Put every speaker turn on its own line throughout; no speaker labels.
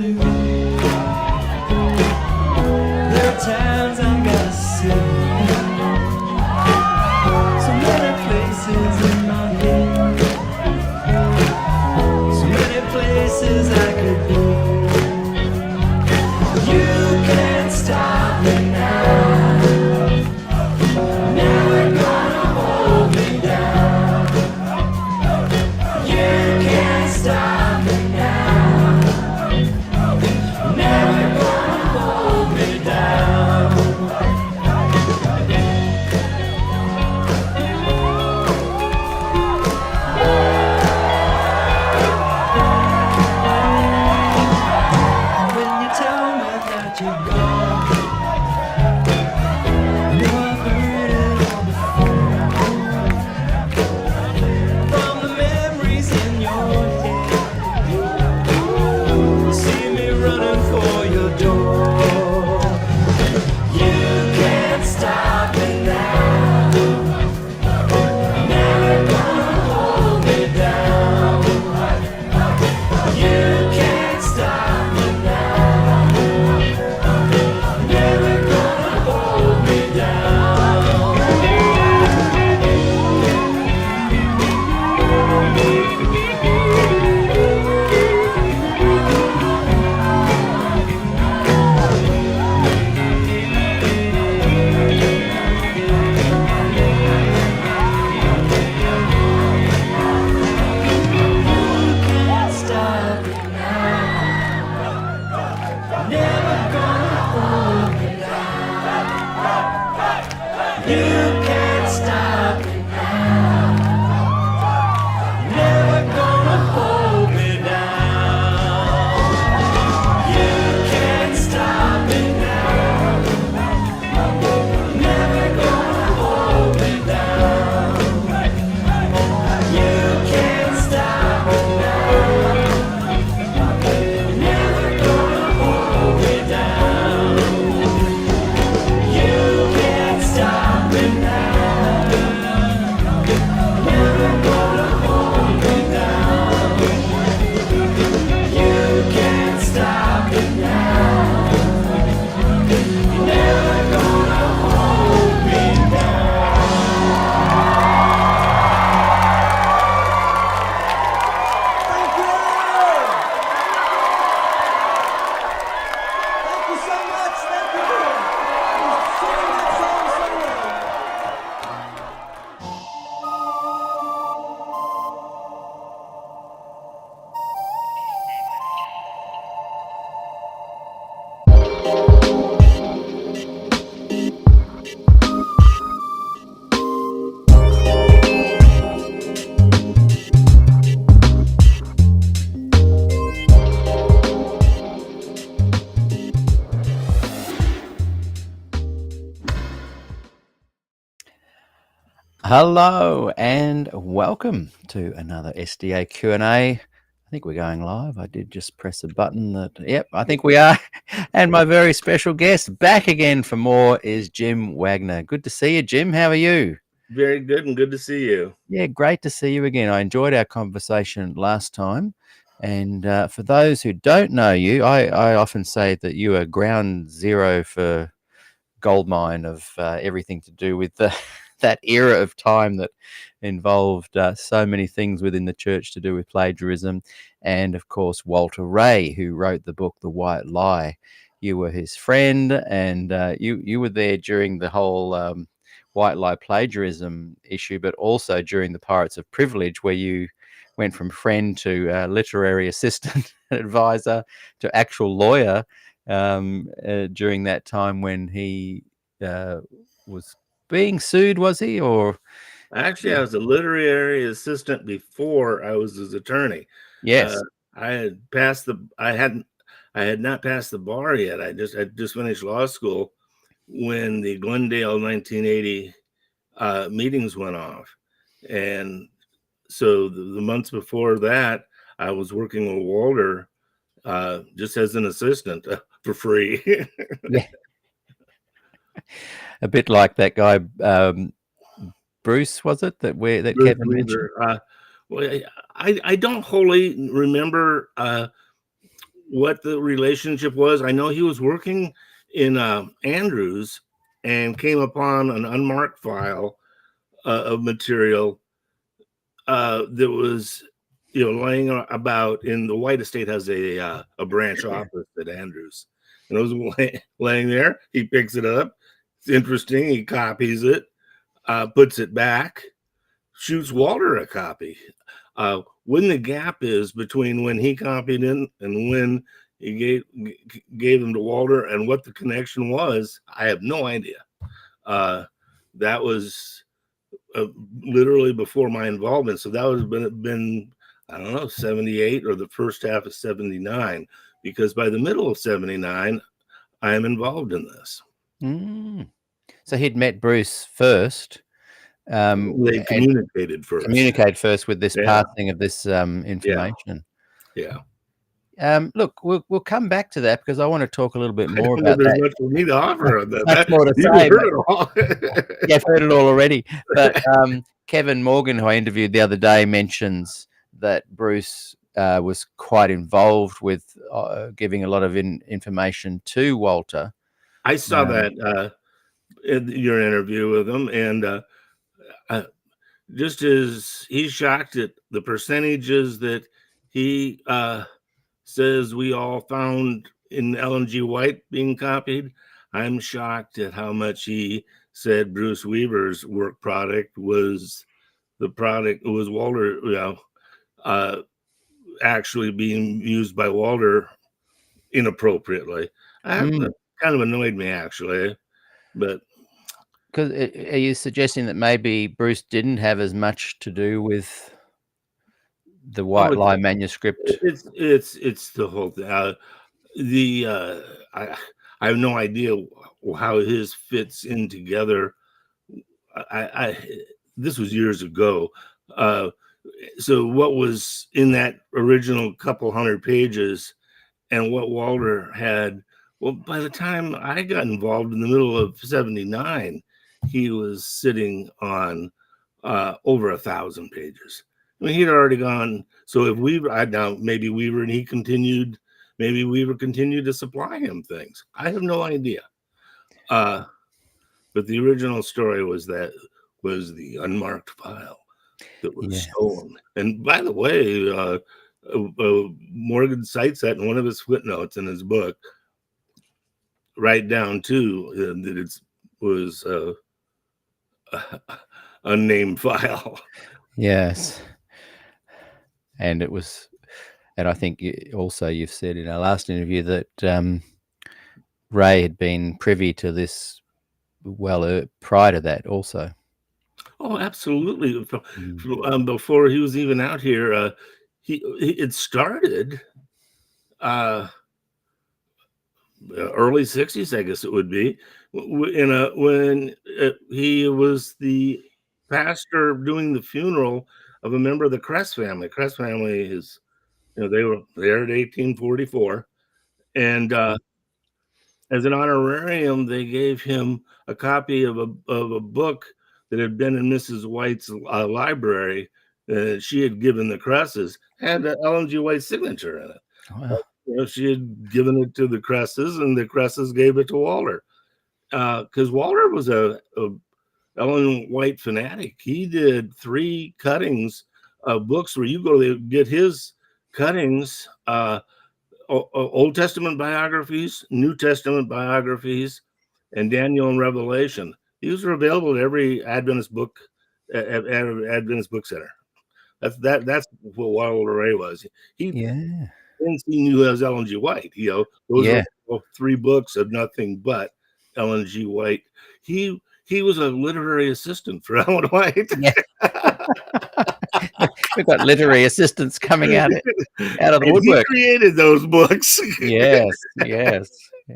to go. There are times I gotta see so many places in my head, so many places I could be. You can't stop me now. Never gonna hold me down. You can't stop me now. Never gonna hold me down. When you tell me that you're gone, I know I've heard it all before. From the memories in your head, you see me running for your door. You can't stop me now. Never gonna hold me down. You can't stop me now. Never gonna hold me down. Can't stop me now. Never gonna hold me down. You can't stop me now. Never gonna hold me down. You can't stop me now. Never gonna hold me down. You can't stop me now. Never gonna hold me down. You can't stop me now. Never gonna hold me down. You can't stop me now. Never gonna hold me down. Thank you. Thank you so much. Thank you. You sang that song so well.
Hello and welcome to another SDAQ&A. I think we're going live. I did just press a button that, yep, I think we are. And my very special guest back again for more is Jim Wagner. Good to see you, Jim. How are you?
Very good and good to see you.
Yeah, great to see you again. I enjoyed our conversation last time. And for those who don't know you, I often say that you are ground zero for goldmine of everything to do with that era of time that involved so many things within the church to do with plagiarism. And of course, Walter Rea, who wrote the book, The White Lie. You were his friend, and you were there during the whole White Lie plagiarism issue, but also during the Pirates of Privilege, where you went from friend to literary assistant advisor to actual lawyer during that time when he was being sued, was he? Or
Actually, I was a literary assistant before I was his attorney.
yes,
I had not passed the bar yet. I just finished law school when the Glendale 1980 meetings went off, and so the months before that, I was working with Walter just as an assistant for free.
yeah, a bit like that guy Bruce, was it that
Bruce
Kevin
Weaver.
mentioned?
Well, I don't wholly remember what the relationship was. I know he was working in Andrews and came upon an unmarked file of material that was, laying about in the White Estate has a branch office at Andrews, and it was laying there. He picks it up. It's interesting. He copies it, puts it back, shoots Walter a copy. When the gap is between when he copied in and when he gave them to Walter and what the connection was, I have no idea. That was literally before my involvement. So that would have been, I don't know, 78 or the first half of 79, because by the middle of 79, I am involved in this.
So he'd met Bruce first.
They communicated first.
Communicate first with this passing of this information.
Yeah.
Look, we'll come back to that because I want to talk a little bit more about
there's
that.
much for me to offer on that.
Much more to
You
say.
heard it all.
Yeah, I've heard it all already. But Kevin Morgan, who I interviewed the other day, mentions that Bruce was quite involved with giving a lot of information to Walter.
I saw that in your interview with him, and just as he's shocked at the percentages that he says we all found in Ellen G. White being copied, I'm shocked at how much he said Bruce Weaver's work product was the product. It was Walter, actually being used by Walter inappropriately. That kind of annoyed me, actually, but.
Because are you suggesting that maybe Bruce didn't have as much to do with the White Lie manuscript?
It's the whole thing. I have no idea how his fits in together. This was years ago. So what was in that original couple hundred pages and what Walter had, well, by the time I got involved in the middle of 79, he was sitting on over 1,000 pages. I mean, he'd already gone. So if Weaver, now maybe Weaver and he continued, maybe Weaver continued to supply him things. I have no idea. But the original story was the unmarked file that was stolen. And by the way, Morgan cites that in one of his footnotes in his book, right down to that it was unnamed file.
Yes. And it was, and I think also you've said in our last interview that Ray had been privy to this prior to that also.
Oh, absolutely. Before he was even out here, it started early 60s, I guess it would be, when he was the pastor doing the funeral of a member of the Crest family. Crest family is, they were there in 1844, and as an honorarium, they gave him a copy of a book that had been in Mrs. White's library. She had given the Cresses, had Ellen G. White's signature in it. Wow. She had given it to the Cresses, and the Cresses gave it to Walter. Because Walter was a Ellen White fanatic. He did 3 cuttings of books where you go to get his cuttings, Old Testament biographies, New Testament biographies, and Daniel and Revelation. These are available at every Adventist book at Adventist Book Center. That's what Walter Rea was. He knew as Ellen G. White. Those are 3 books of nothing but Ellen G. White. He was a literary assistant for Ellen White. Yeah.
We've got literary assistants coming out of the woodwork.
He created those books.
Yes.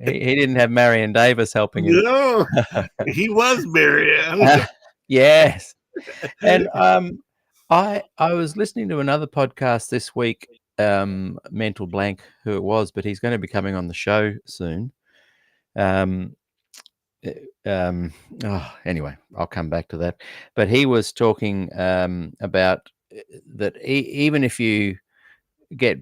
He didn't have Marion Davis helping him.
No, he was Marion.
Yes. And I was listening to another podcast this week, mental blank who it was, but he's going to be coming on the show soon. Anyway, I'll come back to that. But he was talking about that even if you get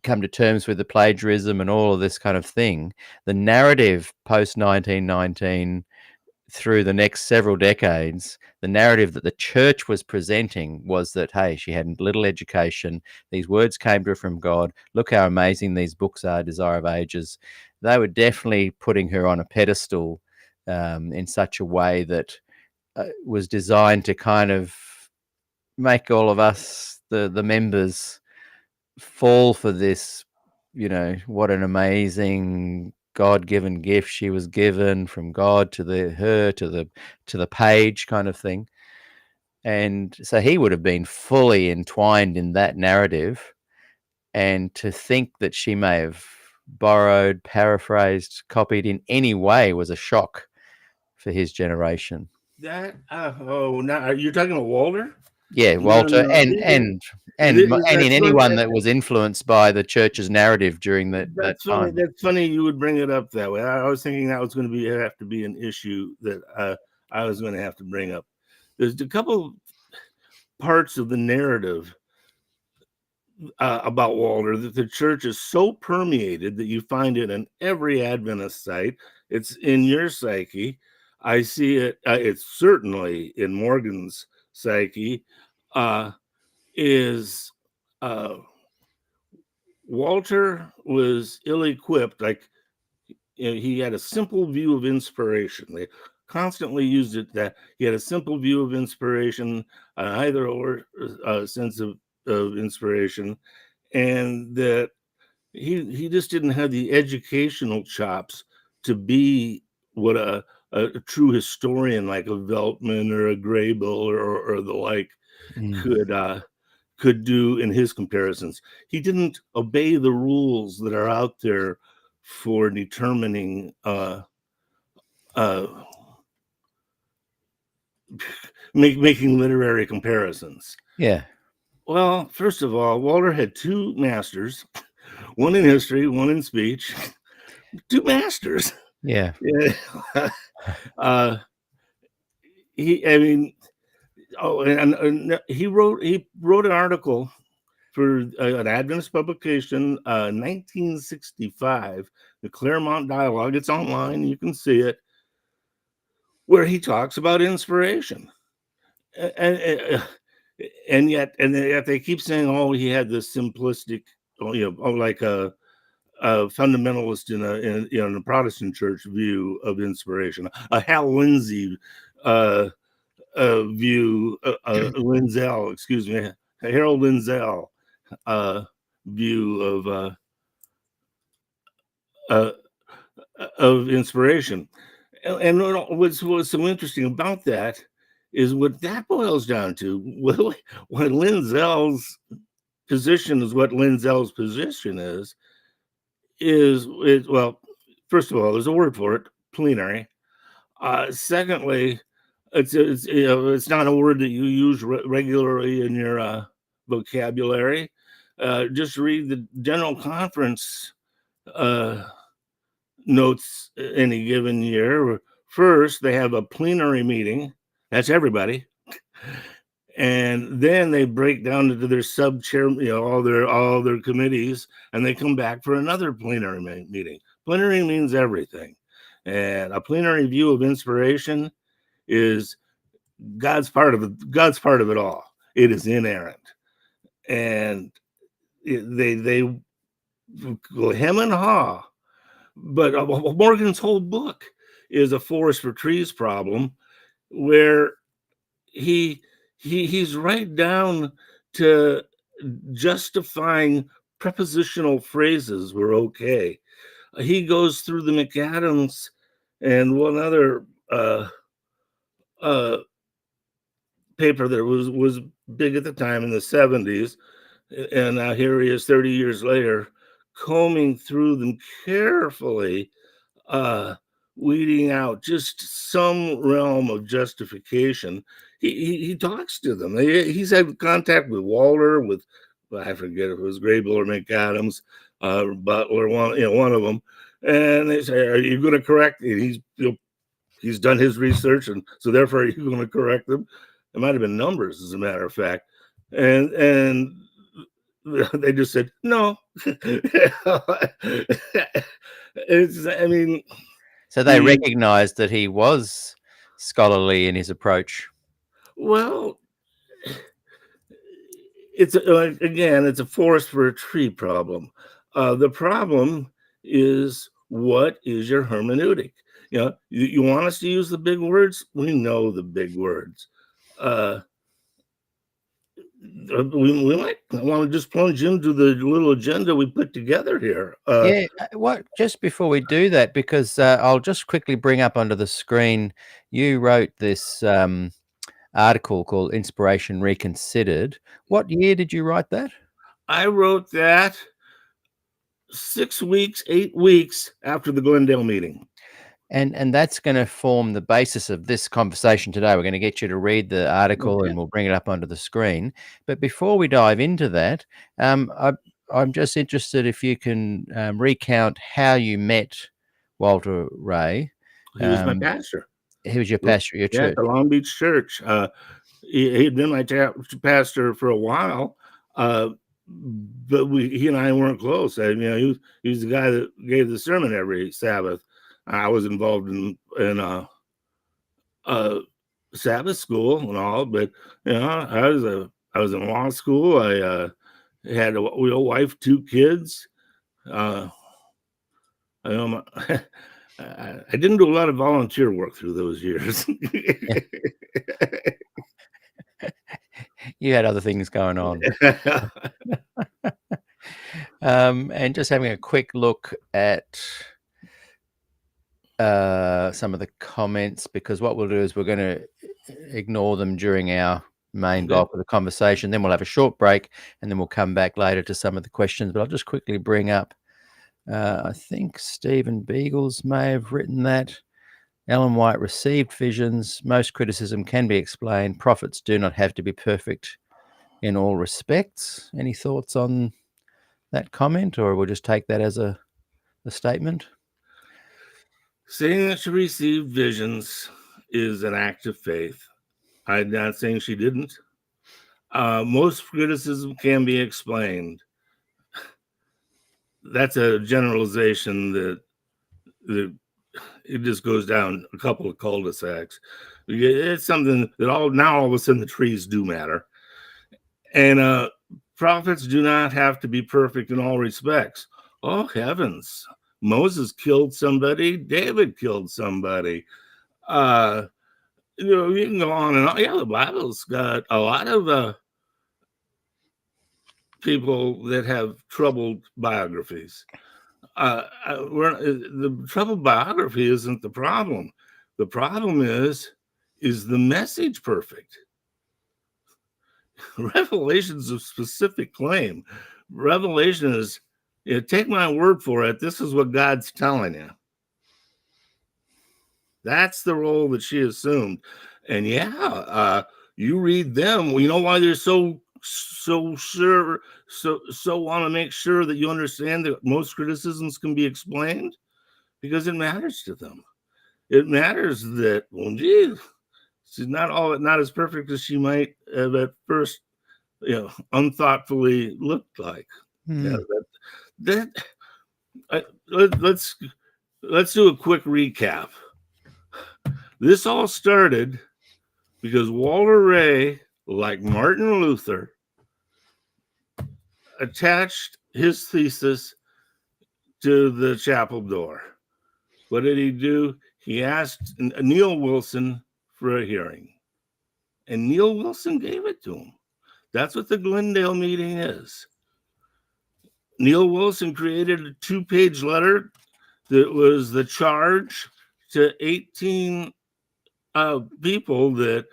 come to terms with the plagiarism and all of this kind of thing, the narrative post 1919 through the next several decades, the narrative that the church was presenting was that, hey, she had little education. These words came to her from God. Look how amazing these books are, Desire of Ages. They were definitely putting her on a pedestal in such a way that was designed to kind of make all of us, the members, fall for this, what an amazing God-given gift she was given from God to the page kind of thing. And so he would have been fully entwined in that narrative, and to think that she may have borrowed, paraphrased, copied in any way was a shock for his generation.
That now are you talking about Walter?
Yeah, Walter, and in anyone that was influenced by the church's narrative during that time.
That's funny you would bring it up that way. I was thinking that was going to have to be an issue that I was going to have to bring up. There's a couple parts of the narrative about Walter that the church is so permeated that you find it in every Adventist site. It's in your psyche. I see it. It's certainly in Morgan's psyche. Walter was ill-equipped. Like, he had a simple view of inspiration. They constantly used it that he had a simple view of inspiration, either or sense of inspiration, and that he just didn't have the educational chops to be what a true historian like a Veltman or a Grable or the like could do in his comparisons. He didn't obey the rules that are out there for determining making literary comparisons.
Yeah.
Well, first of all, Walter had two masters, one in history, one in speech. Two masters.
Yeah.
He wrote an article for an Adventist publication, 1965, the Claremont Dialogue. It's online, you can see it, where he talks about inspiration, and yet they keep saying, oh, he had this simplistic, like a fundamentalist in a Protestant church view of inspiration, a Hal Lindsey view, Lindsell, excuse me, Harold Lindsell view of inspiration. And what's so interesting about that is what that boils down to. What Lindsell's position is, what Lindsell's position is well, first of all, there's a word for it, plenary. Secondly, it's not a word that you use regularly in your vocabulary. Just read the General Conference notes any given year. First, they have a plenary meeting. That's everybody. And then they break down into their sub-chair, all their committees, and they come back for another plenary meeting. Plenary means everything. And a plenary view of inspiration is God's part of it all. It is inerrant. And they go hem and haw. But Morgan's whole book is a forest for trees problem, where he's right down to justifying prepositional phrases were okay. He goes through the McAdams and one other paper that was big at the time in the 70s, and now here he is 30 years later, combing through them carefully, weeding out just some realm of justification. He talks to them. He's had contact with Walter, with, I forget if it was Grable or McAdams, Butler, one of them, and they say, "Are you going to correct?" He's done his research, and so therefore, are you going to correct them? It might have been numbers, as a matter of fact, and they just said no. It's, I mean,
So they
the,
recognized that he was scholarly in his approach.
well, it's again, it's a forest for a tree problem. The problem is, what is your hermeneutic? You know, you want us to use the big words? We know the big words. We might want to just plunge into the little agenda we put together here.
Yeah, what just before we do that, because I'll just quickly bring up onto the screen, you wrote this article called Inspiration Reconsidered. What year did you write that?
I wrote that 8 weeks after the Glendale meeting.
And that's going to form the basis of this conversation today. We're going to get you to read the article,
Okay.
and we'll bring it up onto the screen. But before we dive into that, I'm just interested if you can recount how you met Walter Rea.
He was my pastor.
He was your pastor at your
Yeah,
church.
at the Long Beach church. He'd been my pastor for a while, but he and I weren't close. You know, he was the guy that gave the sermon every Sabbath. I was involved in Sabbath school and all, but you know, I was in law school. I had a wife, 2 kids. I know I didn't do a lot of volunteer work through those years.
You had other things going on. And just having a quick look at some of the comments, because what we'll do is we're going to ignore them during our main bulk of the conversation. Then we'll have a short break, and then we'll come back later to some of the questions. But I'll just quickly bring up, I think Stephen Beagles may have written that. Ellen White received visions. Most criticism can be explained. Prophets do not have to be perfect in all respects. Any thoughts on that comment, or we'll just take that as a statement?
Saying that she received visions is an act of faith. I'm not saying she didn't. Most criticism can be explained. That's a generalization that it just goes down a couple of cul-de-sacs. It's something that all of a sudden the trees do matter. And prophets do not have to be perfect in all respects. Oh, heavens. Moses killed somebody. David killed somebody. You know, you can go on and on. Yeah, the Bible's got a lot of people that have troubled biographies. The troubled biography isn't the problem. The problem is the message perfect? Revelation's a specific claim. Revelation is, you know, take my word for it, this is what God's telling you. That's the role that she assumed. And yeah, you read them, well, you know why they're so sure, so want to make sure that you understand that most criticisms can be explained? Because it matters to them. It matters that, well, gee, she's not as perfect as she might have at first, you know, unthoughtfully looked like. Yeah, let's do a quick recap. This all started because Walter Rea, like Martin Luther, attached his thesis to the chapel door. What did he do? He asked Neil Wilson for a hearing, and Neil Wilson gave it to him. That's what the Glendale meeting is. Neil Wilson created a 2-page letter that was the charge to 18 people that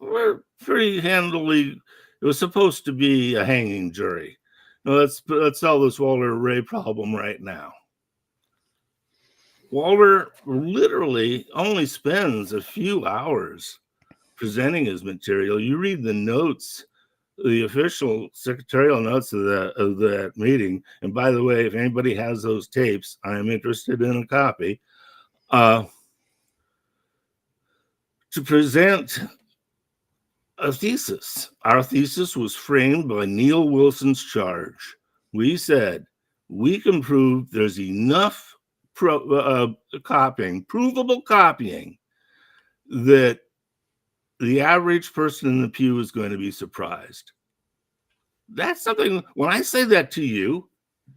were pretty handily. It was supposed to be a hanging jury. Now let's solve this Walter Rea problem right now. Walter literally only spends a few hours presenting his material. You read the notes, the official secretarial notes of that meeting. And by the way, if anybody has those tapes, I am interested in a copy. To present a thesis. Our thesis was framed by Neil Wilson's charge. We said we can prove there's enough copying, provable copying, that the average person in the pew is going to be surprised. That's something, when I say that to you,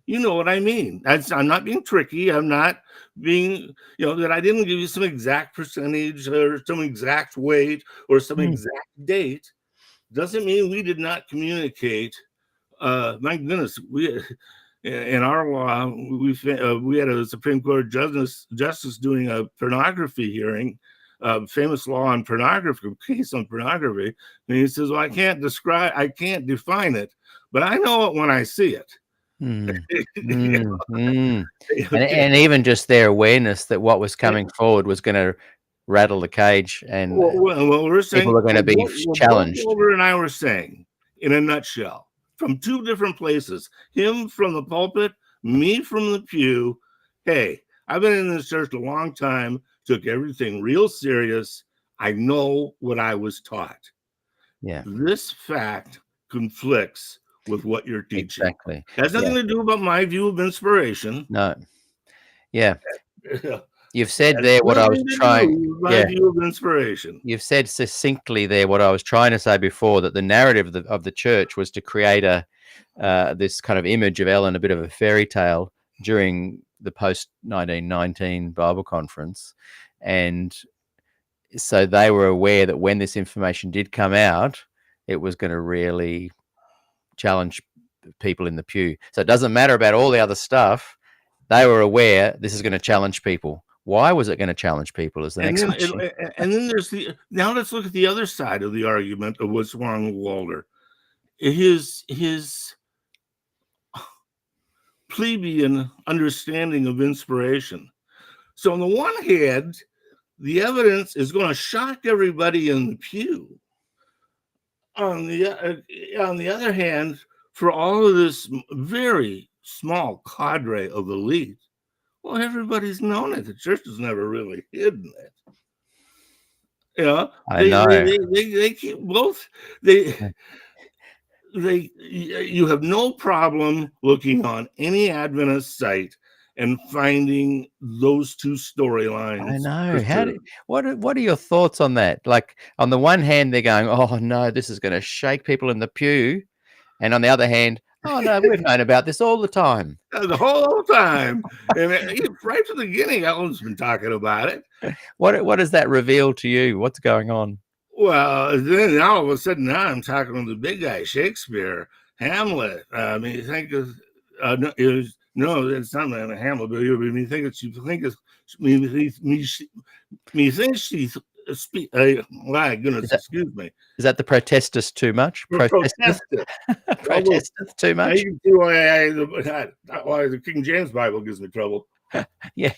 you know what I mean. I'm not being tricky. I'm not being, that I didn't give you some exact percentage or some exact weight or some exact date. Doesn't mean we did not communicate. My goodness, we in our law, we had a Supreme Court justice doing a pornography hearing, famous law on pornography, case on pornography, and he says, "Well, I can't define it, but I know it when I see it."
And even just their awareness that what was coming forward was going to rattle the cage, and
we're saying
people are going to be challenged.
Walter and I were saying, in a nutshell, from two different places, him from the pulpit, me from the pew. Hey, I've been in this church a long time, took everything real serious. I know what I was taught.
Yeah.
This fact conflicts with what you're teaching.
Exactly.
It has nothing to do about my view of inspiration.
No. Yeah. You've said there what I was trying.
My view of inspiration.
You've said succinctly there what I was trying to say before, that the narrative of the church was to create this kind of image of Ellen, a bit of a fairy tale, during the post 1919 Bible conference, and so they were aware that when this information did come out, it was going to really challenge people in the pew. So it doesn't matter about all the other stuff. They were aware this is going to challenge people. Why was it going to challenge people is the next question.
And then now let's look at the other side of the argument of what's wrong with Walter. His plebeian understanding of inspiration. So on the one hand, the evidence is going to shock everybody in the pew. On the other hand, for all of this very small cadre of elite, well, everybody's known it. The church has never really hidden it.
I know.
They keep both. You have no problem looking on any Adventist site and finding those two storylines.
I know. What are your thoughts on that? Like, on the one hand, they're going, "Oh no, this is going to shake people in the pew," and on the other hand, "Oh no, we've known about this all the time."
The whole time. And right from the beginning, Ellen's been talking about it.
What does that reveal to you? What's going on?
Well, then all of a sudden, now I'm talking to the big guy, Shakespeare, Hamlet. I mean, you think of no, it's not Hamlet, but you think it's my goodness, excuse me.
Is that the protesters too much? Protesters too much?
You see why the King James Bible gives me trouble.
Yeah.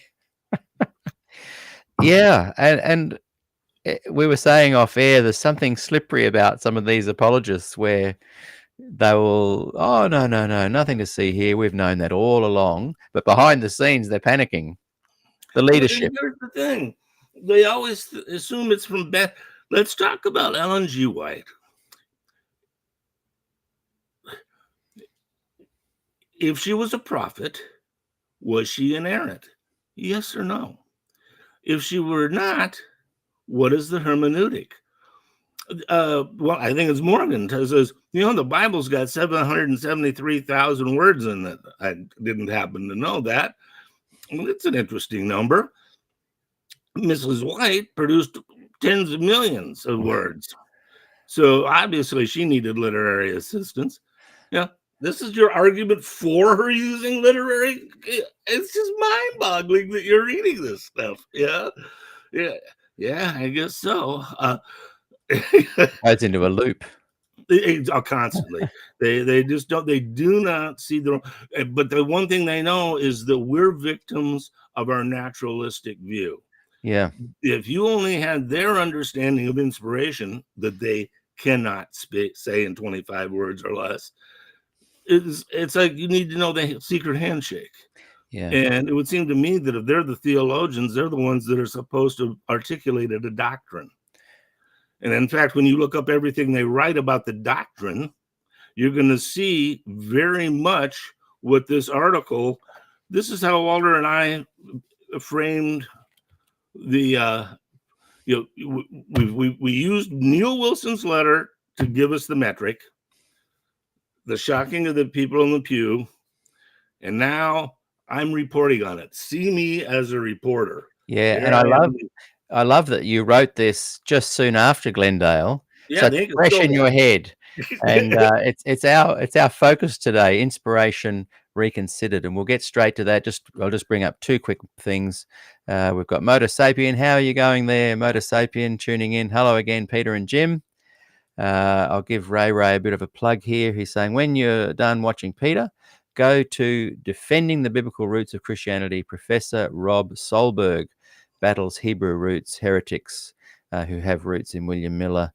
Yeah. And we were saying off air, there's something slippery about some of these apologists where they will, "Oh, no, nothing to see here. We've known that all along." But behind the scenes, they're panicking. The leadership.
Here's the thing. They always assume it's from Beth. Let's talk about Ellen G. White. If she was a prophet, was she inerrant? Yes or no? If she were not, what is the hermeneutic? Well, I think it's Morgan says, the Bible's got 773,000 words in it. I didn't happen to know that. Well, it's an interesting number. Mrs. White produced tens of millions of words. So obviously she needed literary assistance. Yeah. This is your argument for her using literary. It's just mind-boggling that you're reading this stuff. Yeah. I guess so.
Goes into a loop.
Constantly. They just don't. They do not see the. But the one thing they know is that we're victims of our naturalistic view.
Yeah.
If you only had their understanding of inspiration that they cannot say in 25 words or less, it's like you need to know the secret handshake.
Yeah.
And it would seem to me that if they're the theologians, they're the ones that are supposed to articulate a doctrine. And in fact, when you look up everything they write about the doctrine, you're going to see very much with this article. This is how Walter and I framed the we used Neil Wilson's letter to give us the metric, the shocking of the people in the pew, and now I'm reporting on it. See me as a reporter.
Yeah,
Here
and
am.
I love that you wrote this just soon after Glendale,
Yeah,
so
they
it's
can
fresh
still
in your head. And it's our focus today, inspiration reconsidered, and we'll get straight to that. I'll just bring up two quick things. We've got Motor Sapien. How are you going there, Motor Sapien? Tuning in. Hello again, Peter and Jim. I'll give Ray a bit of a plug here. He's saying, when you're done watching Peter, go to Defending the Biblical Roots of Christianity. Professor Rob Solberg battles Hebrew roots heretics who have roots in William Miller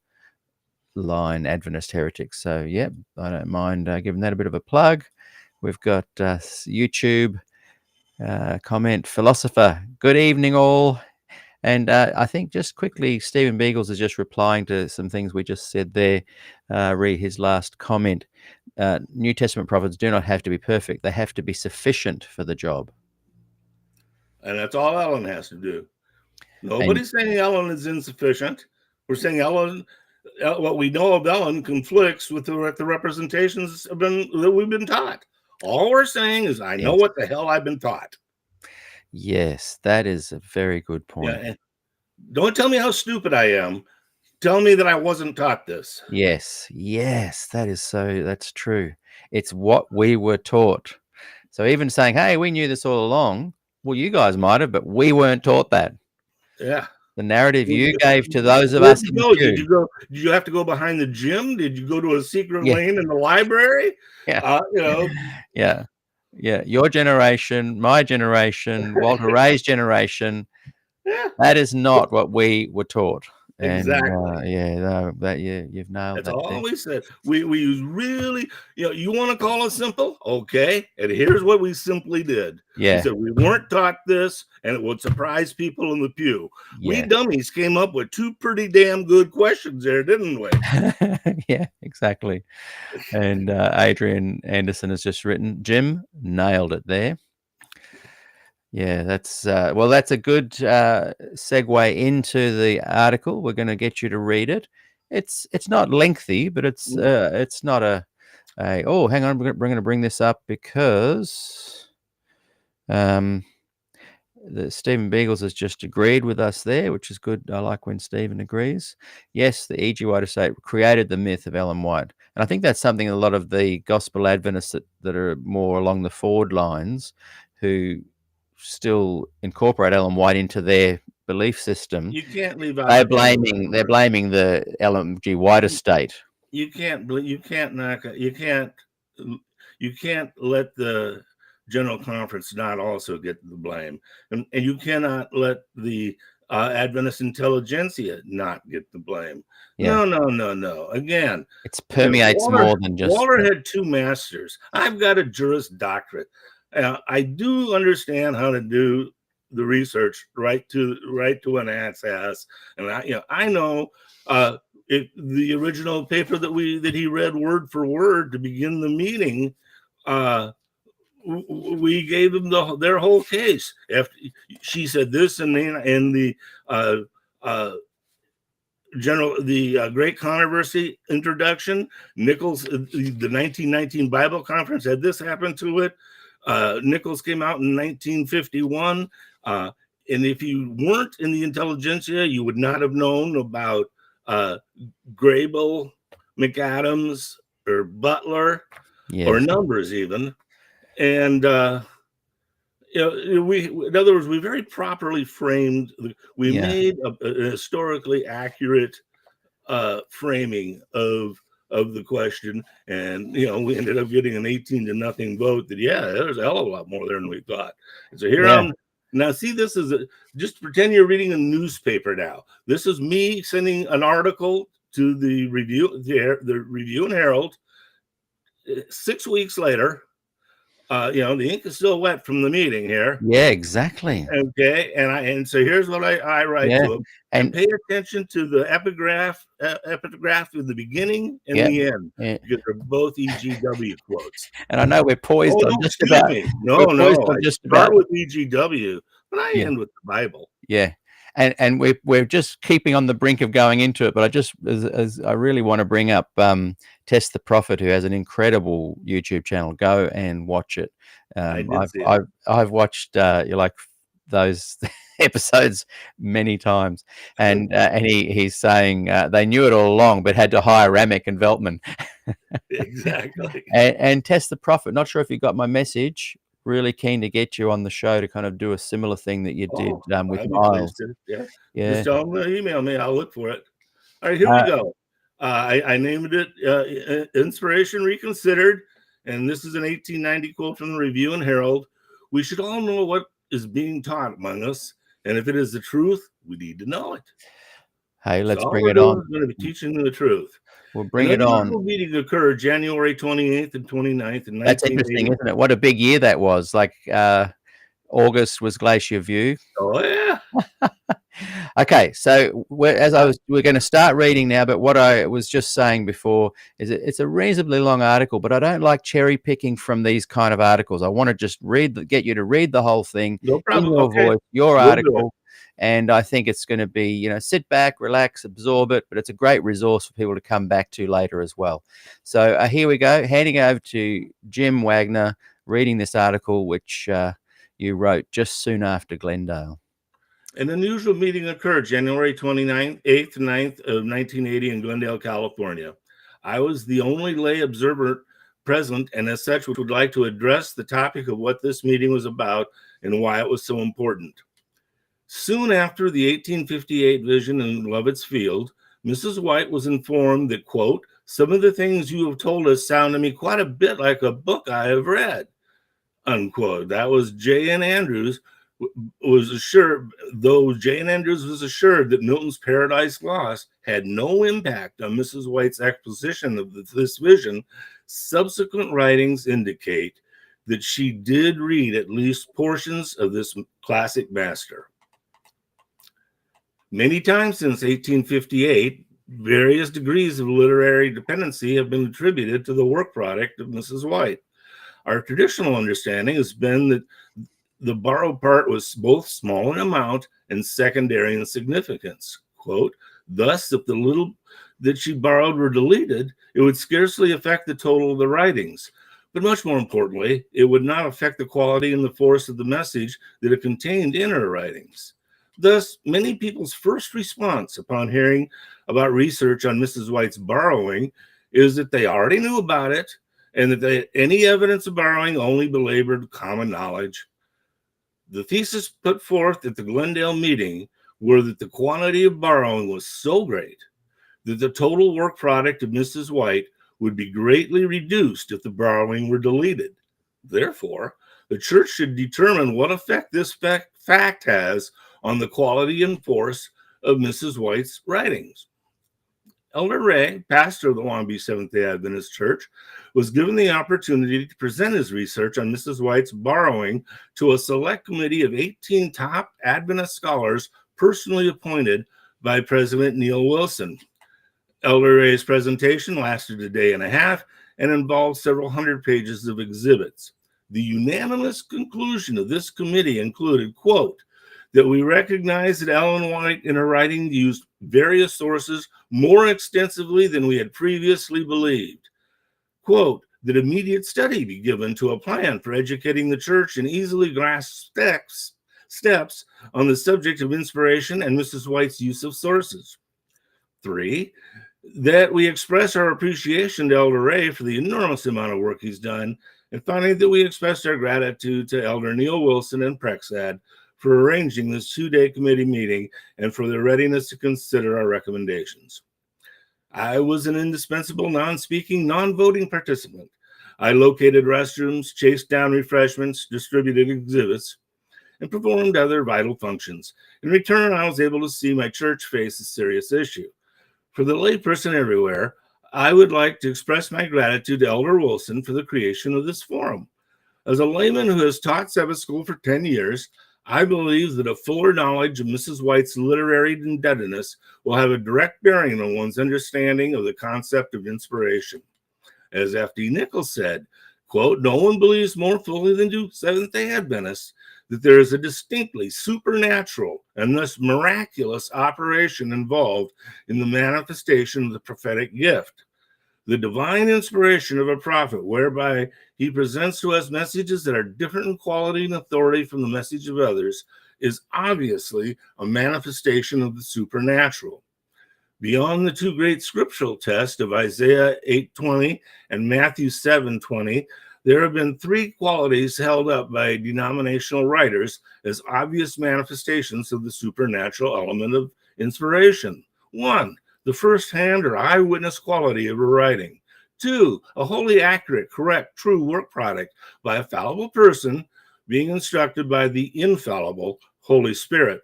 line Adventist heretics. So, yeah, I don't mind giving that a bit of a plug. We've got YouTube comment, philosopher. Good evening, all. And I think just quickly, Stephen Beagles is just replying to some things we just said there. Read his last comment. New Testament prophets do not have to be perfect. They have to be sufficient for the job.
And that's all Ellen has to do. Nobody's saying Ellen is insufficient. We're saying Ellen, what we know of Ellen conflicts with the representations that we've been taught. All we're saying is, I know what the hell I've been taught.
Yes, that is a very good point.
Yeah, don't tell me how stupid I am. Tell me that I wasn't taught this.
Yes, that's true. It's what we were taught. So even saying, hey, we knew this all along, well, you guys might have, but we weren't taught that.
Yeah.
The narrative you gave to those of us in the pew.
Did you have to go behind the gym? Did you go to a secret lane in the library?
Yeah. Yeah. Your generation, my generation, Walter Rea's generation.
Yeah.
That is not what we were taught. And,
exactly.
You've nailed
That's
that.
That's all we said. We use really, you want to call it simple? Okay. And here's what we simply did.
Yeah.
We said we weren't taught this, and it would surprise people in the pew. Yeah. We dummies came up with two pretty damn good questions there, didn't we?
Yeah, exactly. And Adrian Anderson has just written, Jim nailed it there. Yeah, that's a good segue into the article. We're going to get you to read it. It's not lengthy, but it's not a oh, hang on, we're going to bring this up because Stephen Beagles has just agreed with us there, which is good. I like when Stephen agrees. Yes, the E.G. White estate created the myth of Ellen White, and I think that's something a lot of the gospel Adventists that are more along the forward lines, who still incorporate Ellen White into their belief system.
You can't leave out.
They're blaming the Ellen G. White estate.
You can't let the General Conference not also get the blame, and you cannot let the Adventist intelligentsia not get the blame. Yeah. No. Again,
it permeates more than just.
Walter had two masters. I've got a Juris Doctorate. I do understand how to do the research right to an ass, and I know the original paper that he read word for word to begin the meeting. We gave them their whole case. After she said this, and the Great Controversy introduction, Nichols, the 1919 Bible Conference had this happen to it. Nichols came out in 1951. And if you weren't in the intelligentsia, you would not have known about Grable, McAdams, or Butler, or Numbers even. And in other words, we very properly framed. We made a historically accurate framing of the question, and we ended up getting an 18-0 vote. That there's a hell of a lot more there than we thought. And so here I'm now. See, this is just pretend you're reading a newspaper now. This is me sending an article to the Review and Herald. 6 weeks later, The ink is still wet from the meeting here.
Yeah, exactly.
Okay, and so here's what I write
Yeah.
to him. And
And
pay attention to the epigraph of the beginning and
yeah,
the end,
yeah.
because they're both EGW quotes.
And I know we're poised
Oh,
on
no,
just
excuse
about
me.
we're
No,
poised
no.
on
I
just
start
about
with EGW, but I
yeah.
end with the Bible.
Yeah. And we're just keeping on the brink of going into it, but I just as I really want to bring up Test the Prophet, who has an incredible YouTube channel. Go and watch it.
I did see it.
I've watched you like those episodes many times, and he's saying they knew it all along, but had to hire Ramek and Veltman.
Exactly.
And Test the Prophet. Not sure if you got my message. Really keen to get you on the show to kind of do a similar thing that you did with
I'd be
Miles.
pleased to. Yeah.
Yeah.
Just tell them to email me. I'll look for it. All right, here we go. I named it Inspiration Reconsidered, and this is an 1890 quote from the Review and Herald. We should all know what is being taught among us, and if it is the truth, we need to know it.
Hey, let's
So
bring it on.
We're going to be teaching the truth.
We'll bring it on.
The meeting occurred January 28th and 29th in 1980.
That's interesting, isn't it? What a big year that was. Like August was Glacier View.
Oh yeah.
Okay, so we're going to start reading now, but what I was just saying before is it's a reasonably long article, but I don't like cherry picking from these kind of articles. I want to just get you to read the whole thing
No problem.
in your voice, your
We'll
article. And I think it's going to be, sit back, relax, absorb it, but it's a great resource for people to come back to later as well. So here we go, handing over to Jim Wagner, reading this article, which you wrote just soon after Glendale.
An unusual meeting occurred January 29th, 8th, 9th of 1980 in Glendale, California. I was the only lay observer present, and as such would like to address the topic of what this meeting was about and why it was so important. Soon after the 1858 vision in Lovett's Field, Mrs. White was informed that, quote, some of the things you have told us sound to me quite a bit like a book I have read, unquote. That was J.N. Andrews was assured, though J.N. Andrews was assured that Milton's Paradise Lost had no impact on Mrs. White's exposition of this vision, subsequent writings indicate that she did read at least portions of this classic master. Many times since 1858, various degrees of literary dependency have been attributed to the work product of Mrs. White. Our traditional understanding has been that the borrowed part was both small in amount and secondary in significance. Quote, thus, if the little that she borrowed were deleted, it would scarcely affect the total of the writings. But much more importantly, it would not affect the quality and the force of the message that it contained in her writings. Thus, many people's first response upon hearing about research on Mrs. White's borrowing is that they already knew about it and that any evidence of borrowing only belabored common knowledge. The thesis put forth at the Glendale meeting were that the quantity of borrowing was so great that the total work product of Mrs. White would be greatly reduced if the borrowing were deleted. Therefore, the church should determine what effect this fact has on the quality and force of Mrs. White's writings. Elder Rea, pastor of the Long Beach Seventh-day Adventist Church, was given the opportunity to present his research on Mrs. White's borrowing to a select committee of 18 top Adventist scholars personally appointed by President Neil Wilson. Elder Rea's presentation lasted a day and a half and involved several hundred pages of exhibits. The unanimous conclusion of this committee included, quote, that we recognize that Ellen White in her writing used various sources more extensively than we had previously believed. Quote, that immediate study be given to a plan for educating the church in easily grasped steps on the subject of inspiration and Mrs. White's use of sources. 3, that we express our appreciation to Elder Rea for the enormous amount of work he's done, and finally, that we express our gratitude to Elder Neil Wilson and Prexad for arranging this 2-day committee meeting and for their readiness to consider our recommendations. I was an indispensable non-speaking, non-voting participant. I located restrooms, chased down refreshments, distributed exhibits, and performed other vital functions. In return, I was able to see my church face a serious issue. For the layperson everywhere, I would like to express my gratitude to Elder Wilson for the creation of this forum. As a layman who has taught Sabbath school for 10 years, I believe that a fuller knowledge of Mrs. White's literary indebtedness will have a direct bearing on one's understanding of the concept of inspiration. As F.D. Nichols said, quote, "No one believes more fully than do Seventh-day Adventists that there is a distinctly supernatural and thus miraculous operation involved in the manifestation of the prophetic gift. The divine inspiration of a prophet, whereby he presents to us messages that are different in quality and authority from the message of others, is obviously a manifestation of the supernatural. Beyond the two great scriptural tests of Isaiah 8:20 and Matthew 7:20, there have been three qualities held up by denominational writers as obvious manifestations of the supernatural element of inspiration. One, the first-hand or eyewitness quality of a writing. Two, a wholly accurate, correct, true work product by a fallible person being instructed by the infallible Holy Spirit.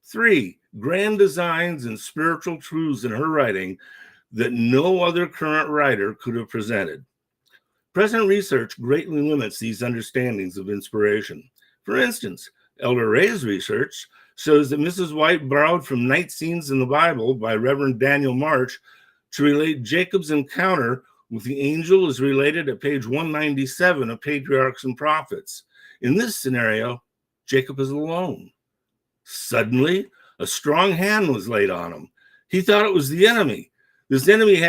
Three, grand designs and spiritual truths in her writing that no other current writer could have presented. Present research greatly limits these understandings of inspiration. For instance, Elder Rea's research shows that Mrs. White borrowed from night scenes in the Bible by Reverend Daniel March to relate Jacob's encounter with the angel as related at page 197 of Patriarchs and Prophets. In this scenario, Jacob is alone. Suddenly, a strong hand was laid on him. He thought it was the enemy. This enemy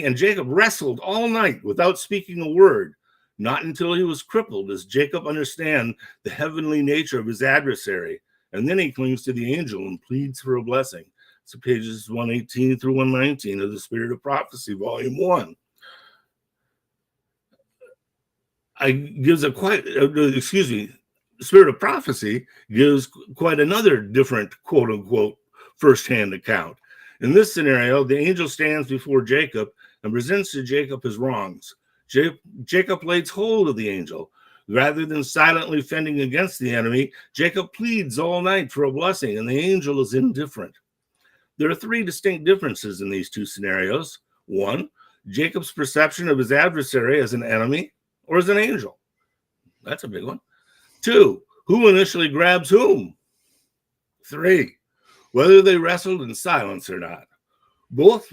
and Jacob wrestled all night without speaking a word. Not until he was crippled does Jacob understand the heavenly nature of his adversary. And then he clings to the angel and pleads for a blessing. So pages 118 through 119 of the Spirit of Prophecy, Volume 1. Spirit of Prophecy gives quite another different, quote unquote, first-hand account. In this scenario, the angel stands before Jacob and presents to Jacob his wrongs. Jacob lays hold of the angel. Rather than silently fending against the enemy, Jacob pleads all night for a blessing, and the angel is indifferent. There are three distinct differences in these two scenarios. One, Jacob's perception of his adversary as an enemy or as an angel. That's a big one. Two, who initially grabs whom? Three, whether they wrestled in silence or not. Both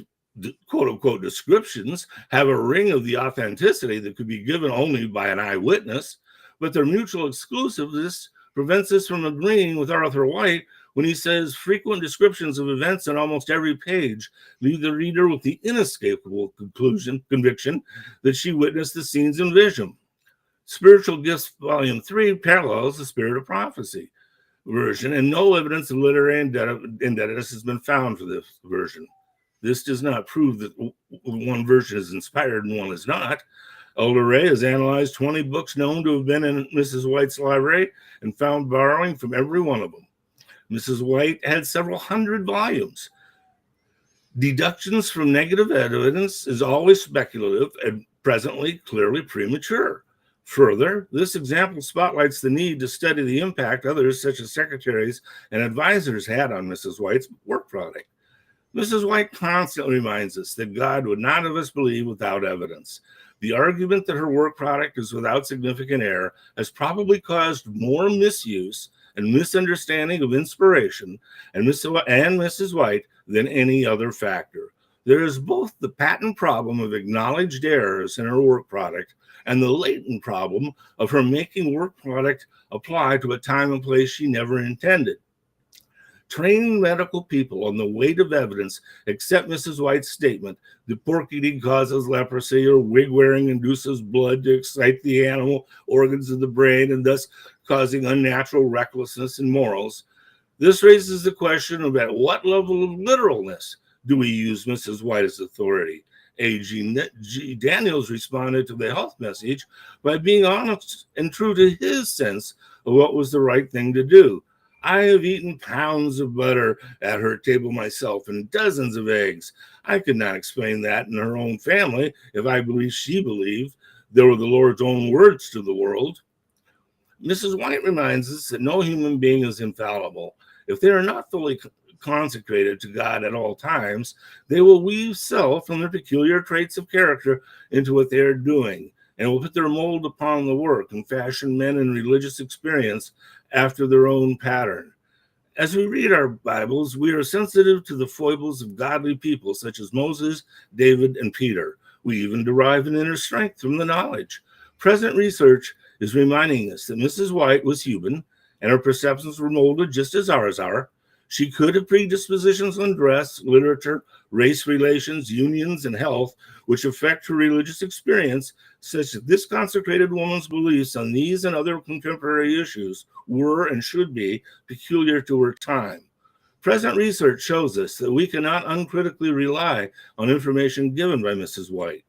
quote-unquote descriptions have a ring of the authenticity that could be given only by an eyewitness, but their mutual exclusiveness prevents us from agreeing with Arthur White when he says frequent descriptions of events on almost every page leave the reader with the inescapable conviction that she witnessed the scenes in vision. Spiritual Gifts, Volume 3, parallels the Spirit of Prophecy version, and no evidence of literary indebtedness has been found for this version. This does not prove that one version is inspired and one is not. Elder Rea has analyzed 20 books known to have been in Mrs. White's library and found borrowing from every one of them. Mrs. White had several hundred volumes. Deductions from negative evidence is always speculative and presently clearly premature. Further, this example spotlights the need to study the impact others, such as secretaries and advisors, had on Mrs. White's work product. Mrs. White constantly reminds us that God would not have us believe without evidence. The argument that her work product is without significant error has probably caused more misuse and misunderstanding of inspiration and Mrs. White than any other factor. There is both the patent problem of acknowledged errors in her work product and the latent problem of her making work product apply to a time and place she never intended. Trained medical people on the weight of evidence accept Mrs. White's statement that pork eating causes leprosy or wig wearing induces blood to excite the animal organs of the brain and thus causing unnatural recklessness in morals. This raises the question of at what level of literalness do we use Mrs. White as authority? A.G. Daniels responded to the health message by being honest and true to his sense of what was the right thing to do. I have eaten pounds of butter at her table myself and dozens of eggs. I could not explain that in her own family if I believed she believed they were the Lord's own words to the world. Mrs. White reminds us that no human being is infallible. If they are not fully consecrated to God at all times, they will weave self and their peculiar traits of character into what they are doing. and will put their mold upon the work and fashion men in religious experience after their own pattern. As we read our Bibles, we are sensitive to the foibles of godly people such as Moses, David, and Peter. We even derive an inner strength from the knowledge. Present research is reminding us that Mrs. White was human, and her perceptions were molded just as ours are. She could have predispositions on dress, literature, race relations, unions, and health, which affect her religious experience, such that this consecrated woman's beliefs on these and other contemporary issues were and should be peculiar to her time. Present research shows us that we cannot uncritically rely on information given by Mrs. White.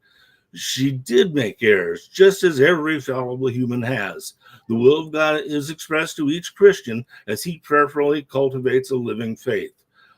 She did make errors, just as every fallible human has. The will of God is expressed to each Christian as he prayerfully cultivates a living faith.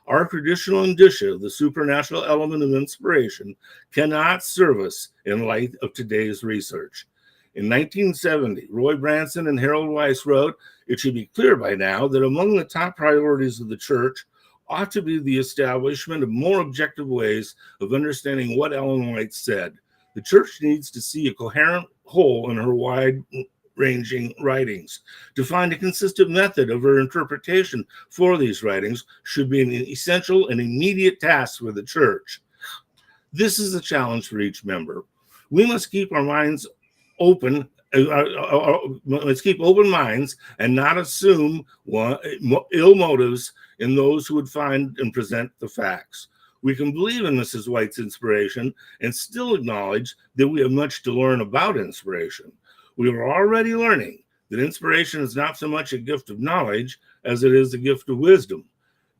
Our traditional indicia of the supernatural element of inspiration cannot serve us in light of today's research. In 1970, Roy Branson and Harold Weiss wrote, "It should be clear by now that among the top priorities of the church ought to be the establishment of more objective ways of understanding what Ellen White said. The church needs to see a coherent whole in her wide-ranging writings. To find a consistent method of her interpretation for these writings should be an essential and immediate task for the church. This is a challenge for each member. We must keep our minds open. Let's keep open minds and not assume ill motives in those who would find and present the facts. We can believe in Mrs. White's inspiration and still acknowledge that we have much to learn about inspiration. We are already learning that inspiration is not so much a gift of knowledge as it is a gift of wisdom.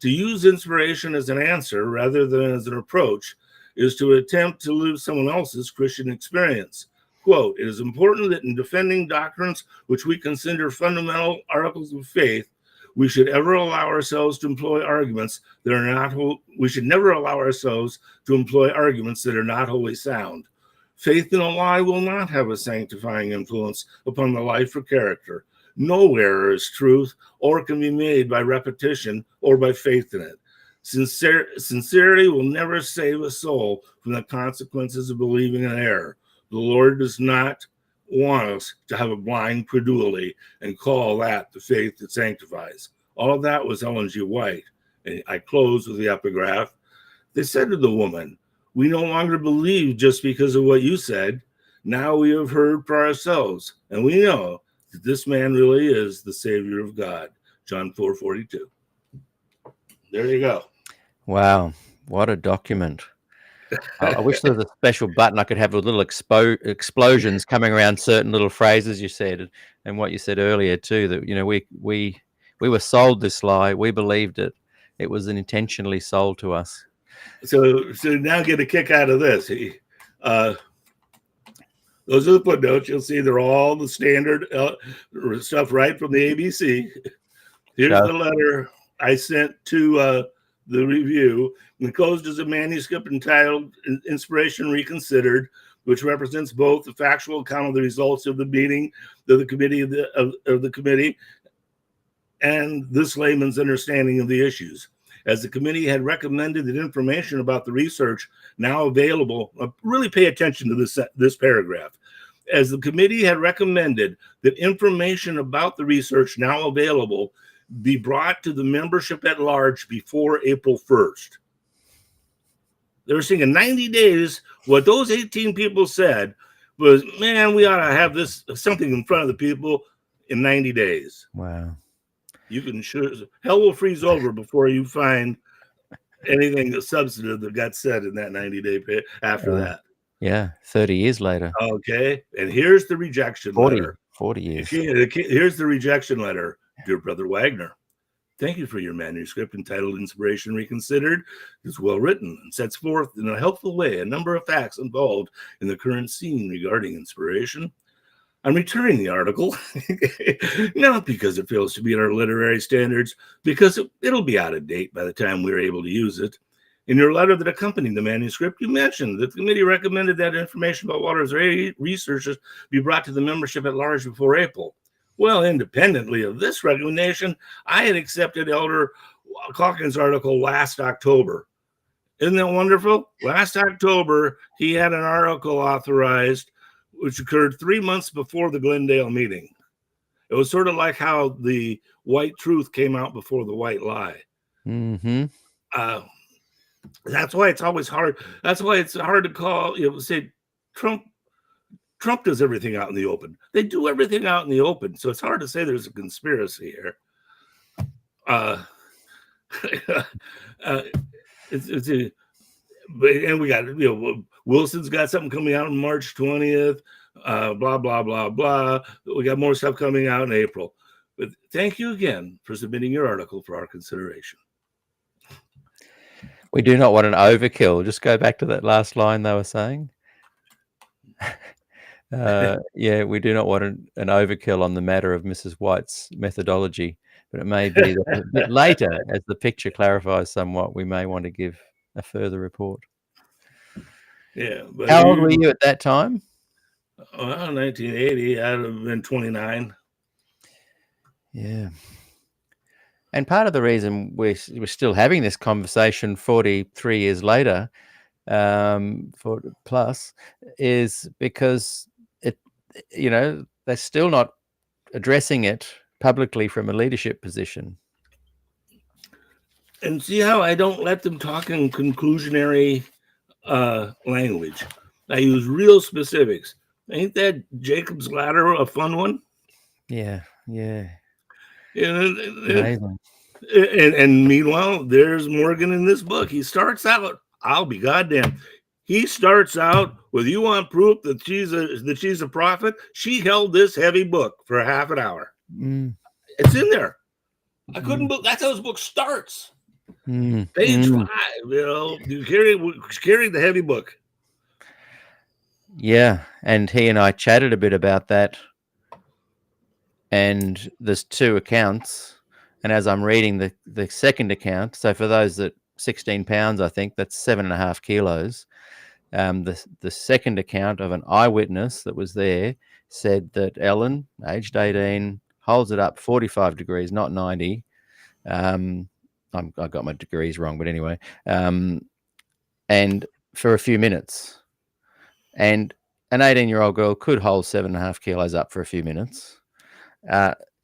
To use inspiration as an answer rather than as an approach is to attempt to live someone else's Christian experience. Quote, "It is important that in defending doctrines which we consider fundamental articles of faith, we should never allow ourselves to employ arguments that are not wholly sound. Faith in a lie will not have a sanctifying influence upon the life or character. No error is truth or can be made by repetition or by faith in it. Sincerity will never save a soul from the consequences of believing in error. The Lord does not want us to have a blind credulity and call that the faith that sanctifies." All of that was Ellen G. White. And I close with the epigraph. They said to the woman, "We no longer believe just because of what you said. Now we have heard for ourselves, and we know that this man really is the Savior of God." John 4:42. There you go.
Wow, what a document. I wish there was a special button I could have a little explosions coming around certain little phrases you said, and what you said earlier too, that, you know, we were sold this lie. We believed it. It was intentionally sold to us.
So now get a kick out of this. Those are the footnotes. You'll see they're all the standard stuff right from the ABC. Here's the letter I sent to the review, enclosed as a manuscript entitled Inspiration Reconsidered, which represents both the factual account of the results of the meeting of the committee of the committee and this layman's understanding of the issues. As the committee had recommended that information about the research now available, really pay attention to this paragraph. As the committee had recommended that information about the research now available be brought to the membership at large before April 1st. They were saying in 90 days, what those 18 people said was, man, we ought to have something in front of the people in 90 days.
Wow.
You can hell will freeze over before you find anything substantive that got said in that 90-day period after that.
Yeah, 30 years later.
Okay, and here's the rejection letter.
40 years.
Here's the rejection letter. Dear Brother Wagner, thank you for your manuscript entitled Inspiration Reconsidered. It's well written and sets forth in a helpful way a number of facts involved in the current scene regarding inspiration. I'm returning the article, not because it fails to meet our literary standards, because it'll be out of date by the time we're able to use it. In your letter that accompanied the manuscript, you mentioned that the committee recommended that information about Walter Rea researchers be brought to the membership at large before April. Well, independently of this recommendation, I had accepted Elder Calkins' article last October. Isn't that wonderful? Last October, he had an article authorized which occurred 3 months before the Glendale meeting. It was sort of like how the white truth came out before the white lie.
Mm-hmm.
That's why it's always hard. That's why it's hard to call, say Trump does everything out in the open. They do everything out in the open. So it's hard to say there's a conspiracy here. And we got, Wilson's got something coming out on March 20th, blah, blah, blah, blah. We got more stuff coming out in April. But thank you again for submitting your article for our consideration.
We do not want an overkill. Just go back to that last line they were saying. Yeah, we do not want an overkill on the matter of Mrs. White's methodology, but it may be that a bit later, as the picture clarifies somewhat, we may want to give a further report.
Yeah. But
how old were you at that time?
Well, 1980, I'd have been 29.
Yeah. And part of the reason we're still having this conversation 43 years later, 40 plus, is because they're still not addressing it publicly from a leadership position. And
see how I don't let them talk in conclusionary language. I use real specifics. Ain't that Jacob's Ladder a fun one?
Yeah.
And meanwhile, there's Morgan in this book. He starts out, I'll be goddamn. He starts out with, you want proof that she's a prophet? She held this heavy book for half an hour. It's in there. I couldn't believe that's how his book starts. Page 5, you carry the heavy book.
Yeah, and he and I chatted a bit about that. And there's two accounts. And as I'm reading the second account, so for those that 16 pounds, I think that's 7.5 kilos. The second account of an eyewitness that was there said that Ellen, aged 18, holds it up 45 degrees, not 90. I got my degrees wrong, but anyway. And for a few minutes. And an 18-year-old girl could hold 7.5 kilos up for a few minutes.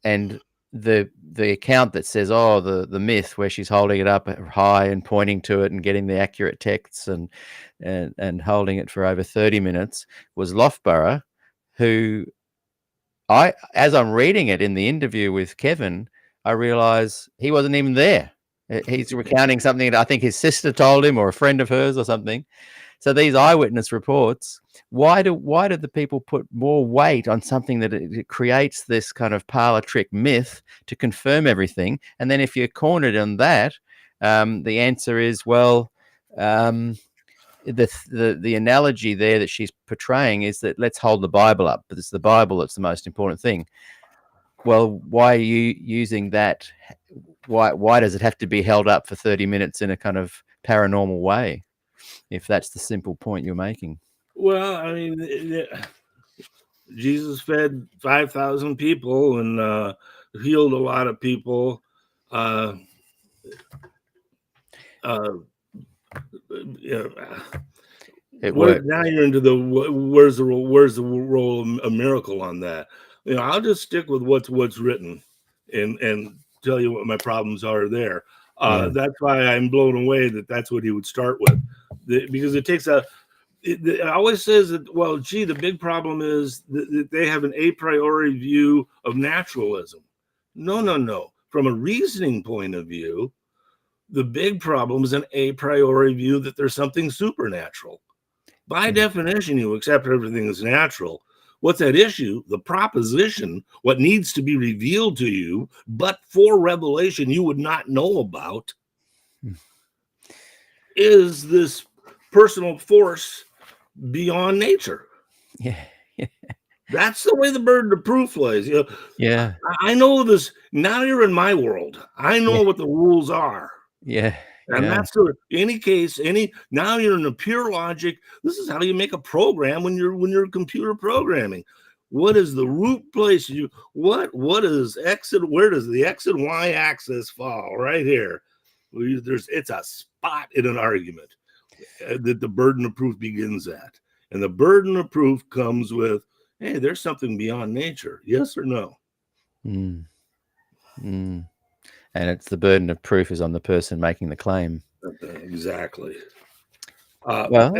And the account that says, the myth where she's holding it up high and pointing to it and getting the accurate texts and holding it for over 30 minutes was Loughborough, who as I'm reading it in the interview with Kevin, I realize he wasn't even there. He's recounting something that I think his sister told him or a friend of hers or something. So these eyewitness reports, why do the people put more weight on something that it creates this kind of parlor trick myth to confirm everything? And then if you're cornered on that, the answer is, well, the analogy there that she's portraying is that let's hold the Bible up, but it's the Bible that's the most important thing. Well, why are you using that? Why does it have to be held up for 30 minutes in a kind of paranormal way, if that's the simple point you're making?
Well, I mean, Jesus fed 5,000 people and healed a lot of people. Now you're into where's the role of a miracle on that? I'll just stick with what's written and tell you what my problems are there. That's why I'm blown away that that's what he would start with, because it takes it always says that, well, the big problem is that they have an a priori view of naturalism. No. From a reasoning point of view, the big problem is an a priori view that there's something supernatural. By definition, you accept everything as natural. What's at issue? The proposition, what needs to be revealed to you, but for revelation you would not know about, is this personal force beyond nature.
Yeah.
That's the way the burden of proof lays. I know this. Now you're in my world. I know what the rules are. And that's now you're in the pure logic. This is how you make a program when you're computer programming. What is the root place? What is X and where does the X and Y axis fall? Right here. It's a spot in an argument that the burden of proof begins at. And the burden of proof comes with, hey, there's something beyond nature. Yes or no?
Mm. Mm. And it's the burden of proof is on the person making the claim.
Exactly.
Well,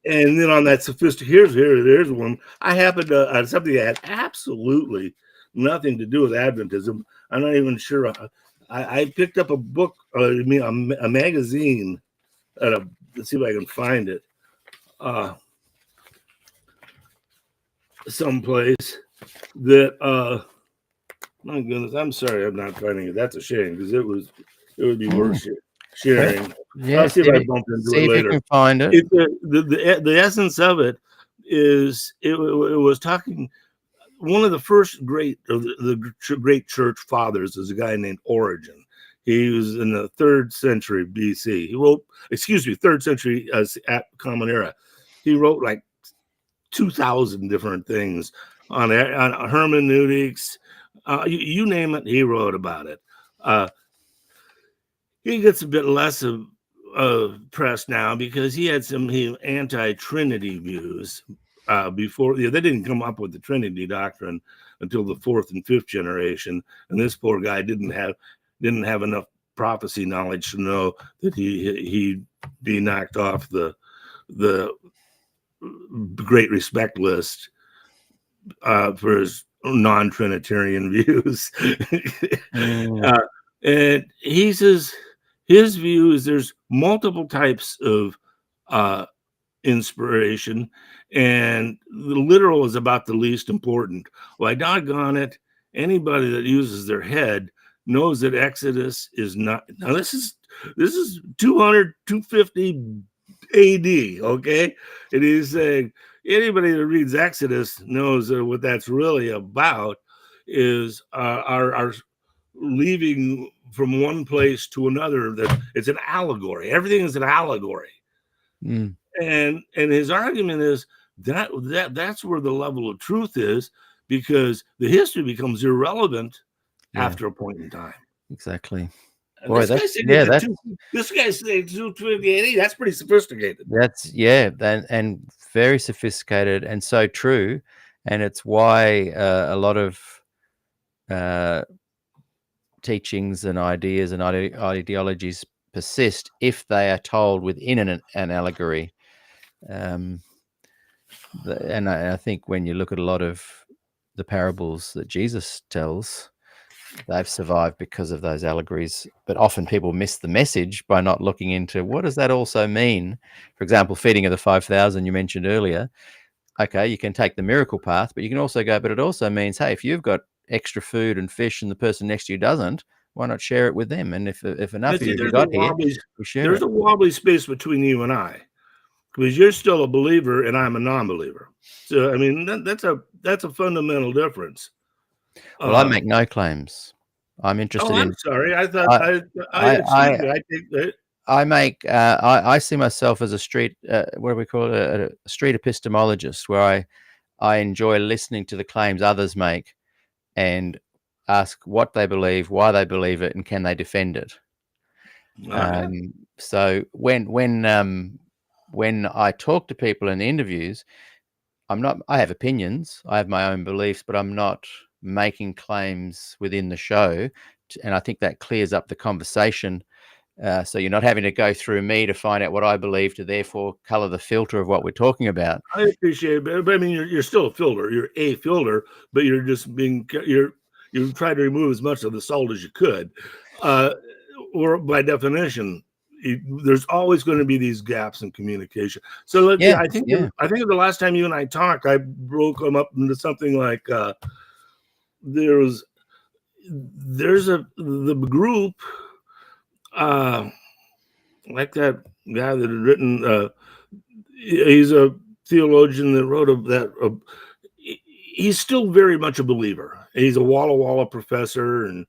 And then on that sophisticated, here's one. I happened to something that had absolutely nothing to do with Adventism. I'm not even sure. I picked up a book, a magazine. Let's see if I can find it. Someplace that. My goodness, I'm sorry, I'm not finding it. That's a shame because it would be worth sharing.
yeah,
I'll see if I bump into it
if
later.
you can find it.
The essence of it is it was talking. One of the first great church fathers is a guy named Origen. He was in the 3rd century BC. He wrote, 3rd century Common Era. He wrote like 2,000 different things on hermeneutics. You name it, he wrote about it. He gets a bit less of press now because he had some anti-Trinity views before. They didn't come up with the Trinity doctrine until the 4th and 5th generation, and this poor guy didn't have enough prophecy knowledge to know that he'd be knocked off the Great Respect list for his non-Trinitarian views. And he says his view is there's multiple types of inspiration, and the literal is about the least important. Well, doggone it, anybody that uses their head knows that Exodus is not. Now this is 200, 250 AD, okay? It is saying anybody that reads Exodus knows that what that's really about is our leaving from one place to another. That it's an allegory. Everything is an allegory. And his argument is that's where the level of truth is, because the history becomes irrelevant after a point in time.
Exactly.
Boy, this guy's saying 220. That's pretty sophisticated.
That's and very sophisticated and so true. And it's why a lot of teachings and ideas and ideologies persist if they are told within an allegory. And I think when you look at a lot of the parables that Jesus tells, they've survived because of those allegories, but often people miss the message by not looking into what does that also mean. For example, feeding of the 5,000 you mentioned earlier. Okay, you can take the miracle path, but you can also go, but it also means, hey, if you've got extra food and fish and the person next to you doesn't, why not share it with them? And if enough of you got here, we share
there's
it.
a wobbly space between you and I, because you're still a believer and I'm a non-believer. So I mean that's a fundamental difference.
Well, I make no claims. I'm interested in.
I'm sorry. I thought I think that
I see myself as a street. What do we call it? A street epistemologist, where I enjoy listening to the claims others make, and ask what they believe, why they believe it, and can they defend it. So when I talk to people in interviews, I have opinions, I have my own beliefs, but I'm not making claims within the show. And I think that clears up the conversation. So you're not having to go through me to find out what I believe to therefore color the filter of what we're talking about.
I appreciate it, but I mean, you're still a filter. You're a filter, but you're just you try to remove as much of the salt as you could, or by definition, there's always going to be these gaps in communication. So I think the last time you and I talked, I broke them up into something like there's the group like that guy that had written. He's a theologian that wrote he's still very much a believer. He's a Walla Walla professor, and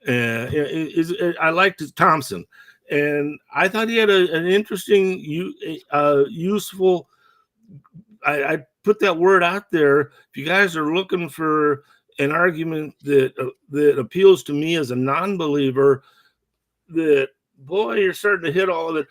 I liked Thompson, and I thought he had an interesting, useful. I put that word out there. If you guys are looking for an argument that appeals to me as a non-believer, that boy, you're starting to hit all of it.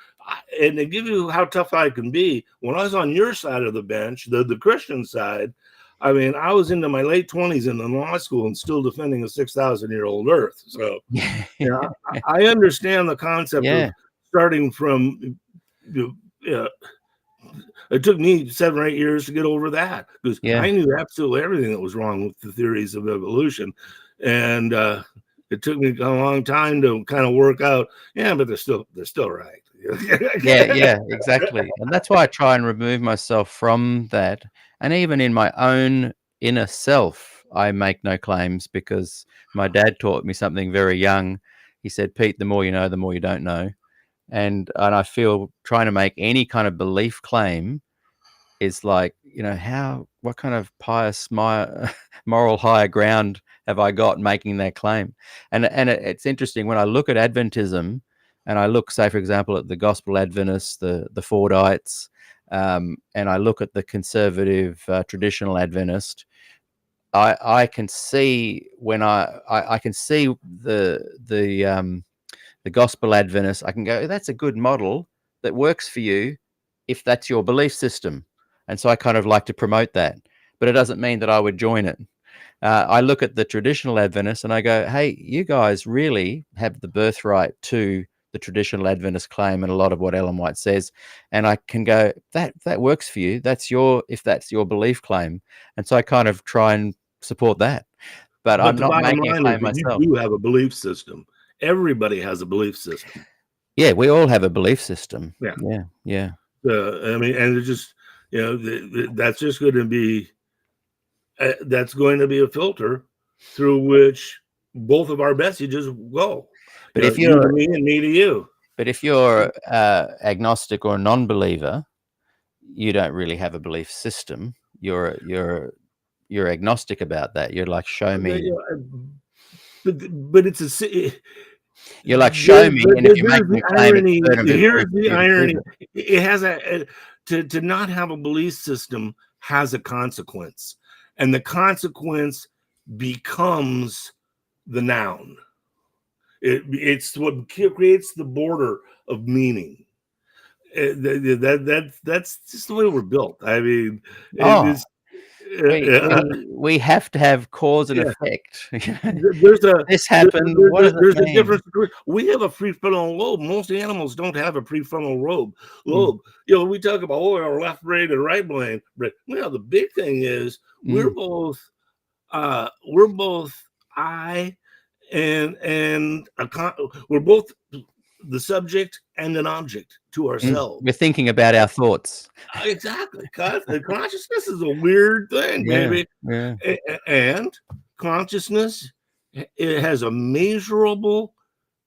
And to give you how tough I can be, when I was on your side of the bench, the Christian side, I mean, I was into my late 20s in the law school and still defending a 6,000-year-old earth. So, you know, I understand the concept of starting from, it took me 7 or 8 years to get over that, because I knew absolutely everything that was wrong with the theories of evolution. And it took me a long time to kind of work out, but they're still right.
yeah, exactly. And that's why I try and remove myself from that. And even in my own inner self, I make no claims, because my dad taught me something very young. He said, Pete, the more you know, the more you don't know. And I feel trying to make any kind of belief claim is like, what kind of pious moral higher ground have I got making that claim? And it's interesting when I look at Adventism, and I look, say, for example, at the Gospel Adventists, the Fordites, and I look at the conservative traditional Adventist, I can see when I can see the Gospel Adventist, I can go, that's a good model that works for you if that's your belief system. And so I kind of like to promote that, but it doesn't mean that I would join it. I look at the traditional Adventists and I go, hey, you guys really have the birthright to the traditional Adventist claim and a lot of what Ellen White says. And I can go, that works for you. If that's your belief claim. And so I kind of try and support that. But I'm not making a claim myself.
You do have a belief system. Everybody has a belief system.
Yeah, we all have a belief system. Yeah.
I mean, and it's just, that's just going to be, that's going to be a filter through which both of our messages go.
But if
you to me and me to you.
But if you're agnostic or a non-believer, you don't really have a belief system. You're agnostic about that. You're like, show me.
But it's
you're like, show me, and if you make me claim,
here's the irony. It has to not have a belief system has a consequence, and the consequence becomes the noun. It's what creates the border of meaning. That's just the way we're built. I mean,
we have to have cause and effect.
This happened. What does it mean? A difference. We have a prefrontal lobe. Most animals don't have a prefrontal lobe. We talk about our left brain and right brain. But the big thing is we're both I and we're both the subject and an object to ourselves.
We're thinking about our thoughts.
Exactly. Consciousness is a weird thing, baby.
Yeah.
And consciousness, it has a measurable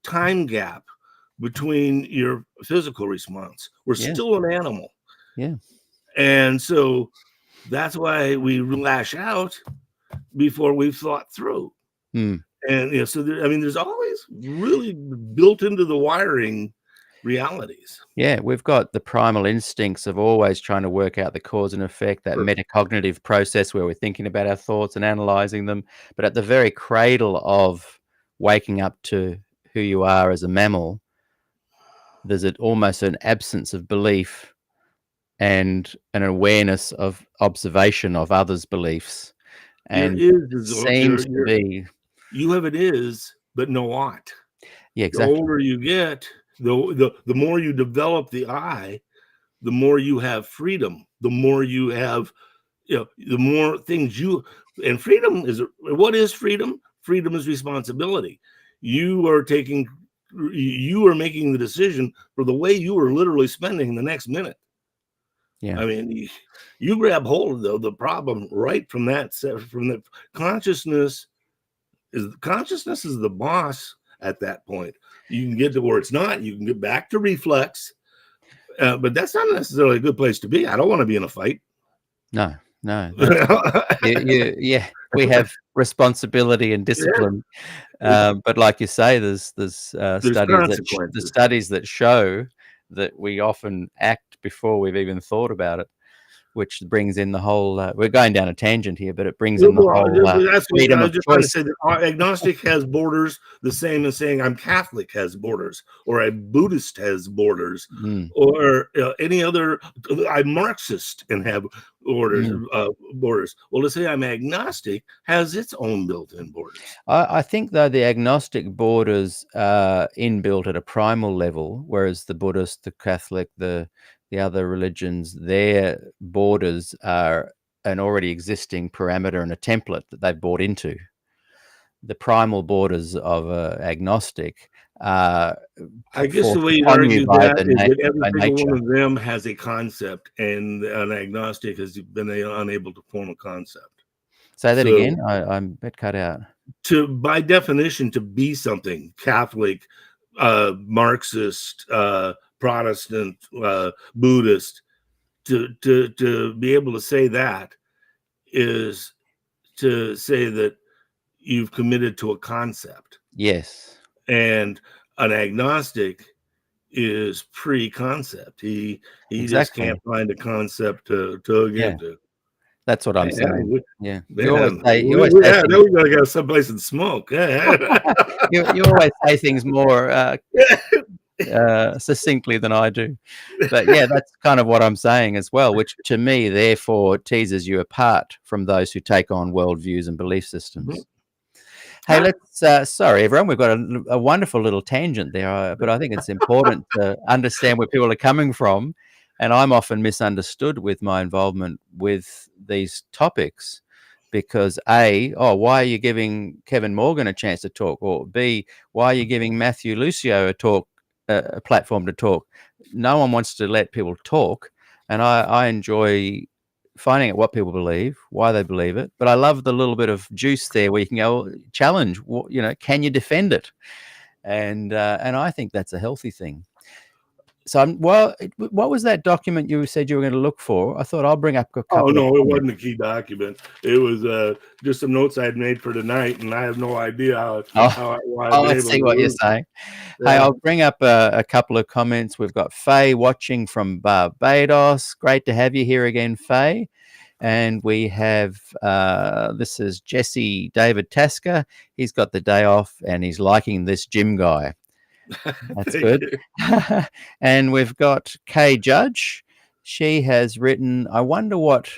time gap between your physical response. We're still an animal.
Yeah.
And so that's why we lash out before we've thought through. And so there's always really built into the wiring realities.
Yeah, we've got the primal instincts of always trying to work out the cause and effect, that metacognitive process where we're thinking about our thoughts and analyzing them. But at the very cradle of waking up to who you are as a mammal, there's almost an absence of belief and an awareness of observation of others' beliefs. And seems to be...
You have an is, but no ought.
Yeah, exactly.
The older you get, the more you develop the I, the more you have freedom. The more you have, the more things and freedom is, what is freedom? Freedom is responsibility. You are making the decision for the way you are literally spending the next minute.
Yeah.
I mean, you grab hold of the problem right from the consciousness. Consciousness is the boss at that point. You can get to where it's not. You can get back to reflex, but that's not necessarily a good place to be. I don't want to be in a fight.
No. Yeah, we have responsibility and discipline, but like you say, there's studies that show that we often act before we've even thought about it. which brings in the whole. We're going down a tangent here, but it brings in the
Well,
whole
that's what
freedom
I
of
was just trying to
choice.
say that agnostic has borders, the same as saying I'm Catholic has borders, or a Buddhist has borders,
Mm,
or any other. I'm Marxist and have borders.
mm.
Borders. Well, to say I'm agnostic has its own built-in borders.
I think though the agnostic borders are inbuilt at a primal level, whereas the Buddhist, the Catholic, the other religions, their borders are an already existing parameter and a template that they've bought into. The primal borders of agnostic are
I
put
guess the
forth
way you'd
upon you
argue
by
that
the
is that every
by
single one
nature.
of them has a concept, and an agnostic has been unable to form a concept.
Say that
So,
again. I'm a bit cut out.
by definition, to be something Catholic, Marxist, Protestant, Buddhist, to be able to say that is to say that you've committed to a concept,
Yes,
and an agnostic is pre-concept. He just
exactly.
can't find a concept to hook
Yeah,
into.
that's what I'm
Man,
saying. Yeah,
man,
you always say
now
things.
we gotta go someplace and smoke. Yeah.
You always say things more succinctly than I do. But yeah, that's kind of what I'm saying as well, which to me, therefore, teases you apart from those who take on worldviews and belief systems. Hey, let's, sorry, everyone, we've got a wonderful little tangent there, but I think it's important to understand where people are coming from. And I'm often misunderstood with my involvement with these topics because A, why are you giving Kevin Morgan a chance to talk? Or B, why are you giving Matthew Lucio a platform to talk? No one wants to let people talk. And I enjoy finding out what people believe, why they believe it. But I love the little bit of juice there where you can go challenge, can you defend it? And I think that's a healthy thing. So, what was that document you said you were going to look for? I thought I'll bring up a
Oh
couple of
no, it
comments.
wasn't a key document. It was just some notes I had made for tonight, and I have no idea why I've been
I
able
see
to
what you're
lose.
saying.
Yeah.
Hey, I'll bring up a couple of comments. We've got Faye watching from Barbados. Great to have you here again, Faye. And we have, this is Jesse David Tasker. He's got the day off and he's liking this gym guy. That's
Thank
good.
you.
And we've got Kay Judge. She has written, I wonder what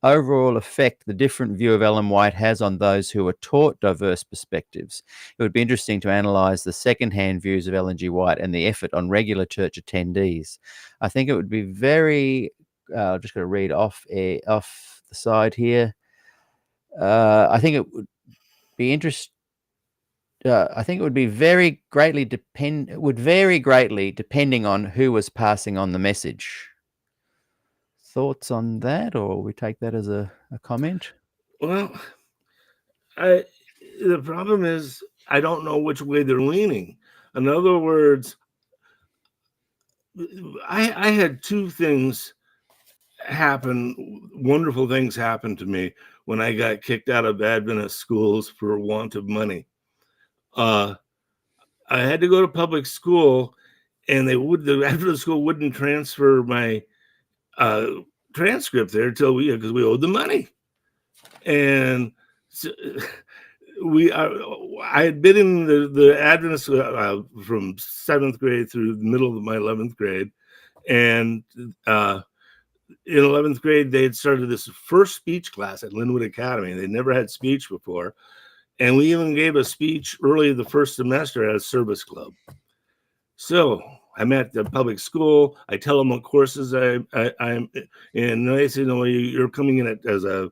overall effect the different view of Ellen White has on those who are taught diverse perspectives. It would be interesting to analyze the secondhand views of Ellen G. White and the effort on regular church attendees. I think it would be very, just going to read off the side here. I think it would be interesting. I think it would be very greatly depending on who was passing on the message. Thoughts on that, or we take that as a comment?
Well, the problem is I don't know which way they're leaning. In other words, I had two things happen, wonderful things happen to me when I got kicked out of Adventist schools for want of money. I had to go to public school, and the Adventist school wouldn't transfer my transcript there until because we owed the money, and so, I had been in the Adventist from 7th grade through the middle of my 11th grade, and in 11th grade they had started this first speech class at Linwood Academy. They never had speech before, and we even gave a speech early the first semester at a service club. So I'm at the public school. I tell them what courses I'm in. They say, no, you're coming in as a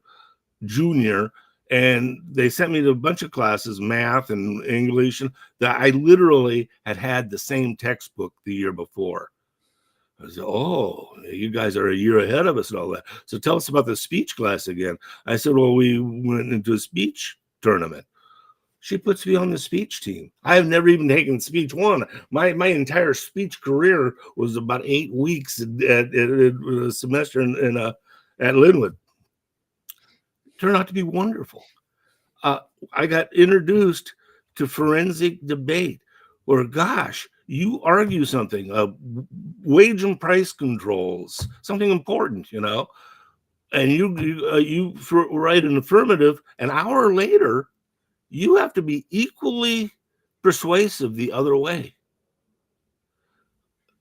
junior. And they sent me to a bunch of classes, math and English, and that I literally had the same textbook the year before. I said, oh, you guys are a year ahead of us and all that. So tell us about the speech class again. I said, well, we went into a speech tournament. She puts me on the speech team. I have never even taken speech one. My entire speech career was about 8 weeks at a semester at Linwood. Turned out to be wonderful. I got introduced to forensic debate, where, gosh, you argue something, wage and price controls, something important, and you write an affirmative, an hour later, you have to be equally persuasive the other way.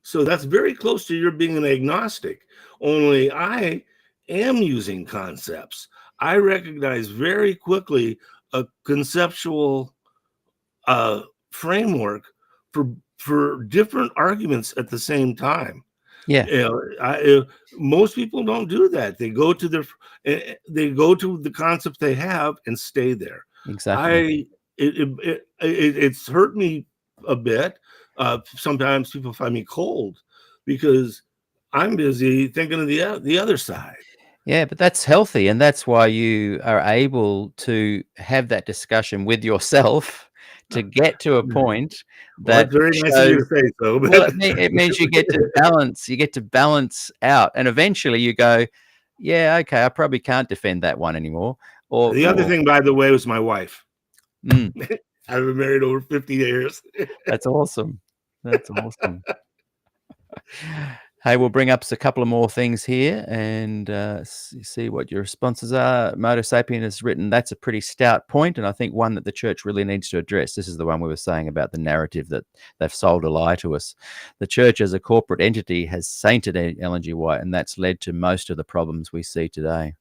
So that's very close to your being an agnostic. Only I am using concepts. I recognize very quickly a conceptual framework for different arguments at the same time.
Yeah.
Most people don't do that. They go to the concept they have and stay there.
Exactly.
It's hurt me a bit. Sometimes people find me cold because I'm busy thinking of the other side.
Yeah, but that's healthy, and that's why you are able to have that discussion with yourself to get to a point
Well,
that
that's very nice of you to
shows.
say so.
Well, it means you get to balance out, and eventually you go, yeah, okay, I probably can't defend that one anymore. Or
The other thing, by the way, was my wife.
Mm,
I've been married over 50 years.
that's awesome. That's awesome. Hey, we'll bring up a couple of more things here and see what your responses are. Moto Sapien has written, that's a pretty stout point, and I think one that the church really needs to address. This is the one we were saying about the narrative that they've sold a lie to us. The church as a corporate entity has sainted Ellen G. White, and that's led to most of the problems we see today.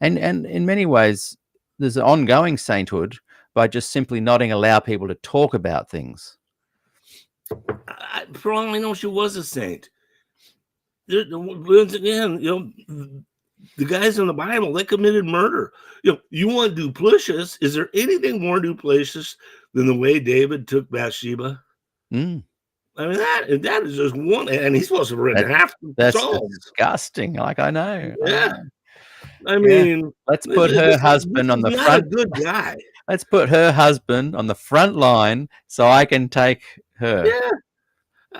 And in many ways, there's an ongoing sainthood by just simply not allow people to talk about things.
For all I know, she was a saint. Once again, the guys in the Bible, they committed murder. You want duplicitous? Is there anything more duplicitous than the way David took Bathsheba?
Mm.
I mean, that is just one, and he's supposed to have written half the
That's
Psalms.
disgusting. Like, I know.
Yeah. I mean,
let's put her husband on the front.
Not a good guy.
Let's put her husband on the front line so I can take her.
Yeah.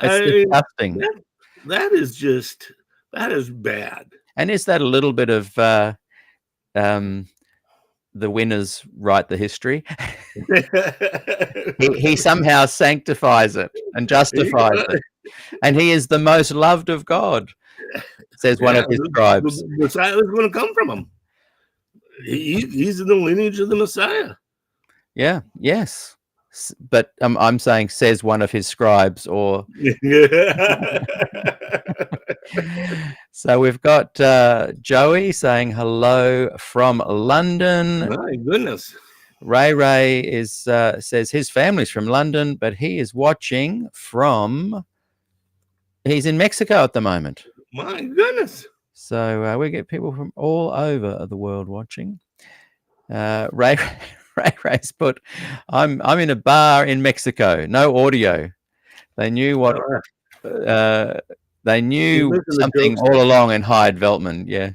It's disgusting.
That is bad.
And is that a little bit of the winners write the history? he somehow sanctifies it and justifies it. And he is the most loved of God, says one of his scribes.
The Messiah is going to come from him. He's in the lineage of the Messiah.
Yeah, yes. But I'm saying, says one of his scribes, or so we've got Joey saying hello from London.
My goodness.
Ray is says his family's from London, but he is watching from. He's in Mexico at the moment.
My goodness.
So we get people from all over the world watching. Ray's put, I'm in a bar in Mexico, no audio. They knew what they knew something all along in Hyde Veltman. Yeah.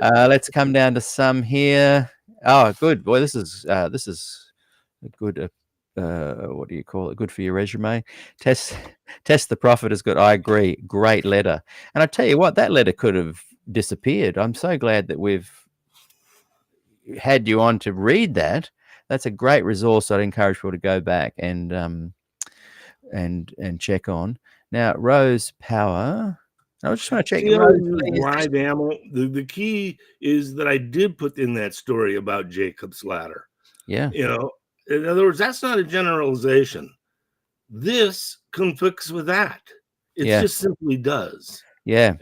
Let's come down to some here. Oh, good boy. This is a good. What do you call it? Good for your resume. Test the Prophet is good. I agree. Great letter. And I tell you what, that letter could have disappeared. I'm so glad that we've had you on to read that. That's a great resource. I'd encourage people to go back and check on. Now, Rose Power. I just want to check.
The key is that I did put in that story about Jacob's ladder.
Yeah.
In other words, that's not a generalization. This conflicts with that. It just simply does.
Yeah.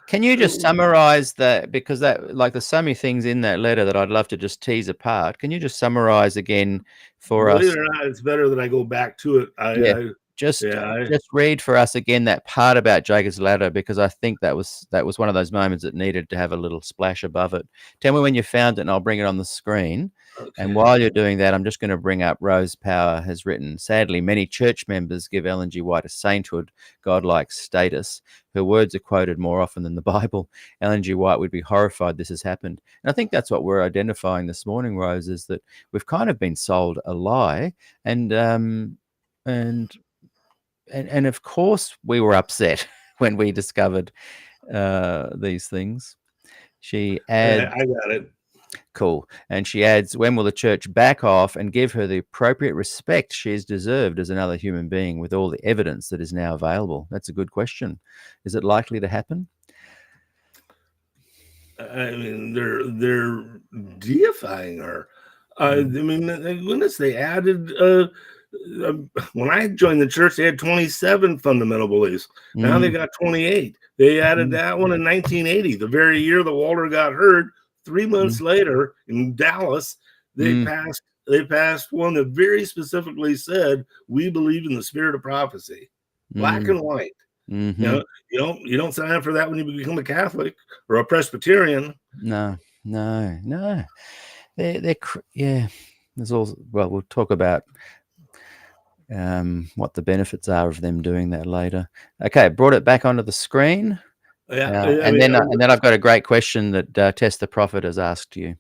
Can you just summarize that? Because there's so many things in that letter that I'd love to just tease apart. Can you just summarize again for us?
Believe it or not, it's better that I go back to it.
Just read for us again that part about Jacob's ladder, because I think that was one of those moments that needed to have a little splash above it. Tell me when you found it, and I'll bring it on the screen. Okay. And while you're doing that, I'm just going to bring up Rose Power has written, sadly, many church members give Ellen G. White a sainthood, godlike status. Her words are quoted more often than the Bible. Ellen G. White would be horrified this has happened. And I think that's what we're identifying this morning, Rose, is that we've kind of been sold a lie. And of course we were upset when we discovered these things. She adds,
I got it.
Cool. And she adds, when will the church back off and give her the appropriate respect she has deserved as another human being with all the evidence that is now available? That's a good question. Is it likely to happen?
I mean, they're deifying her. I mean, thank goodness they added. When I joined the church, they had 27 fundamental beliefs. Now they got 28. They added that one in 1980, the very year that Walter got hurt. 3 months later in Dallas, they passed one that very specifically said, "We believe in the spirit of prophecy," black and white. You know, you don't sign up for that when you become a Catholic or a Presbyterian.
No. Yeah. There's also, well, we'll talk about what the benefits are of them doing that later. Okay, brought it back onto the screen. And then I've got a great question that Tess the Prophet has asked you.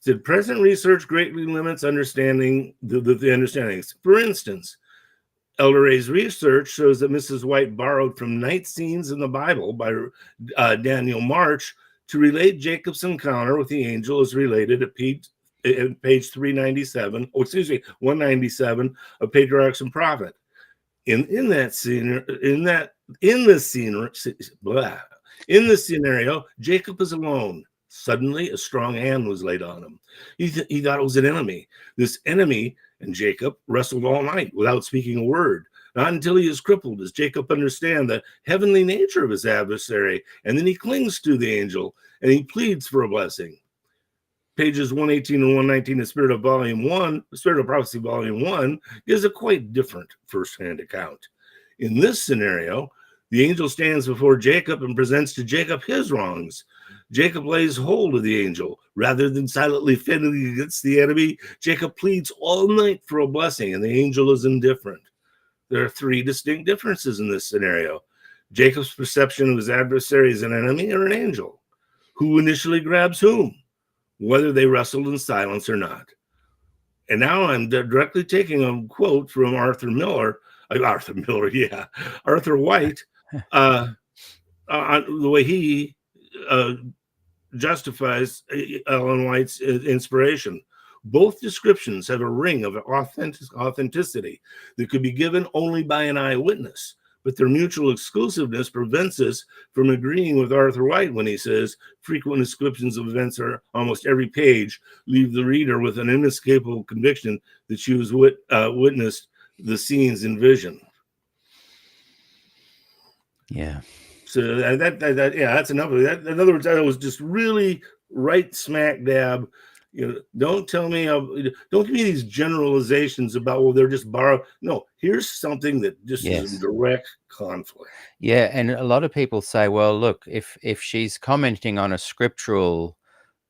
Did present research greatly limits understanding the understandings? For instance, Elder Rea's research shows that Mrs. White borrowed from night scenes in the Bible by Daniel March to relate Jacob's encounter with the angel as related at page 397, 197 of Patriarchs and Prophet. In the scenario, Jacob is alone. Suddenly, a strong hand was laid on him. He thought it was an enemy. This enemy and Jacob wrestled all night without speaking a word. Not until he is crippled does Jacob understand the heavenly nature of his adversary, and then he clings to the angel and he pleads for a blessing. Pages 118 and 119 of Spirit of Prophecy, Volume 1, gives a quite different first-hand account. In this scenario, the angel stands before Jacob and presents to Jacob his wrongs. Jacob lays hold of the angel. Rather than silently fending against the enemy, Jacob pleads all night for a blessing, and the angel is indifferent. There are 3 distinct differences in this scenario. Jacob's perception of his adversary as an enemy or an angel. Who initially grabs whom? Whether they wrestled in silence or not. And now I'm directly taking a quote from Arthur White, on the way he justifies Ellen White's inspiration. Both descriptions have a ring of authenticity that could be given only by an eyewitness, but their mutual exclusiveness prevents us from agreeing with Arthur White when he says frequent descriptions of events are almost every page leave the reader with an inescapable conviction that she was witnessed the scenes in vision.
Yeah.
So that's enough of that. In other words, I was just really right smack dab. Don't give me these generalizations about, well, they're just borrowed. No, here's something that just is in direct conflict.
Yeah, and a lot of people say, well, look, if she's commenting on a scriptural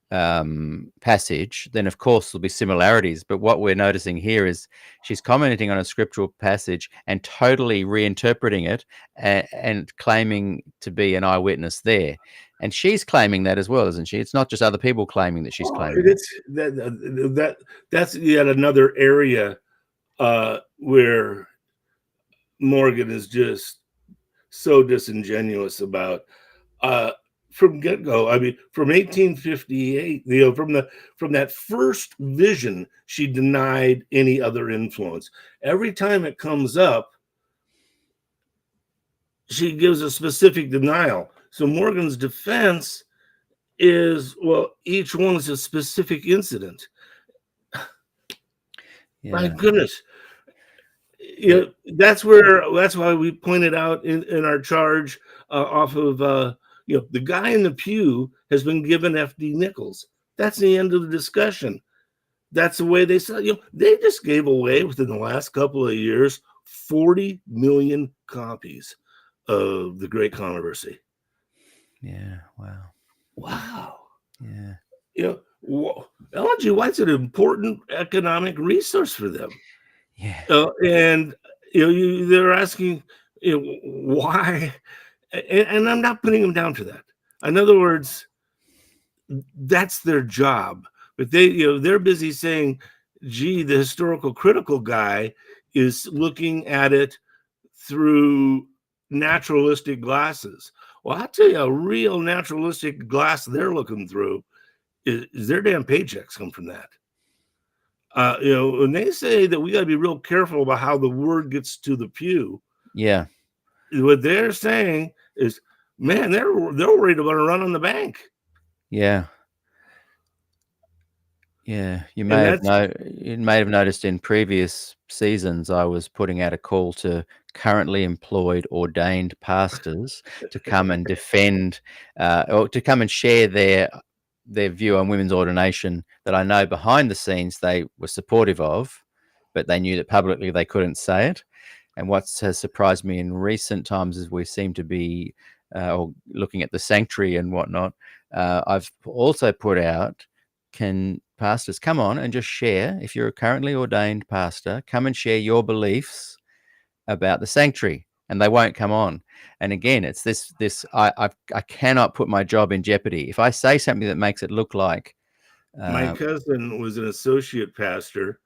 passage, then of course there'll be similarities. But what we're noticing here is she's commenting on a scriptural passage and totally reinterpreting it and claiming to be an eyewitness there. And she's claiming that as well, isn't she? It's not just other people claiming that she's claiming.
That's yet another area where Morgan is just so disingenuous about. From get-go, I mean, from 1858, from that first vision, she denied any other influence. Every time it comes up, she gives a specific denial. So Morgan's defense is, well, each one is a specific incident. Yeah. My goodness. That's why we pointed out in our charge off of the guy in the pew has been given FD nickels. That's the end of the discussion. That's the way they said. They just gave away within the last couple of years 40 million copies of The Great Controversy.
Yeah. Wow.
Yeah. Ellen G. White's an important economic resource for them.
Yeah.
And they're asking why. And I'm not putting them down for that. In other words, that's their job. But they're busy saying, gee, the historical critical guy is looking at it through naturalistic glasses. Well, I'll tell you, a real naturalistic glass they're looking through is their damn paychecks come from that. When they say that we got to be real careful about how the word gets to the pew.
Yeah.
What they're saying is, man, they're worried about a run on the bank.
Yeah. Yeah, you
And
may have
that's
noticed in previous seasons I was putting out a call to currently employed ordained pastors to come and defend, or to come and share their view on women's ordination that I know behind the scenes they were supportive of, but they knew that publicly they couldn't say it. And what has surprised me in recent times is we seem to be, or looking at the sanctuary and whatnot. I've also put out, can pastors come on and just share? If you're a currently ordained pastor, come and share your beliefs about the sanctuary, and they won't come on. And again, it's this I cannot put my job in jeopardy if I say something that makes it look like.
my
Uh,
cousin was an associate pastor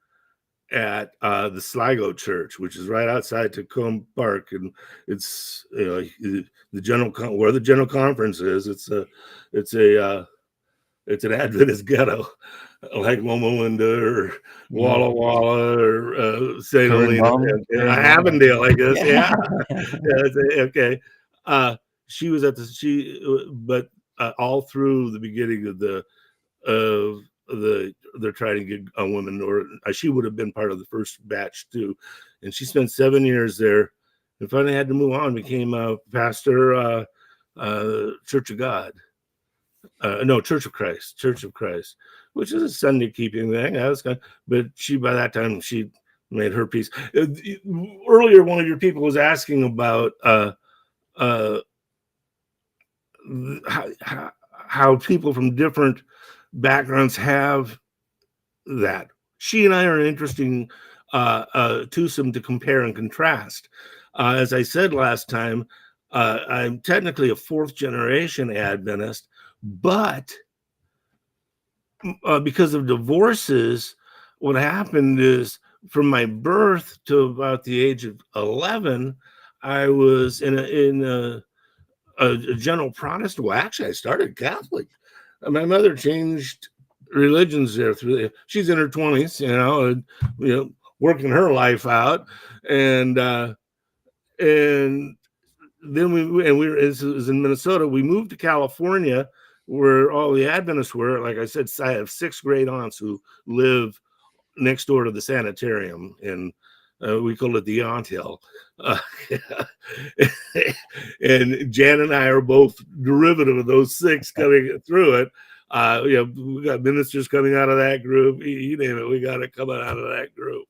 at the Sligo Church, which is right outside Tacoma Park, and it's the where the general conference is. It's an Adventist ghetto, like Loma Linda or
yeah,
Walla Walla or St. Helena
Coonbong,
and
yeah,
Avondale, I guess.
yeah,
Yeah, okay. She was at but all through the beginning of they're trying to get a woman, or she would have been part of the first batch too, and she spent 7 years there, and finally had to move on, became a pastor, Church of God, no, Church of Christ, which is a Sunday keeping thing. That was kind but she, by that time, she made her peace. Earlier, one of your people was asking about uh, how people from different backgrounds have that. She and I are an interesting twosome to compare and contrast. As I said last time, I'm technically a fourth generation Adventist, but because of divorces, what happened is from my birth to about the age of 11, I was a general Protestant. Well, actually, I started Catholic. My mother changed religions there she's in her 20s, working her life out, and and then we were, it was in Minnesota. We moved to California, where all the Adventists were. Like I said, I have sixth grade aunts who live next door to the sanitarium, and we call it the Aunt Hill. And Jan and I are both derivative of those six coming through it. We got ministers coming out of that group. You name it, we got it coming out of that group.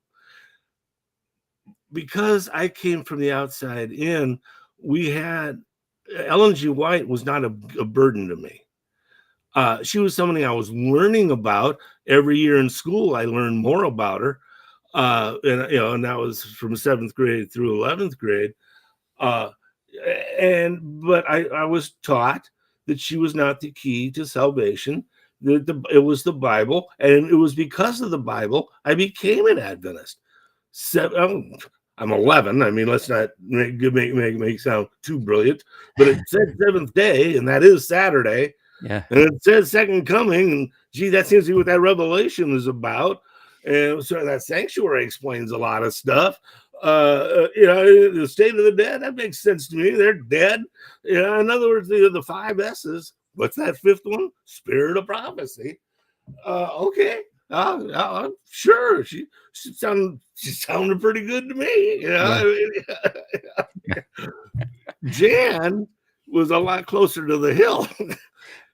Because I came from the outside in, we had Ellen G. White was not a burden to me. She was somebody I was learning about. Every year in school, I learned more about her. And that was from 7th grade through 11th grade. But I was taught that she was not the key to salvation. It was the Bible, and it was because of the Bible I became an Adventist. I'm 11. I mean, let's not make sound too brilliant, but it said seventh day, and that is Saturday.
yeah,
And it says second coming, and gee, that seems to be what that revelation is about. And so that sanctuary explains a lot of stuff. The state of the dead, that makes sense to me. They're dead. In other words, the 5 S's. What's that fifth one? Spirit of prophecy. Okay. Sure. She sounded pretty good to me. Jan was a lot closer to the hill.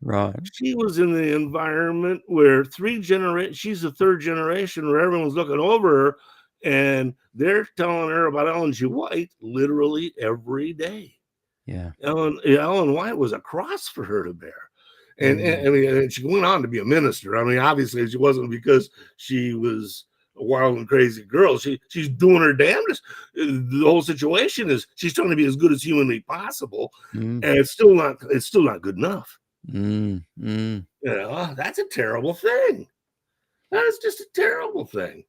right.
She was in the environment where she's the third generation where everyone's looking over her, and they're telling her about Ellen G. White literally every day.
Yeah.
Ellen White was a cross for her to bear. And she went on to be a minister. I mean, obviously, she wasn't because she was a wild and crazy girl. She's doing her damnedest. The whole situation is she's trying to be as good as humanly possible, and it's still not good enough. That's a terrible thing. That's just a terrible thing.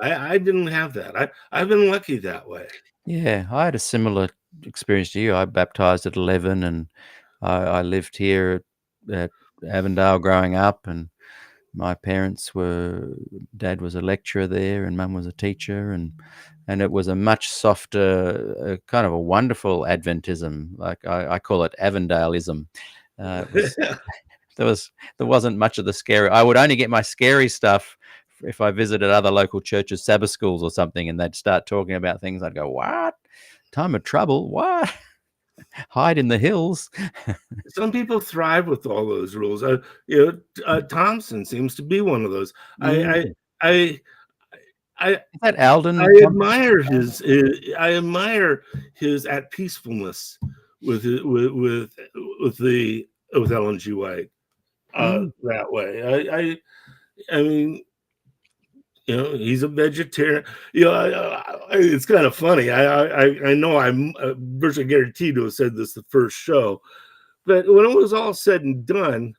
I didn't have that. I've been lucky that way.
Yeah, I had a similar experience to you. I baptized at 11, and I lived here at Avondale growing up, and my dad was a lecturer there and mum was a teacher, and it was a much softer, kind of a wonderful Adventism. Like I call it Avondaleism. It was there wasn't much of the scary. I would only get my scary stuff if I visited other local churches, Sabbath schools or something, and they'd start talking about things. I'd go, "What? Time of trouble? What? Hide in the hills?"
Some people thrive with all those rules. Thompson seems to be one of those.
Mm.
I
Is that Alden?
I admire I admire his at peacefulness with Ellen G. White that way. I mean, he's a vegetarian. It's kind of funny. I know I'm virtually guaranteed to have said this the first show, but when it was all said and done,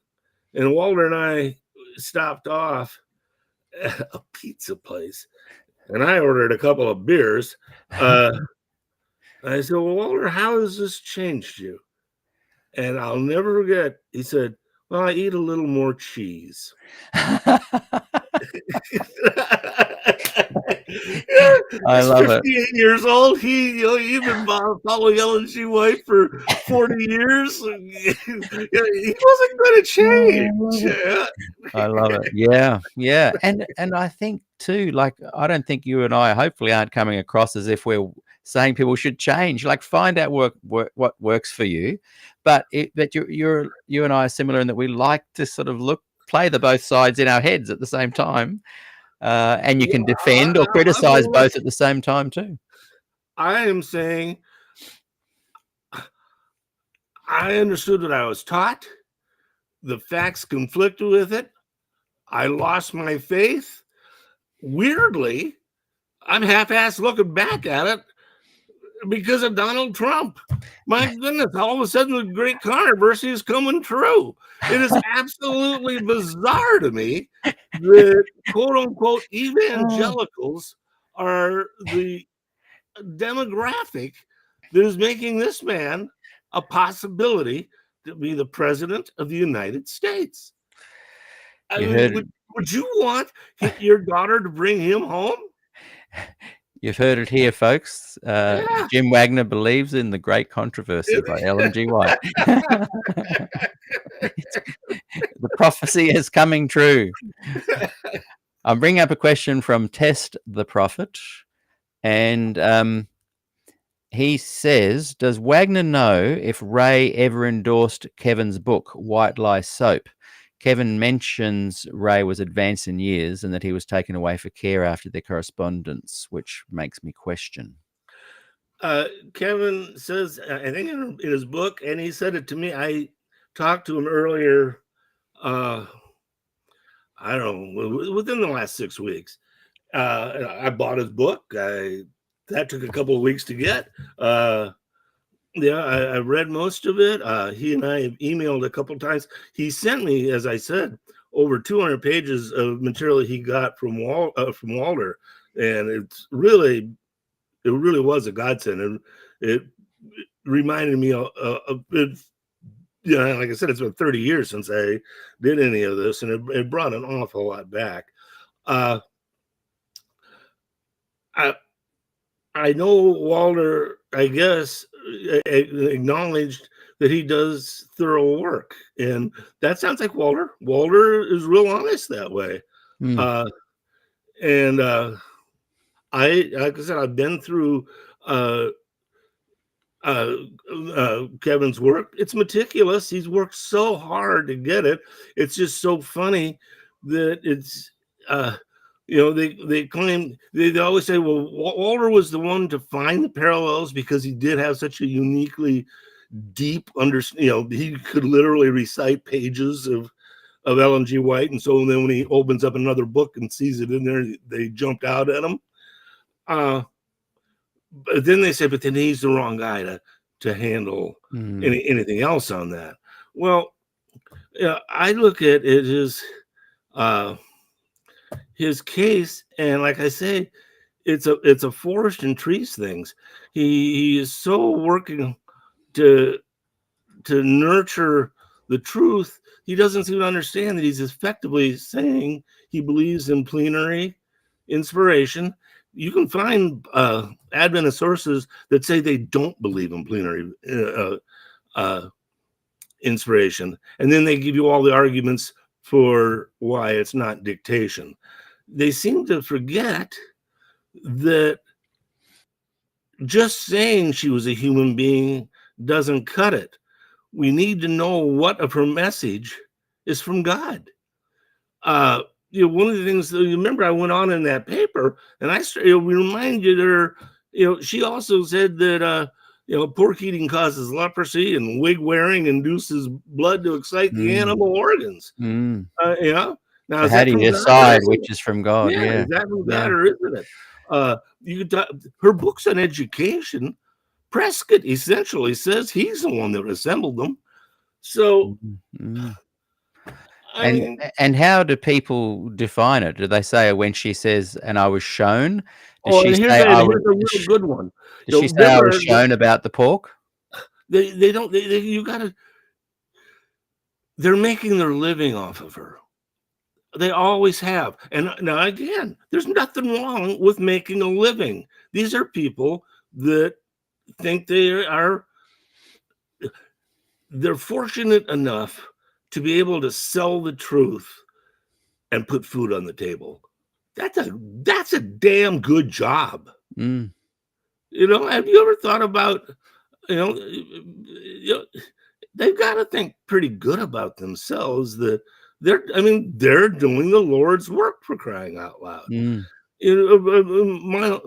and Walter and I stopped off at a pizza place, and I ordered a couple of beers. I said, "Well, Walter, how has this changed you?" And I'll never forget, he said, "Well, I eat a little more cheese."
I
He's
love it.
58 years old. He's been following Ellen G. White for 40 years. He wasn't going to change.
I love it. Yeah, yeah, and I think too, like, I don't think you and I hopefully aren't coming across as if we're saying people should change. Like, find out what works for you, but you and I are similar in that we like to sort of play the both sides in our heads at the same time, and you can defend or criticize both at the same time too.
I am saying I understood what I was taught. The facts conflicted with it. I lost my faith. Weirdly, I'm half-assed looking back at it because of Donald Trump. My goodness, all of a sudden the great controversy is coming true. It is absolutely bizarre to me that quote-unquote evangelicals are the demographic that is making this man a possibility to be the president of the United States. I mean, would you want your daughter to bring him home?
You've heard it here, folks. Jim Wagner believes in the Great Controversy by Ellen G. White. The prophecy is coming true. I'm bringing up a question from Test the Prophet, and he says, does Wagner know if Rea ever endorsed Kevin's book, White Lie Soap? Kevin mentions Rea was advanced in years and that he was taken away for care after their correspondence, which makes me question.
Kevin says, I think in his book, and he said it to me, I talked to him earlier, I don't know, within the last 6 weeks. I bought his book. That took a couple of weeks to get. I read most of it. He and I have emailed a couple of times. He sent me, as I said, over 200 pages of material he got from Walter, and it really was a godsend. It reminded me of it. Like I said, it's been 30 years since I did any of this, and it brought an awful lot back. I know Walter, I guess, acknowledged that he does thorough work, and that sounds like Walter. Walter is real honest that way. And like I said, I've been through Kevin's work. It's meticulous. He's worked so hard to get it. It's just so funny that it's they claim, they always say, well, Walter was the one to find the parallels because he did have such a uniquely deep understanding. He could literally recite pages of Ellen G. White, and so then when he opens up another book and sees it in there, they jumped out at him. But then they say, but then he's the wrong guy to handle anything else on that. Well, I look at it as his case, and like I say, it's a forest and trees things. He is so working to nurture the truth. He doesn't seem to understand that he's effectively saying he believes in plenary inspiration. You can find Adventist sources that say they don't believe in plenary inspiration, and then they give you all the arguments for why it's not dictation. They seem to forget that just saying she was a human being doesn't cut it. We need to know what of her message is from God. One of the things that you remember, I went on in that paper, and we reminded her. She also said that pork eating causes leprosy, and wig wearing induces blood to excite the animal organs.
Mm.
Now
So
is
how
that
do
from
you
God,
decide which is from God?
yeah,
Yeah.
is that from
Yeah.
God or isn't it? You could talk, her books on education. Prescott essentially says he's the one that assembled them. So,
Mm.
I mean,
And how do people define it? Do they say when she says, "And I was shown"? Does
and
she
here's
say,
a,
"I was"?
here's a real good one.
Does she say, "I was
Remember,
shown about the pork"?
they don't. You gotta. They're making their living off of her. They always have. And now again, there's nothing wrong with making a living. These are people that think they're fortunate enough to be able to sell the truth and put food on the table. That's a damn good job.
Mm.
Have you ever thought about, they've got to think pretty good about themselves that they're doing the Lord's work, for crying out loud.
Mm.
My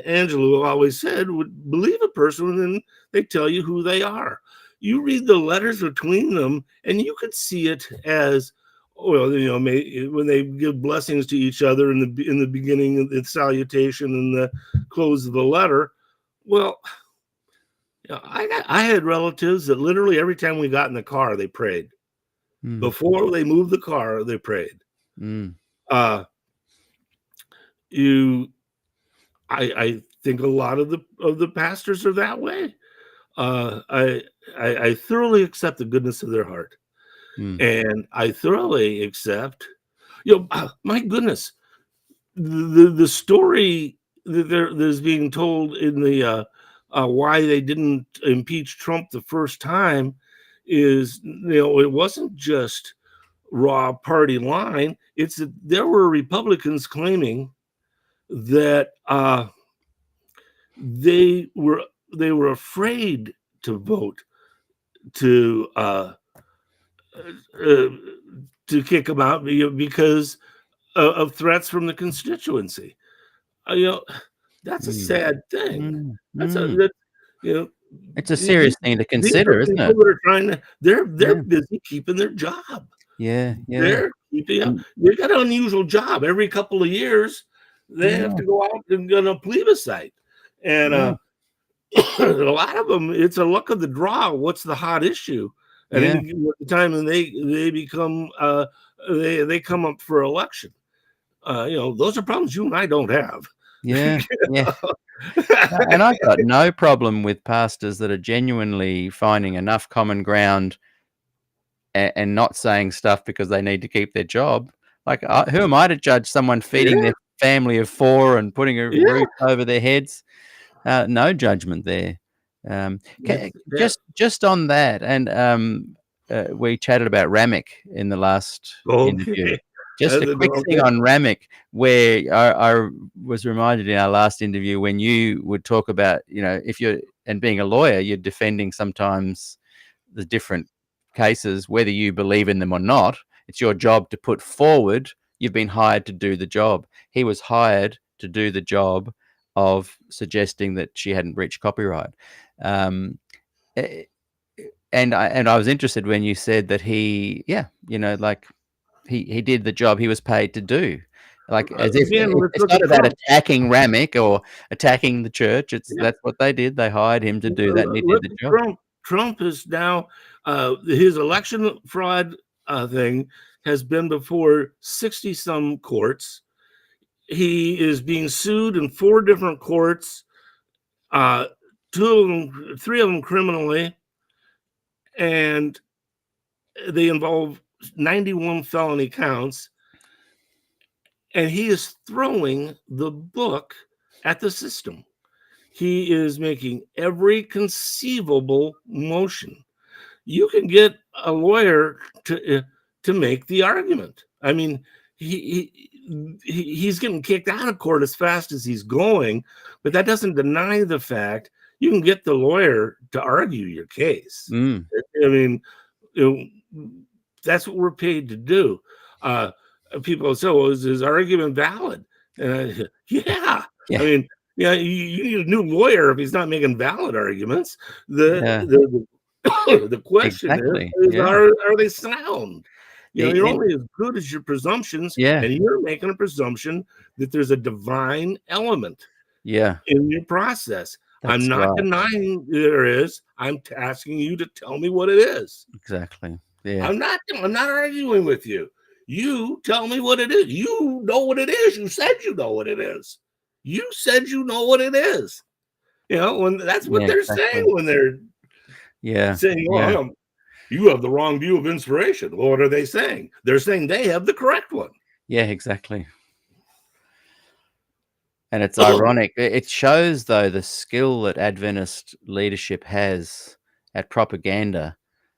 Angelou always said, would believe a person when they tell you who they are. You read the letters between them, and you could see it as, well, when they give blessings to each other in the beginning, the salutation and the close of the letter. Well, I had relatives that literally every time we got in the car, they prayed.
Mm.
Before they moved the car, they prayed.
Mm.
I think a lot of the pastors are that way. I thoroughly accept the goodness of their heart, and I thoroughly accept, my goodness, the story that's being told in the why they didn't impeach Trump the first time is, it wasn't just raw party line. It's that there were Republicans claiming that they were afraid to vote to kick him out because of threats from the constituency. That's a sad thing.
It's a serious thing to consider, isn't it?
People that are trying to, they're busy keeping their job.
Yeah.
They're keeping they got an unusual job. Every couple of years, they have to go out and get a plebiscite. And a lot of them, it's a luck of the draw. What's the hot issue at any time, and they become they come up for election. Those are problems you and I don't have.
Yeah. Yeah. And I've got no problem with pastors that are genuinely finding enough common ground and not saying stuff because they need to keep their job. Like, who am I to judge someone feeding their family of 4 and putting a roof over their heads? No judgment there. Just on that, and we chatted about Ramek in the last interview. Just a quick thing on Ramek, where I was reminded in our last interview when you would talk about, if you're, and being a lawyer, you're defending sometimes the different cases, whether you believe in them or not. It's your job to put forward. You've been hired to do the job. He was hired to do the job of suggesting that she hadn't breached copyright. And I was interested when you said that he did the job he was paid to do. Like, as if it's not about attacking Ramek or attacking the church. That's what they did. They hired him to do that, and he did the job.
Trump is now his election fraud thing has been before 60 some courts. He is being sued in 4 different courts, 3 of them criminally, and they involve 91 felony counts. And he is throwing the book at the system. He is making every conceivable motion. you can get a lawyer to make the argument. I mean, he's getting kicked out of court as fast as he's going, but that doesn't deny the fact you can get the lawyer to argue your case.
Mm.
I mean, that's what we're paid to do. People say, "Well, is his argument valid?" And yeah. I mean, yeah, you need a new lawyer if he's not making valid arguments. The question
Exactly.
is
Yeah.
are they sound? You know,
It-
you're
it-
only as good as your presumptions,
Yeah.
and you're making a presumption that there's a divine element
Yeah.
in your process. I'm
That's
not
right.
denying there is. I'm asking you to tell me what it is.
Exactly. Yeah.
I'm not arguing with you. You tell me what it is. You know what it is. You said you know what it is. You said you know what it is. You know, when that's what
Yeah,
they're
exactly.
saying when they're
Yeah.
saying,
Yeah.
"Oh, you have the wrong view of inspiration." Well, what are they saying? They're saying they have the correct one.
Yeah, exactly. And it's ironic. It shows, though, the skill that Adventist leadership has at propaganda.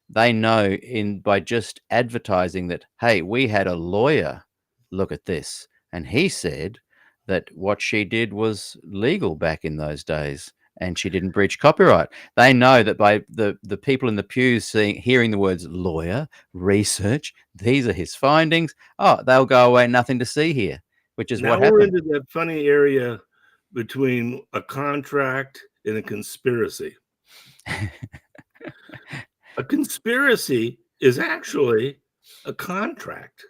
They know by just advertising that, hey, we had a lawyer look at this, and he said that what she did was legal back in those days, and she didn't breach copyright. They know that by the people in the pews hearing the words lawyer, research, these are his findings. Oh, they'll go away, nothing to see here, which is
Now
what
we're
happened.
into that funny area between a contract and a conspiracy. A conspiracy is actually a contract.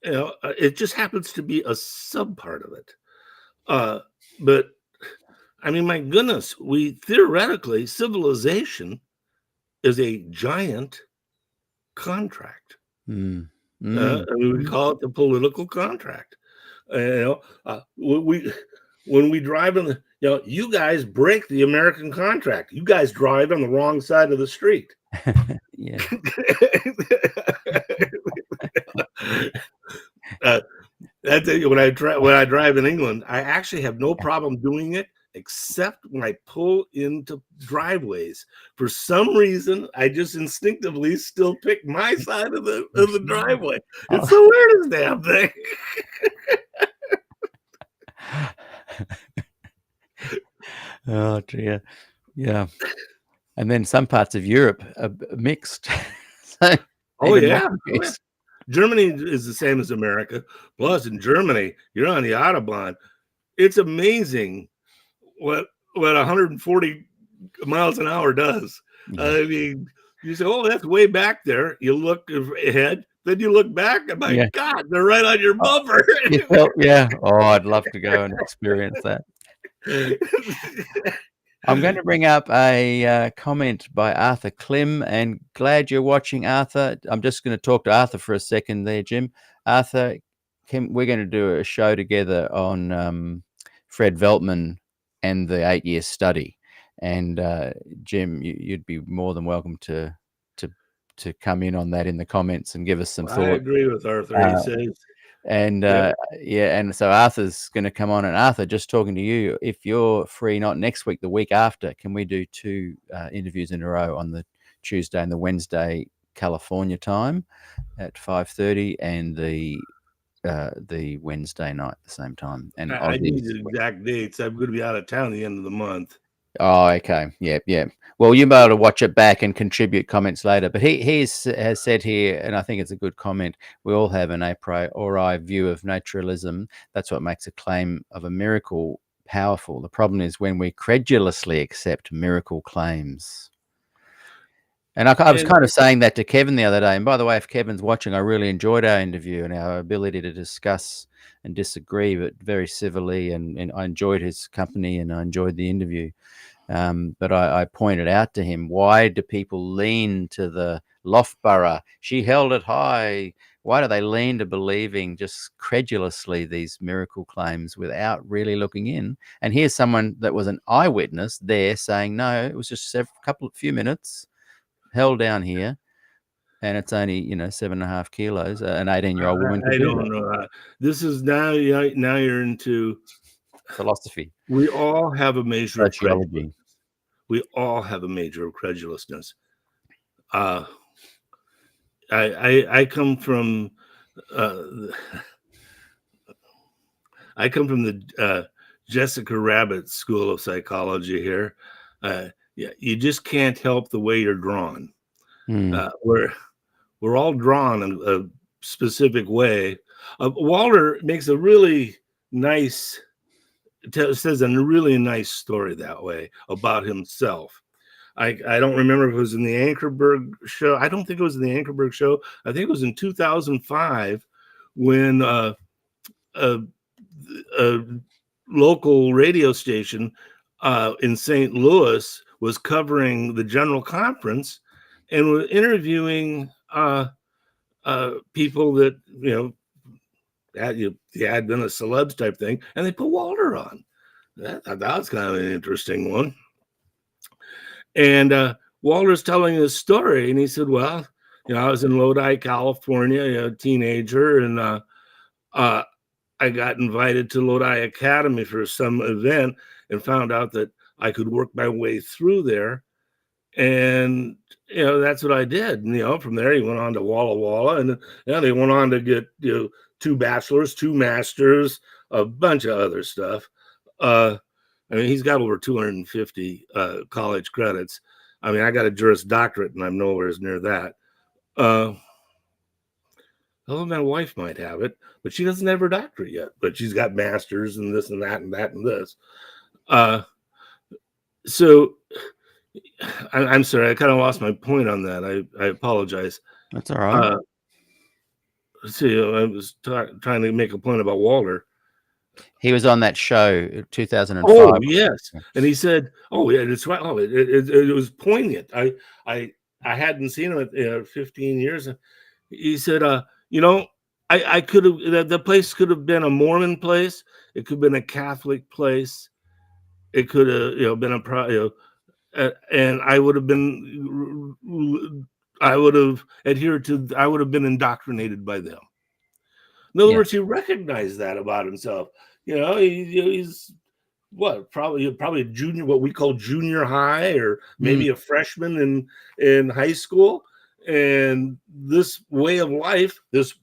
You know, it just happens to be a sub part of it. But I mean, my goodness, theoretically, civilization is a giant contract.
Mm.
I mean, we call it the political contract. You know, when we drive in the, you know, you guys break the American contract. You guys drive on the wrong side of the street.
Yeah.
When I drive in England, I actually have no problem doing it, except when I pull into driveways. For some reason, I just instinctively still pick my side of the driveway. It's the weirdest damn thing.
Oh dear. Yeah. And then some parts of Europe are mixed. So
Oh
even
yeah.
more
Oh, yeah.
confused.
Germany is the same as America. Plus, in Germany, you're on the Autobahn. It's amazing what 140 miles an hour does.
Yeah.
I mean, you say, "Oh, that's way back there." You look ahead, then you look back, and my
Yeah.
God, they're right on your bumper.
Yeah. Oh, I'd love to go and experience that. I'm going to bring up a comment by Arthur Klim, and glad you're watching, Arthur. I'm just going to talk to Arthur for a second there, Jim. Arthur, we're going to do a show together on Fred Veltman and the 8-year study. And Jim, you'd be more than welcome to come in on that in the comments and give us some thoughts.
I agree with Arthur. He says,
and and so Arthur's going to come on. And Arthur, just talking to you, if you're free, not next week, the week after, can we do 2 interviews in a row on the Tuesday and the Wednesday California time at 5:30, and the Wednesday night at the same time? And
I need the exact dates. I'm going to be out of town at the end of the month.
Oh, okay. Yeah. Well, you'll be able to watch it back and contribute comments later. But he has said here, and I think it's a good comment, we all have an a priori view of naturalism. That's what makes a claim of a miracle powerful. The problem is when we credulously accept miracle claims. And I was kind of saying that to Kevin the other day. And by the way, if Kevin's watching, I really enjoyed our interview and our ability to discuss and disagree, but very civilly. And I enjoyed his company and I enjoyed the interview. But I pointed out to him, why do people lean to the Loughborough? She held it high. Why do they lean to believing just credulously these miracle claims without really looking in? And here's someone that was an eyewitness there saying, no, it was just a few minutes held down here, and it's only 7.5 kilos. An 18-year-old woman.
I don't know. This is now you're into
philosophy.
We all have a measure of
sociology.
credulousness. We all have a measure of credulousness. Uh, I come from uh, the Jessica Rabbit School of Psychology here. Yeah, you just can't help the way you're drawn.
Mm.
We're all drawn in a specific way. Walter makes a really nice says a really nice story that way about himself. I don't remember if it was in the Ankerberg show. I don't think it was in the Ankerberg show. I think it was in 2005 when a local radio station in St. Louis was covering the General Conference and was interviewing people that, the Adventist celebs type thing, and they put Walter on. That was kind of an interesting one. And Walter's telling his story, and he said, well, I was in Lodi, California, a teenager, and I got invited to Lodi Academy for some event and found out that I could work my way through there. And, that's what I did. And, from there, he went on to Walla Walla, and they went on to get, 2 bachelors, 2 masters, a bunch of other stuff. I mean, he's got over 250 college credits. I mean, I got a Juris Doctorate, and I'm nowhere near that. Although my wife might have it, but she doesn't have her doctorate yet. But she's got masters and this and that and that and this. So I'm sorry, I kind of lost my point on that. I apologize.
That's all right.
Let's see, I was trying to make a point about Walter.
He was on that show, 2005.
Oh, yes. And he said, oh, yeah, that's right. Oh, it was poignant. I hadn't seen him in 15 years. He said, I could have, the place could have been a Mormon place. It could have been a Catholic place. It could have, been and I would have adhered to, I would have been indoctrinated by them. In other words, he recognized that about himself. He's probably a junior, what we call junior high, or maybe a freshman in high school. And this way of life, this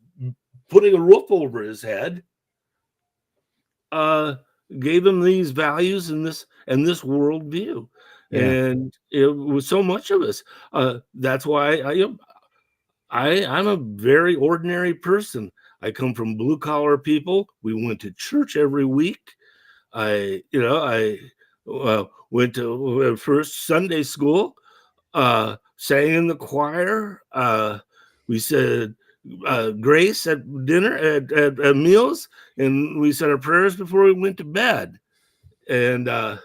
putting a roof over his head, gave him these values and this worldview. Yeah. And it was so much of us. That's why I'm a very ordinary person. I come from blue collar people. We went to church every week. I went to first Sunday school, sang in the choir. We said grace at dinner, at meals, and we said our prayers before we went to bed. And I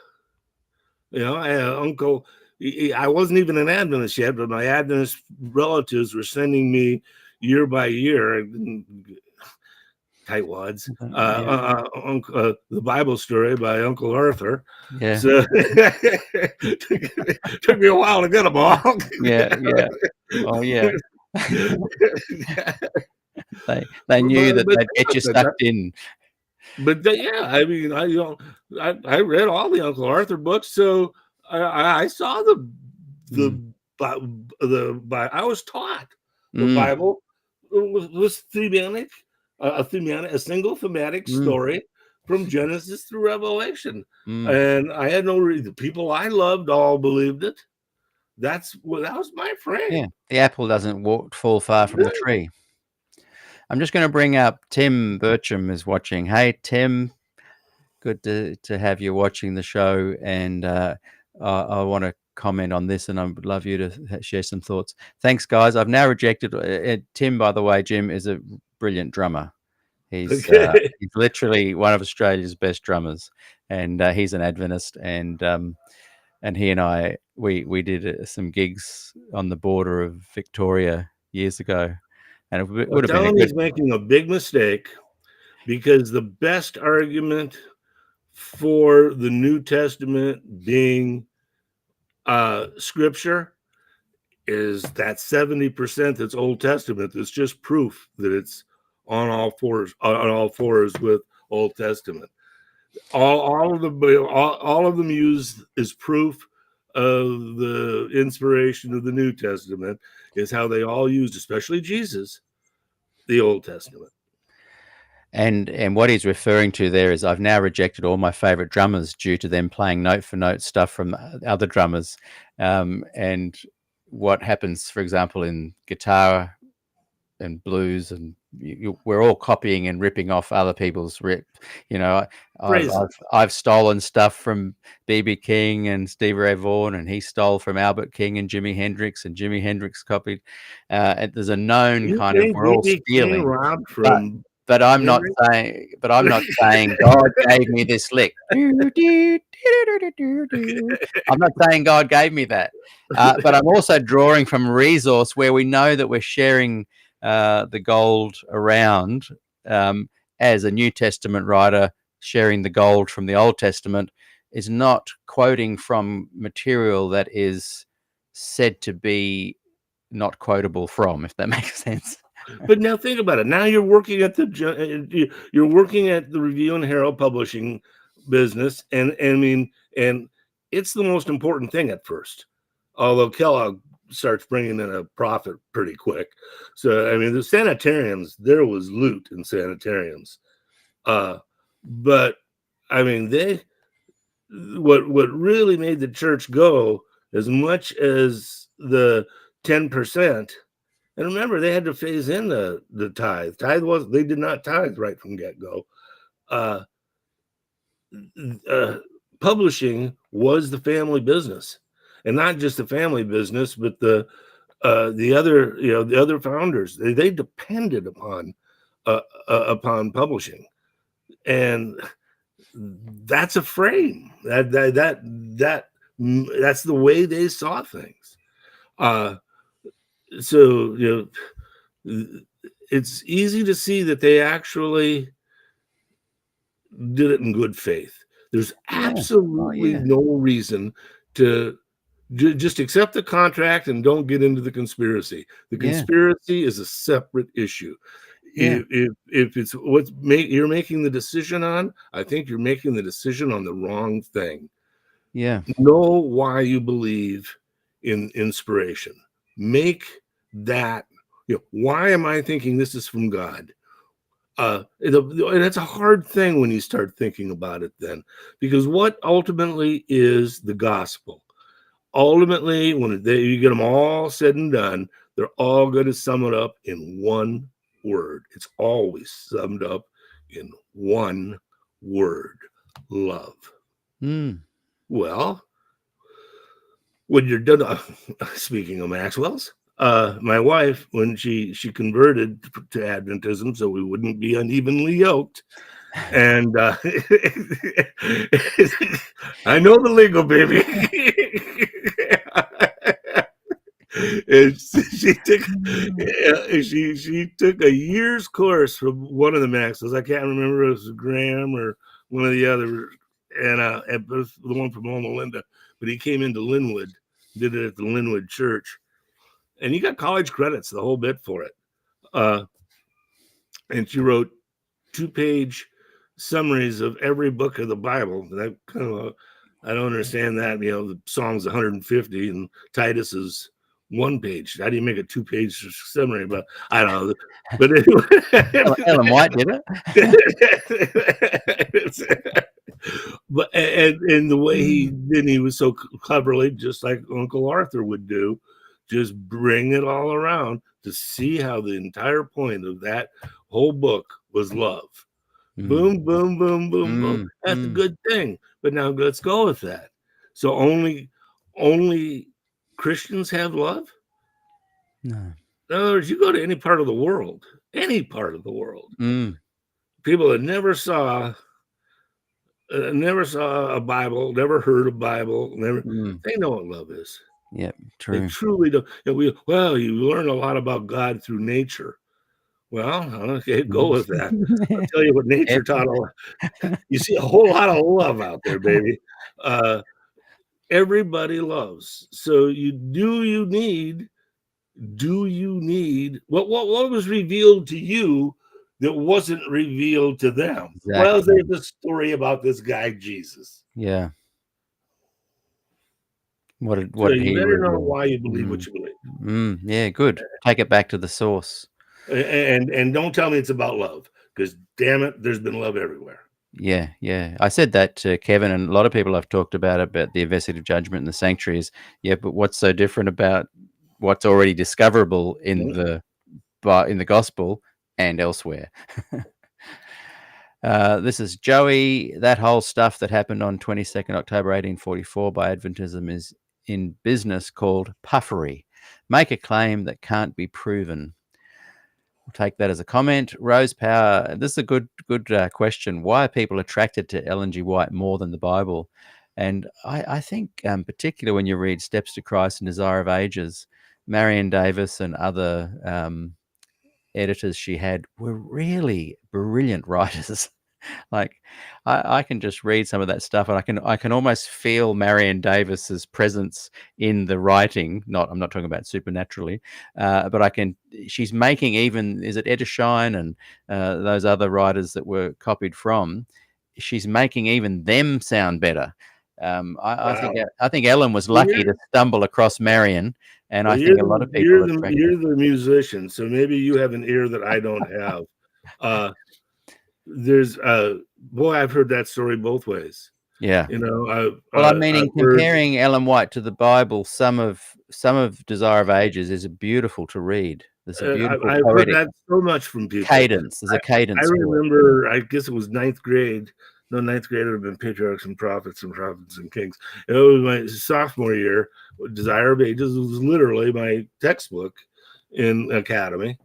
had an uncle. I wasn't even an Adventist yet, but my Adventist relatives were sending me year by year, tightwads, the Bible story by Uncle Arthur.
Yeah.
So took me a while to get them all.
Yeah. Oh, yeah. they knew that they'd get you sucked in.
But I mean, I read all the Uncle Arthur books, so I saw the I was taught the Bible was thematic, a single thematic story from Genesis through Revelation, and I had no reason. The people I loved all believed it. That was my frame.
Yeah, the apple doesn't fall far from the tree. I'm just going to bring up Tim Bircham is watching. Hey, Tim, good to have you watching the show, and I want to comment on this, and I would love you to share some thoughts. Thanks, guys. I've now rejected Tim. By the way, Jim is a brilliant drummer. He's literally one of Australia's best drummers, and he's an Adventist, and he and I we did some gigs on the border of Victoria years ago. And it would have been
he's making a big mistake, because the best argument for the New Testament being scripture is that 70% that's Old Testament. That's just proof that it's on all fours with Old Testament. All of them used as proof of the inspiration of the New Testament is how they all used, especially Jesus, the Old Testament.
And what he's referring to there is I've now rejected all my favorite drummers due to them playing note for note stuff from other drummers. And what happens, for example, in guitar and blues, and we're all copying and ripping off other people's rip. You know, I've stolen stuff from B.B. King and Stevie Ray Vaughan, and he stole from Albert King and Jimi Hendrix, and Jimi Hendrix copied. And there's a known kind of we're all stealing.
Robbed from.
But I'm not saying. But I'm not saying God gave me this lick. I'm not saying God gave me that. But I'm also drawing from a resource where we know that we're sharing the gold around, as a New Testament writer sharing the gold from the Old Testament is not quoting from material that is said to be not quotable from, if that makes sense.
But now think about it. Now you're working at the Review and Herald publishing business, and it's the most important thing at first. Although Kellogg starts bringing in a profit pretty quick. So I mean, the sanitariums, there was loot in sanitariums, but I mean, what really made the church go, as much as the 10%. And remember, they had to phase in the tithe. They did not tithe right from get-go. Publishing was the family business, and not just the family business, but the other founders. They depended upon publishing, and that's a frame. That's the way they saw things. So it's easy to see that they actually did it in good faith. There's absolutely no reason to just accept the contract and don't get into the conspiracy. The conspiracy is a separate issue. If it's you're making the decision on, I think you're making the decision on the wrong thing.
Yeah.
Know why you believe in inspiration. Make that, why am I thinking this is from God? That's a hard thing when you start thinking about it then, because what ultimately is the gospel? Ultimately, when you get them all said and done, they're all going to sum it up in one word. It's always summed up in one word: love. Well, when you're done, speaking of Maxwell's, my wife, when she converted to Adventism so we wouldn't be unevenly yoked, and I know the lingo, baby. And she took a year's course from one of the Maxwells. I can't remember if it was Graham or one of the other, and it was the one from Loma Linda. But he came into Linwood, did it at the Linwood Church, and he got college credits, the whole bit for it. And she wrote 2-page summaries of every book of the Bible. And I don't understand that. The Psalm's 150 and Titus is 1 page. How do you make a 2-page summary? But I don't know. But anyway,
Ellen White did it.
But and the way he was so cleverly, just like Uncle Arthur would do, just bring it all around to see how the entire point of that whole book was love. Boom, boom, boom, boom, boom. That's a good thing. But now let's go with that. So only Christians have love? No. In other words, you go to any part of the world, people that never saw a Bible, never heard a Bible, they know what love is.
Yeah, true.
They truly do. You learn a lot about God through nature. Well, okay, go with that. I'll tell you what nature taught. You see a whole lot of love out there, baby. Everybody loves. So do you need what was revealed to you that wasn't revealed to them? Exactly. Well, there's a story about this guy Jesus.
Yeah. What
So
did
you
he
better know
reveal?
why you believe what you believe.
Yeah, good. Take it back to the source.
And don't tell me it's about love, because damn it, there's been love everywhere.
Yeah. I said that to Kevin, and a lot of people I've talked about the investigative judgment and the sanctuaries. Yeah, but what's so different about what's already discoverable in the gospel and elsewhere? This is Joey. That whole stuff that happened on 22nd October 1844 by Adventism is in business called puffery. Make a claim that can't be proven. We'll take that as a comment. Rose Power. This is a good question. Why are people attracted to Ellen G. White more than the Bible? And I think, particularly when you read Steps to Christ and Desire of Ages, Marion Davis and other editors she had were really brilliant writers. Like I can just read some of that stuff, and I can almost feel Marion Davis's presence in the writing. I'm not talking about supernaturally, but she's making, even, is it Edersheim and those other writers that were copied from, she's making even them sound better. I think Ellen was lucky to stumble across Marion, and I think a lot of people are attracted.
You're the musician, so maybe you have an ear that I don't have. There's boy, I've heard that story both ways.
Yeah.
You know,
well, I'm meaning comparing Ellen White to the Bible. Some of Desire of Ages is beautiful to read. There's a beautiful
I've heard that so much from people.
Cadence. There's a cadence.
I remember, I guess it was ninth grade. No, ninth grade would have been Patriarchs and Prophets and Kings. It was my sophomore year. Desire of Ages was literally my textbook in academy,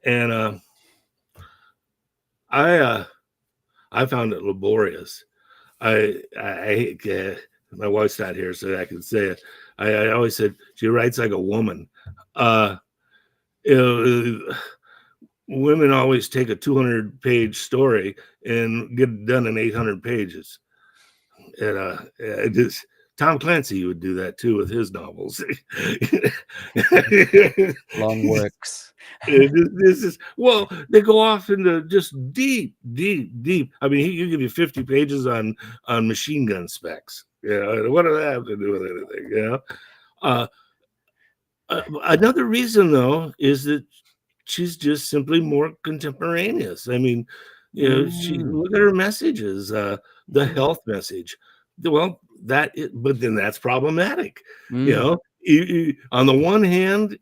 and I found it laborious. My wife's not here, so I can say it. I always said she writes like a woman. Women always take a 200-page story and get it done in 800 pages. And Tom Clancy would do that too with his novels.
Long works.
This is, well, they go off into just deep. I mean, he give you 50 pages on machine gun specs. What does that have to do with anything? Another reason, though, is that she's just simply more contemporaneous. I mean, look at her messages, the health message. Well, but then that's problematic. On the one hand,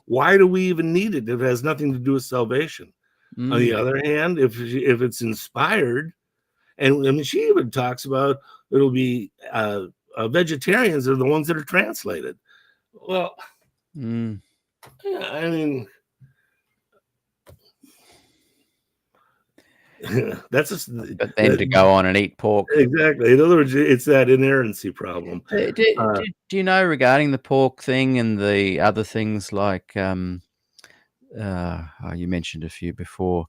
why do we even need it if it has nothing to do with salvation? On the other hand, if it's inspired, and I mean, she even talks about it'll be vegetarians are the ones that are translated. Well, I mean,
but then to go on and eat pork.
Exactly. In other words, it's that inerrancy problem.
Do you know, regarding the pork thing and the other things like you mentioned a few before,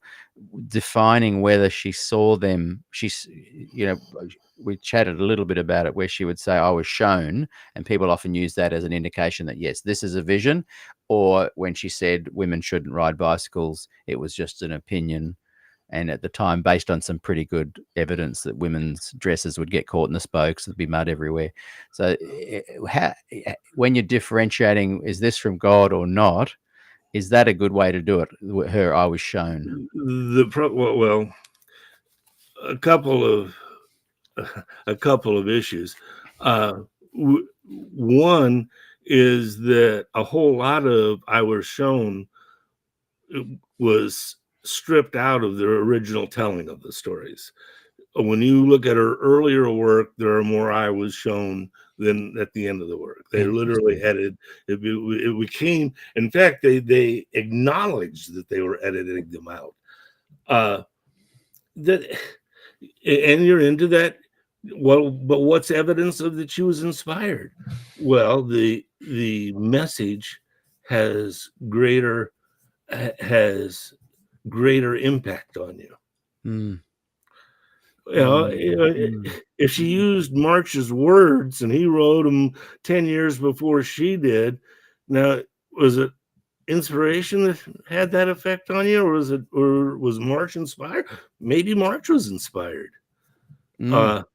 defining whether she saw them? We chatted a little bit about it, where she would say, I was shown, and people often use that as an indication that, yes, this is a vision. Or when she said women shouldn't ride bicycles, it was just an opinion. And at the time, based on some pretty good evidence that women's dresses would get caught in the spokes, there'd be mud everywhere. So when you're differentiating, is this from God or not, is that a good way to do it? I was shown.
Well, a couple of issues. One is that a whole lot of I was shown was stripped out of the original telling of the stories. When you look at her earlier work, there are more I was shown than at the end of the work. They literally edited it. Became, in fact, they acknowledged that they were editing them out. And you're into that. Well, but what's evidence of that she was inspired? Well, the message has greater impact on you. If she used March's words and he wrote them 10 years before she did, now, was it inspiration that had that effect on you, or was March inspired? Maybe March was inspired. But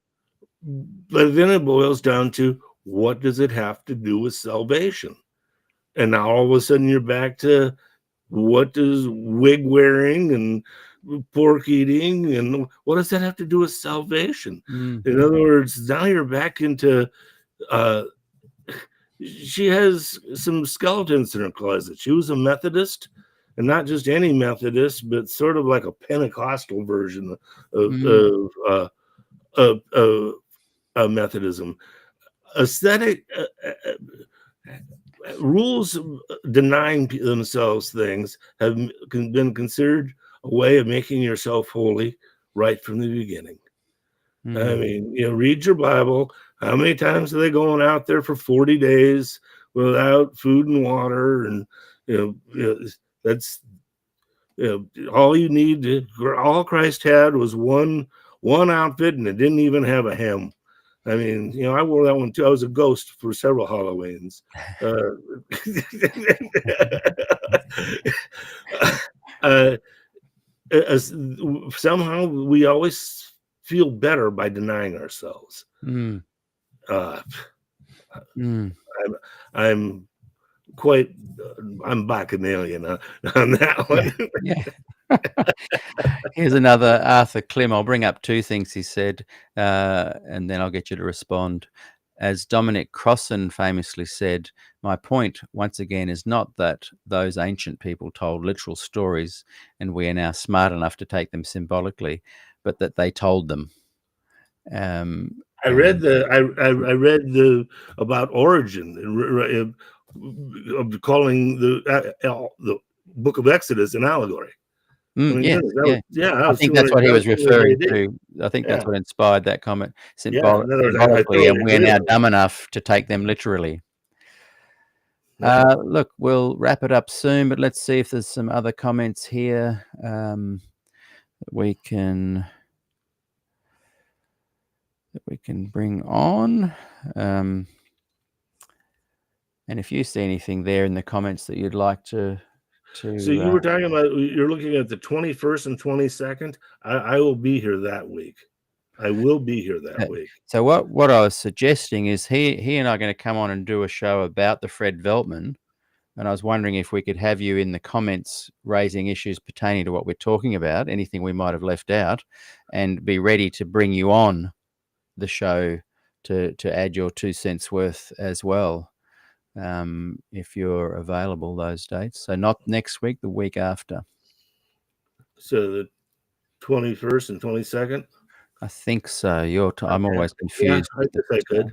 then it boils down to, what does it have to do with salvation? And now all of a sudden you're back to, what does wig wearing and pork eating, and what does that have to do with salvation?
Mm.
In other words, now you're back into, she has some skeletons in her closet. She was a Methodist, and not just any Methodist, but sort of like a Pentecostal version of Methodism. Aesthetic rules denying themselves things have been considered a way of making yourself holy right from the beginning. I mean, read your Bible. How many times are they going out there for 40 days without food and water? And that's all you need. All Christ had was one outfit, and it didn't even have a hem. I mean, I wore that one too. I was a ghost for several Halloweens. Somehow we always feel better by denying ourselves. I'm quite, I'm Bacchanalian on that one.
Yeah. Here's another Arthur Klim. I'll bring up two things he said, and then I'll get you to respond. As Dominic Crossan famously said, my point, once again, is not that those ancient people told literal stories and we are now smart enough to take them symbolically, but that they told them.
I read the about Origen, of calling the book of Exodus an allegory.
I think that's what he was referring to. I think that's what inspired that comment, symbolically, and we're now dumb enough to take them literally. Look, we'll wrap it up soon, but let's see if there's some other comments here that we can bring on. And if you see anything there in the comments that you'd like to
so you were talking about, you're looking at the 21st and 22nd. I will be here that week. I will be here that week.
So what I was suggesting is he and I are going to come on and do a show about the Fred Veltman, and I was wondering if we could have you in the comments raising issues pertaining to what we're talking about, anything we might have left out, and be ready to bring you on the show to add your 2 cents worth as well. If you're available those dates. So not next week, the week after.
So the 21st and 22nd?
I think so. I'm always confused.
Yeah, I could.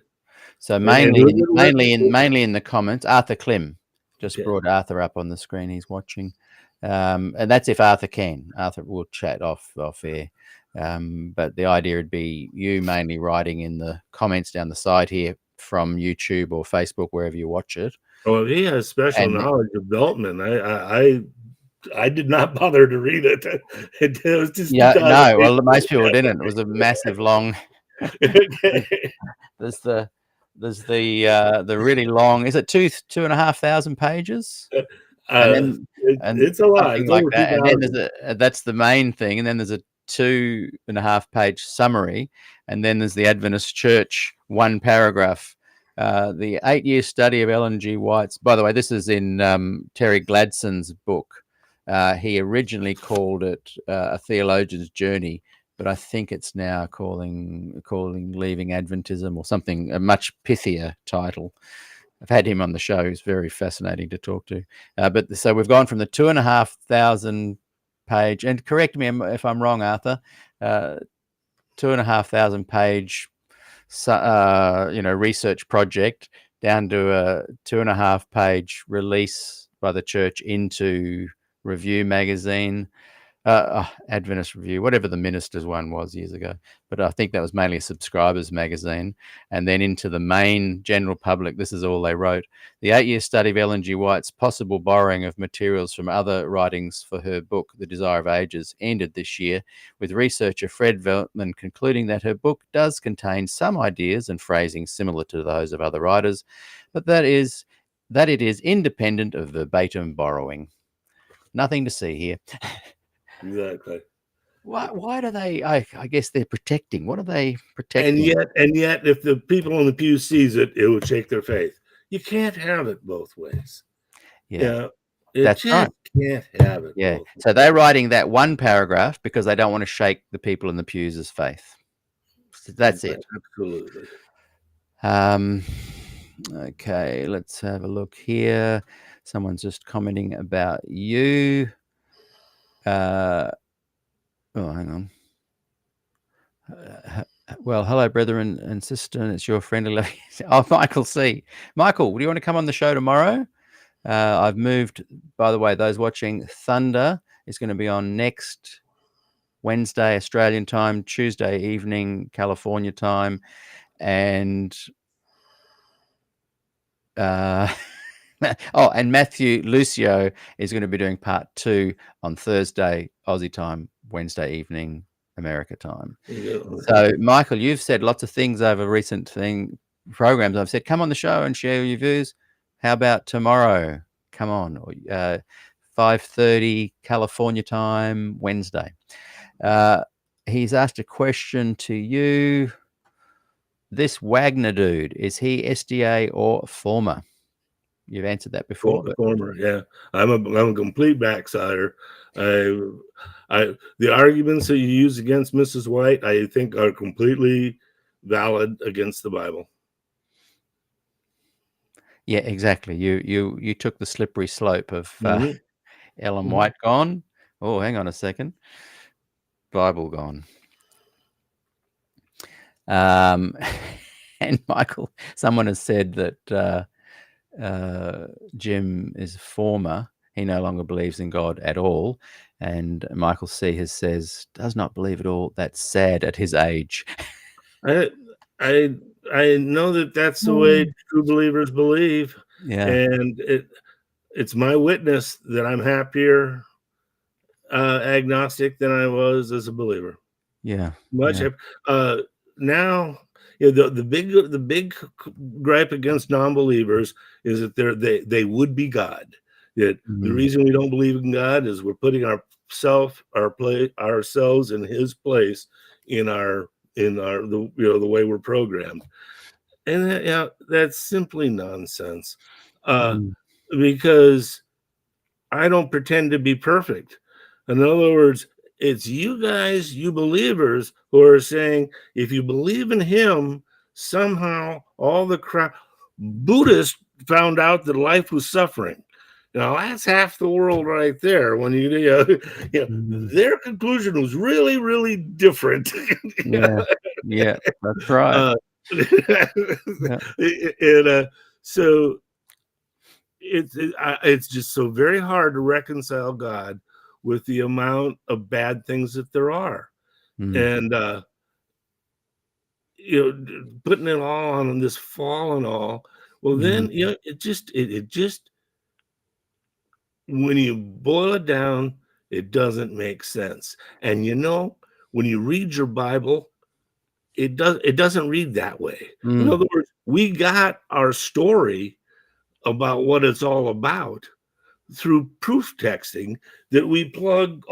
So mainly in the comments, Arthur Klim just brought Arthur up on the screen. He's watching. And that's if Arthur can. Arthur will chat off air. But the idea would be you mainly writing in the comments down the side here from YouTube or Facebook, wherever you watch it.
Oh, he has special knowledge of Veltman. I did not bother to read it. It was just
well, most people didn't. It was a massive long. There's the really long. Is it 2,500 pages?
It's a lot. It's
like that. And then that's the main thing. And then there's a 2.5-page summary, and then there's the Adventist Church 1 paragraph. The 8-year study of Ellen G. White's. By the way, this is in Terry Gladson's book. He originally called it A Theologian's Journey, but I think it's now calling Leaving Adventism or something, a much pithier title. I've had him on the show. He's very fascinating to talk to. But so we've gone from the 2,500 page, and correct me if I'm wrong, Arthur, 2,500 page research project down to a 2.5 page release by the church into Review magazine, Adventist Review, whatever the minister's one was years ago, but I think that was mainly a subscribers magazine, and then into the main general public. This is all they wrote. The 8-year study of Ellen G. White's possible borrowing of materials from other writings for her book, The Desire of Ages, ended this year with researcher Fred Veltman concluding that her book does contain some ideas and phrasing similar to those of other writers, but that it is independent of verbatim borrowing. Nothing to see here.
Exactly.
Why do they? I guess they're protecting. What are they protecting?
And yet, if the people in the pew sees it, it would shake their faith. You can't have it both ways.
Yeah,
It
that's right.
just can't have it
Yeah.
both ways.
So they're writing that one paragraph because they don't want to shake the people in the pews' faith. So that's it.
Absolutely.
Okay, let's have a look here. Someone's just commenting about you. Oh, hang on. Well, hello, brethren and sister. It's your friendly. Oh, Michael C. Michael, do you want to come on the show tomorrow? I've moved, by the way, those watching, Thunder is going to be on next Wednesday, Australian time, Tuesday evening, California time. And and Matthew Lucio is going to be doing part 2 on Thursday, Aussie time, Wednesday evening, America time. So, Michael, you've said lots of things over recent programs. I've said, come on the show and share your views. How about tomorrow? Come on, 5:30 California time, Wednesday. He's asked a question to you. This Wagner dude, is he SDA or former? You've answered that before.
Former, yeah. I'm a complete backslider. The arguments that you use against Mrs. White, I think, are completely valid against the Bible.
Yeah, exactly. You took the slippery slope of Ellen White gone. Oh, hang on a second. Bible gone. And Michael, someone has said that Jim is former. He no longer believes in God at all. And Michael C says, does not believe at all. That's sad at his age.
I know that that's the way true believers believe.
Yeah.
And it's my witness that I'm happier agnostic than I was as a believer.
Yeah.
Much now, the big gripe against non-believers is that they would be God. That the reason we don't believe in God is we're putting ourselves in His place in the way we're programmed, and that's simply nonsense. Because I don't pretend to be perfect. In other words, it's you guys, you believers, who are saying if you believe in Him, somehow all the crap. Buddhists found out that life was suffering. Now that's half the world right there. When their conclusion was really, really different.
Yeah, that's right.
So it's just so very hard to reconcile God with the amount of bad things that there are, and putting it all on this fall and all. Well, then it just when you boil it down, it doesn't make sense. And when you read your Bible, it doesn't read that way. In other words, we got our story about what it's all about through proof texting that we plug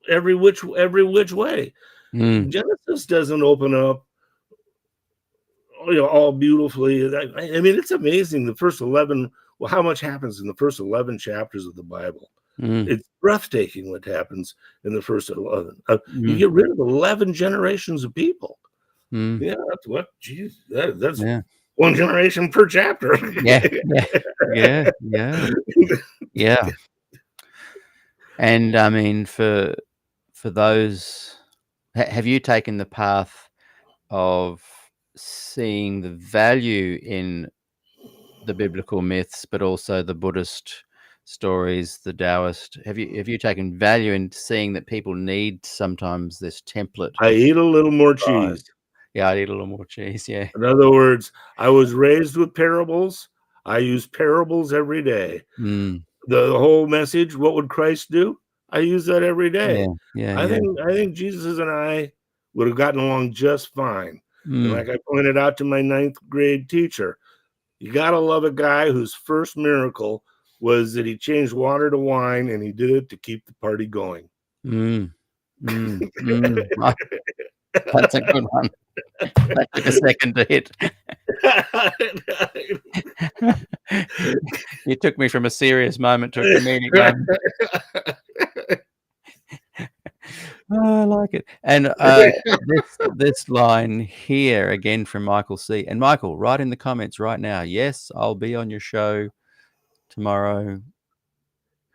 every which way. Genesis doesn't open up all beautifully. I mean, it's amazing. The first 11, how much happens in the first 11 chapters of the Bible? It's breathtaking what happens in the first 11. You get rid of 11 generations of people. Yeah, that's what. Geez, that's one generation per chapter.
Yeah. And I mean, for those, have you taken the path of seeing the value in the biblical myths, but also the Buddhist stories, the Taoist? Have you taken value in seeing that people need sometimes this template?
I eat a little more cheese.
Yeah, I eat a little more cheese. Yeah.
In other words, I was raised with parables. I use parables every day. The whole message, what would Christ do? I use that every day. I think Jesus and I would have gotten along just fine. And like I pointed out to my 9th grade teacher, you got to love a guy whose first miracle was that he changed water to wine, and he did it to keep the party going.
That's a good one. That took a second to hit. You took me from a serious moment to a comedic moment. Oh, I like it. And this line here again from Michael C. And Michael, write in the comments right now. Yes, I'll be on your show tomorrow,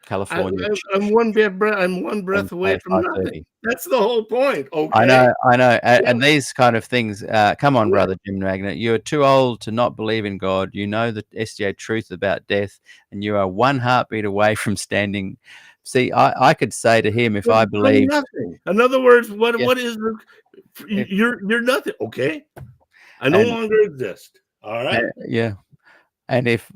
California.
I'm one breath away from nothing.
5:30.
That's the whole point.
I
Okay.
know. And these kind of things, come on, brother Jim Magnet. You're too old to not believe in God. You know the SDA truth about death, and you are one heartbeat away from standing. See, I could say to him if I believed.
Nothing. In other words, what
Yeah.
is you're nothing. Okay. I no
And-
longer exist. All right.
Yeah. And if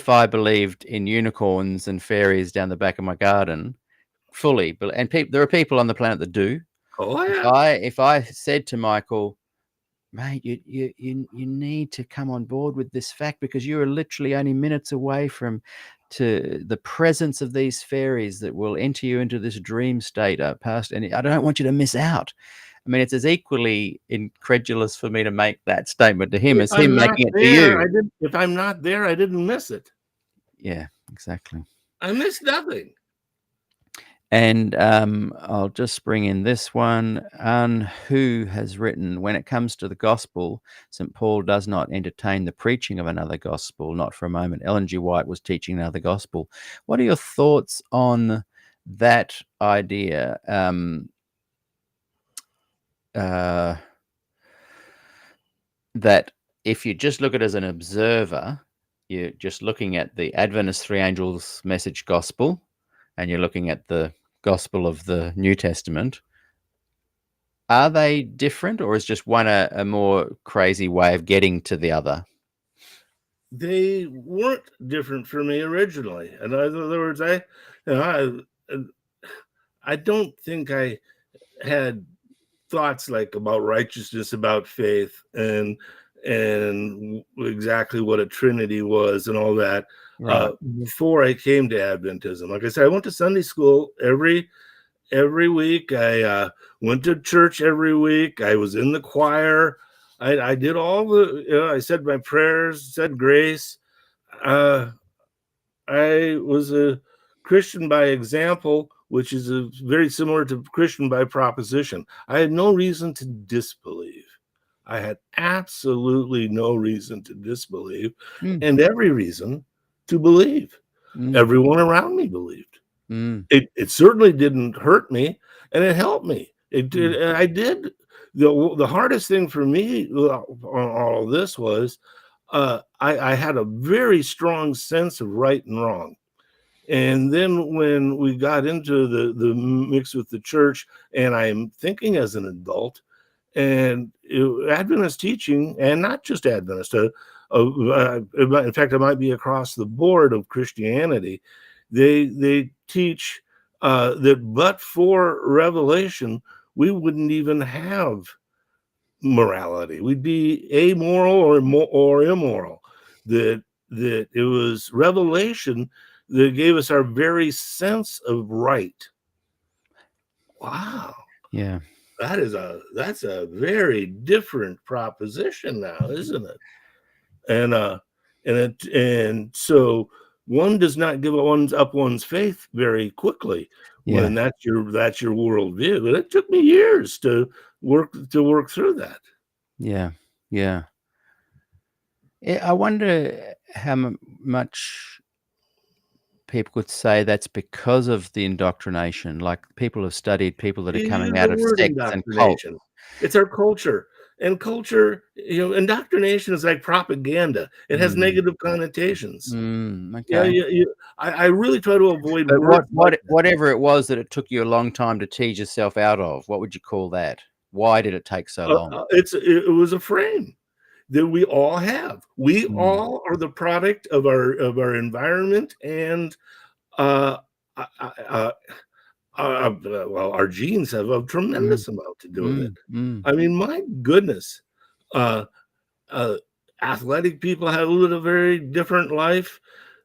I believed in unicorns and fairies down the back of my garden fully, but there are people on the planet that do.
Oh yeah.
If I said to Michael, mate, you need to come on board with this fact because you are literally only minutes away from to the presence of these fairies that will enter you into this dream state past, and I don't want you to miss out. I mean, it's as equally incredulous for me to make that statement to him as him making it to you.
If I'm not there, I didn't miss it.
Yeah, exactly.
I missed nothing.
And I'll just bring in this one. Who has written, when it comes to the gospel, St. Paul does not entertain the preaching of another gospel, not for a moment. Ellen G. White was teaching another gospel. What are your thoughts on that idea? That if you just look at it as an observer, you're just looking at the Adventist Three Angels message gospel, and you're looking at the gospel of the New Testament, are they different, or is just one a more crazy way of getting to the other?
They weren't different for me originally. In other words, I don't think I had thoughts like about righteousness, about faith, and exactly what a Trinity was and all that.
Right.
Before I came to Adventism. Like I said, I went to Sunday school every week. I went to church every week. I was in the choir. I did all the, I said my prayers, said grace. I was a Christian by example, which is very similar to Christian by proposition. I had no reason to disbelieve. I had absolutely no reason to disbelieve, and every reason to believe. Everyone around me believed. It certainly didn't hurt me, and it helped me. It did. I did. The hardest thing for me on all of this was I had a very strong sense of right and wrong. And then when we got into the mix with the church, and I'm thinking as an adult, and Adventist teaching, and not just Adventist, in fact, it might be across the board of Christianity, they teach that but for revelation, we wouldn't even have morality. We'd be amoral or immoral. That it was revelation that gave us our very sense of right. Wow.
Yeah.
That's a very different proposition now, isn't it? And so one does not give up one's faith very quickly when that's your worldview. But it took me years to work through that.
Yeah. I wonder how much people could say that's because of the indoctrination. Like people have studied people that are coming out of sects and cults.
It's our culture. And culture, indoctrination is like propaganda. It has negative connotations.
Okay.
Yeah. I really try to avoid.
But whatever it was that it took you a long time to tease yourself out of, what would you call that? Why did it take so long?
It was a frame that we all have. We all are the product of our environment, and our genes have a tremendous amount to do with it. I mean, my goodness, athletic people have lived a very different life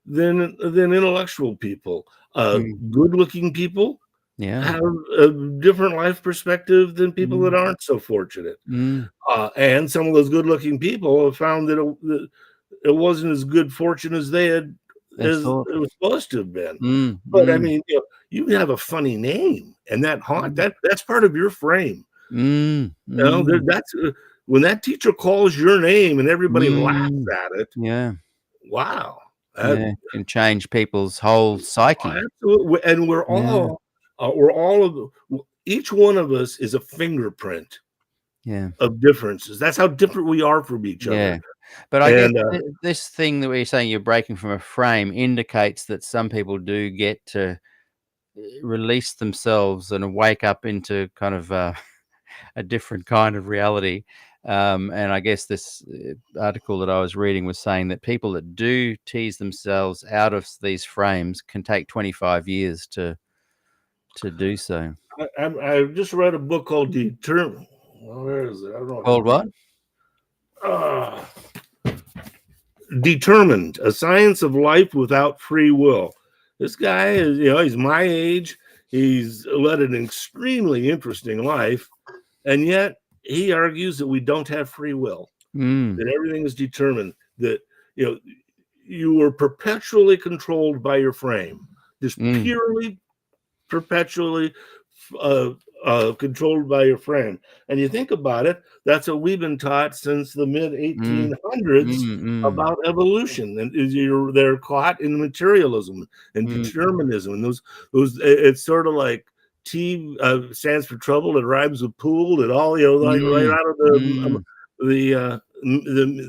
than intellectual people. Good-looking people
Yeah.
have a different life perspective than people that
Mm.
aren't so fortunate.
Mm.
And some of those good-looking people have found that it wasn't as good fortune as
They
as
thought.
it was supposed to have been.
Mm.
But I
Mm.
mean, you have a funny name, and
Mm.
that's part of your frame.
Mm.
You know,
Mm.
that's when that teacher calls your name and everybody laughs
Mm.
at it.
Yeah.
Wow.
Yeah. Can change people's whole psyche.
Absolutely, and
Yeah.
we're all of each one of us is a fingerprint
Yeah.
of differences. That's how different we are from each other.
Yeah. But I guess
And
this thing that we're saying you're breaking from a frame indicates that some people do get to release themselves and wake up into kind of a different kind of reality. And I guess this article that I was reading was saying that people that do tease themselves out of these frames can take 25 years to do so.
I just read a book called where is it? I don't know.
Called what?
Uh, Determined, a science of life without free will. This guy is, he's my age. He's led an extremely interesting life, and yet he argues that we don't have free will,
Mm,
that everything is determined, that you were perpetually controlled by your frame, just
mm,
purely, perpetually controlled by your frame. And you think about it, that's what we've been taught since the mid
mm,
1800s
mm,
about evolution, and they're caught in materialism and
mm,
determinism, and those it's sort of like T stands for trouble. It rhymes with pool. It all like right
mm,
out of
mm,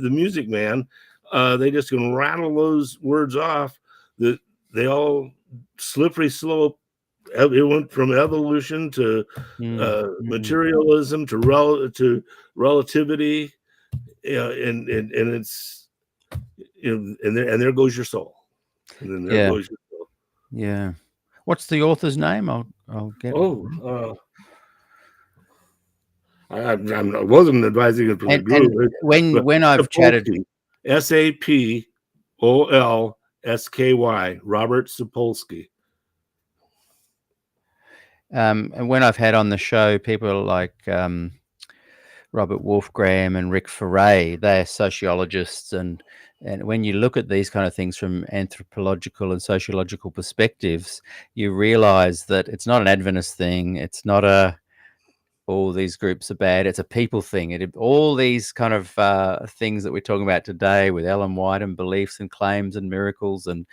the Music Man. They just can rattle those words off. That they all slippery slope. It went from evolution to
mm, mm.
materialism to relativity, and it's and there goes your soul, and then there
Yeah,
goes your soul.
yeah. What's the author's name? I'll get.
Oh, I wasn't advising it for the
And
group, but
when I've chatted.
Sapolsky, Sapolsky, Robert Sapolsky.
And when I've had on the show people like Robert Wolfgram and Rick Ferre, they're sociologists, and when you look at these kind of things from anthropological and sociological perspectives, you realize that it's not an Adventist thing. It's not all these groups are bad. It's a people thing. All these kind of things that we're talking about today with Ellen White and beliefs and claims and miracles and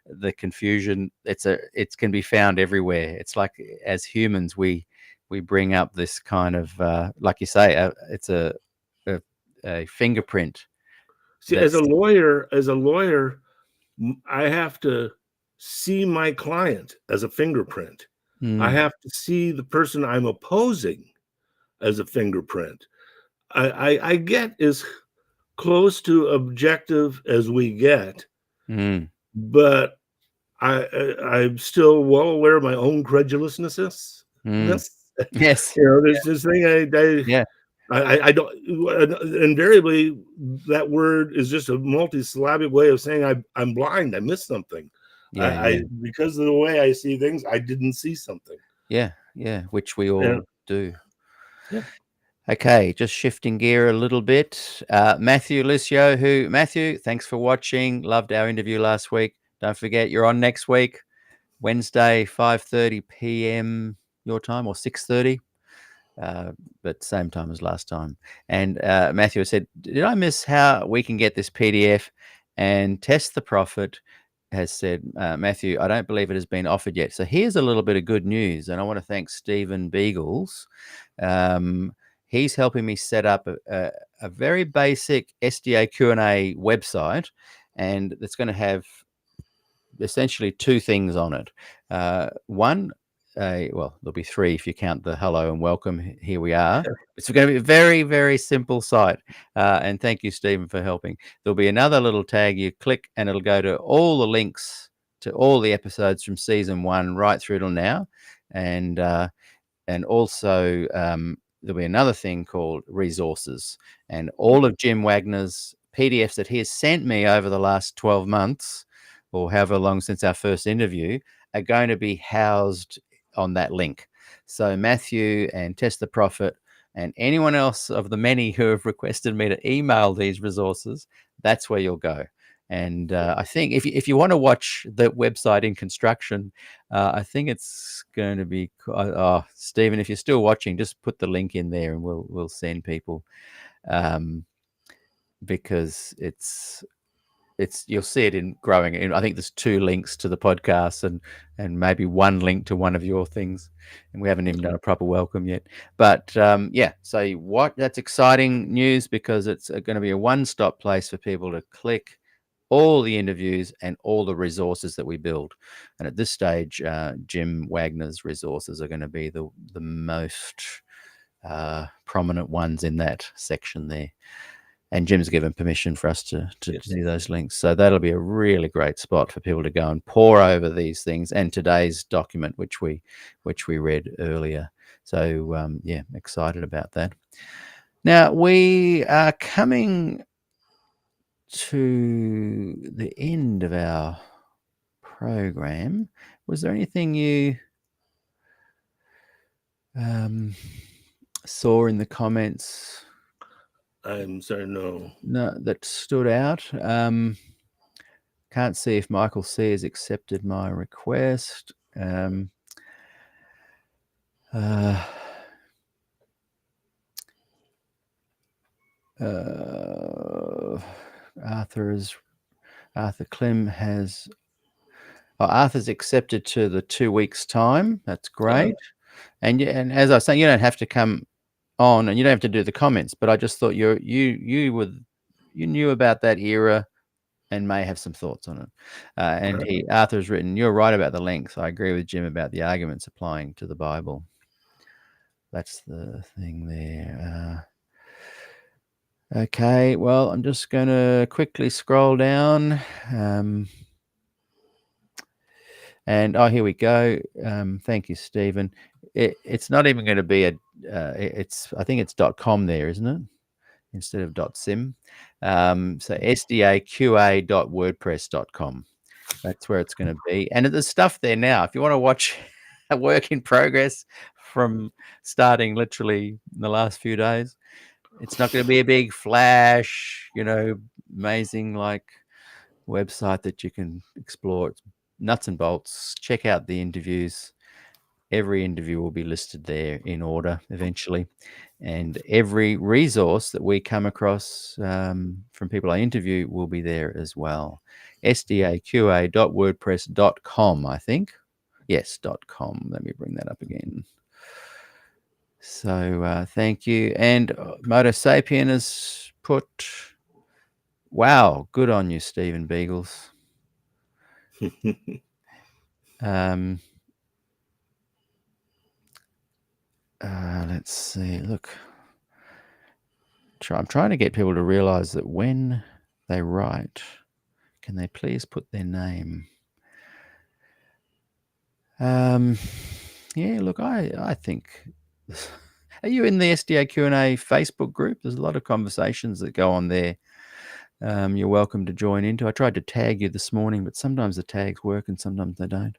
the confusion, it can be found everywhere. It's like as humans we bring up this kind of like you say, it's a fingerprint
See,
that's.
as a lawyer, I have to see my client as a fingerprint. I
Mm,
have to see the person I'm opposing as a fingerprint. I get as close to objective as we get,
mm,
but I'm still well aware of my own credulousness.
mm. Yes.
There's this thing
Yeah.
I don't invariably that word is just a multisyllabic way of saying I'm blind. I missed something.
Yeah. Yeah.
Because of the way I see things, I didn't see something.
Yeah. Yeah. Which we
Yeah.
all do.
Yeah.
Okay, just shifting gear a little bit. Matthew Licio, Matthew, thanks for watching. Loved our interview last week. Don't forget, you're on next week, Wednesday, 5:30 p.m. your time, or 6:30, but same time as last time. And Matthew said, did I miss how we can get this PDF? And Test the Prophet has said, Matthew, I don't believe it has been offered yet. So here's a little bit of good news. And I want to thank Stephen Beagles. He's helping me set up a very basic SDAQ&A website, and it's going to have essentially two things on it. One, well, there'll be three if you count the hello and welcome. Here we are. It's going to be a very, very simple site. And thank you, Stephen, for helping. There'll be another little tag you click, and it'll go to all the links to all the episodes from season 1 right through till now. And also there'll be another thing called resources, and all of Jim Wagner's PDFs that he has sent me over the last 12 months or however long since our first interview are going to be housed on that link. So Matthew and Test the Prophet and anyone else of the many who have requested me to email these resources, that's where you'll go. And I think if you want to watch the website in construction, I think it's going to be. Stephen, if you're still watching, just put the link in there, and we'll send people, because it's you'll see it in growing. And I think there's 2 links to the podcast and maybe 1 link to one of your things, and we haven't even done a proper welcome yet. But yeah, so that's exciting news, because it's going to be a one-stop place for people to click all the interviews and all the resources that we build. And at this stage, Jim Wagner's resources are going to be the most prominent ones in that section there. And Jim's given permission for us to do those links. So that'll be a really great spot for people to go and pore over these things, and today's document, which we read earlier. So yeah, excited about that. Now we are coming to the end of our program. Was there anything you saw in the comments?
I'm sorry, no.
That stood out. Can't see if Michael C has accepted my request. Arthur Clem has. Arthur's accepted to the 2 weeks time. That's great. And as I was saying, you don't have to come on, and you don't have to do the comments. But I just thought you knew about that era and may have some thoughts on it. And Arthur's written, "You're right about the length. I agree with Jim about the arguments applying to the Bible." That's the thing there. Okay, well, I'm just going to quickly scroll down. And here we go. Thank you, Stephen. It's not even going to be I think it's .com there, isn't it? Instead of .sim. So SDAQ&A.wordpress.com. That's where it's going to be. And there's stuff there now. If you want to watch a work in progress from starting literally in the last few days, it's not going to be a big flash, amazing website that you can explore. It's nuts and bolts. Check out the interviews. Every interview will be listed there in order eventually. And every resource that we come across from people I interview will be there as well. SDAQA.wordpress.com, I think. Yes, .com. Let me bring that up again. So thank you. And Moto Sapien has put, wow, good on you, Stephen Beagles. Let's see. Look, I'm trying to get people to realize that when they write, can they please put their name? Yeah, look, I think. Are you in the SDAQ&A Facebook group? There's a lot of conversations that go on there. You're welcome to join into. I tried to tag you this morning, but sometimes the tags work and sometimes they don't.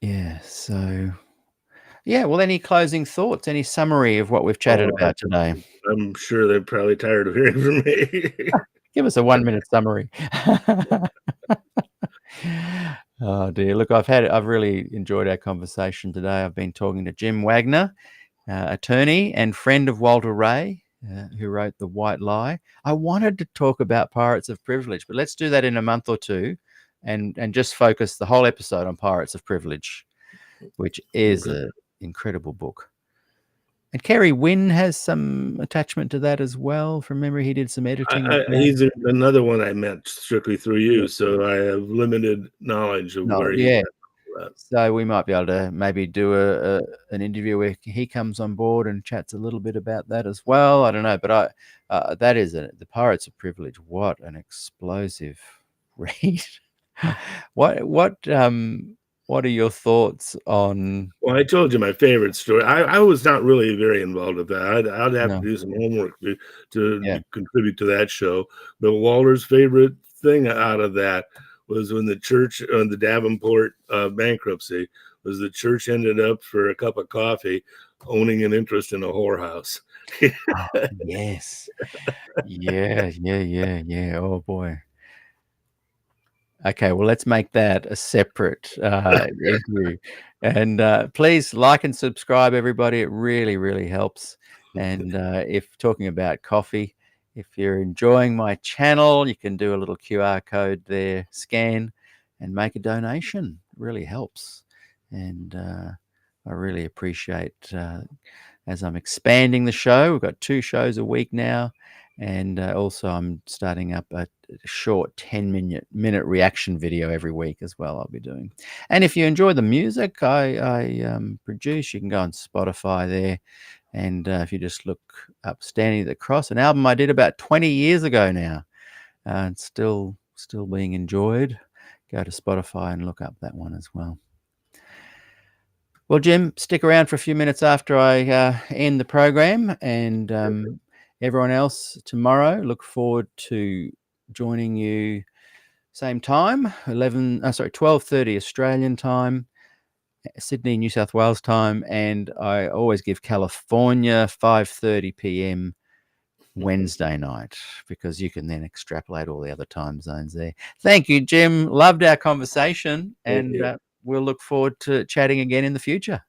Yeah, so yeah, well, any closing thoughts, any summary of what we've chatted about today?
I'm sure they're probably tired of hearing from me.
Give us a 1-minute summary. Oh dear. Look, I've really enjoyed our conversation today. I've been talking to Jim Wagner, attorney and friend of Walter Rea, who wrote The White Lie. I wanted to talk about Pirates of Privilege, but let's do that in a month or two and just focus the whole episode on Pirates of Privilege, which is an incredible book. And Kerry Wynn has some attachment to that as well. From memory, he did some editing.
He's another one I met strictly through you, so I have limited knowledge of where he
So we might be able to maybe do an interview where he comes on board and chats a little bit about that as well. I don't know, but that is the Pirates of Privilege. What an explosive read! What are your thoughts on?
Well, I told you my favorite story. I was not really very involved with that. I'd have to do some homework to contribute to that show. But Walter's favorite thing out of that was when the church on the Davenport bankruptcy was the church ended up for a cup of coffee owning an interest in a whorehouse.
Oh, yes. Yeah. Oh boy. Okay, well, let's make that a separate interview. And please like and subscribe, everybody. It really, really helps. And if talking about coffee, if you're enjoying my channel, you can do a little QR code there, scan, and make a donation. It really helps. And I really appreciate as I'm expanding the show. We've got 2 shows a week now. And also I'm starting up a short 10-minute reaction video every week as well I'll be doing. And if you enjoy the music I produce, you can go on Spotify there. And if you just look up Standing at the Cross, an album I did about 20 years ago now, and still being enjoyed, go to Spotify and look up that one as well. Well, Jim, stick around for a few minutes after I end the program, and everyone else tomorrow, look forward to joining you same time, 12:30 Australian time, Sydney, New South Wales time, and I always give California 5:30 p.m. Wednesday night, because you can then extrapolate all the other time zones there. Thank you, Jim. Loved our conversation, and we'll look forward to chatting again in the future.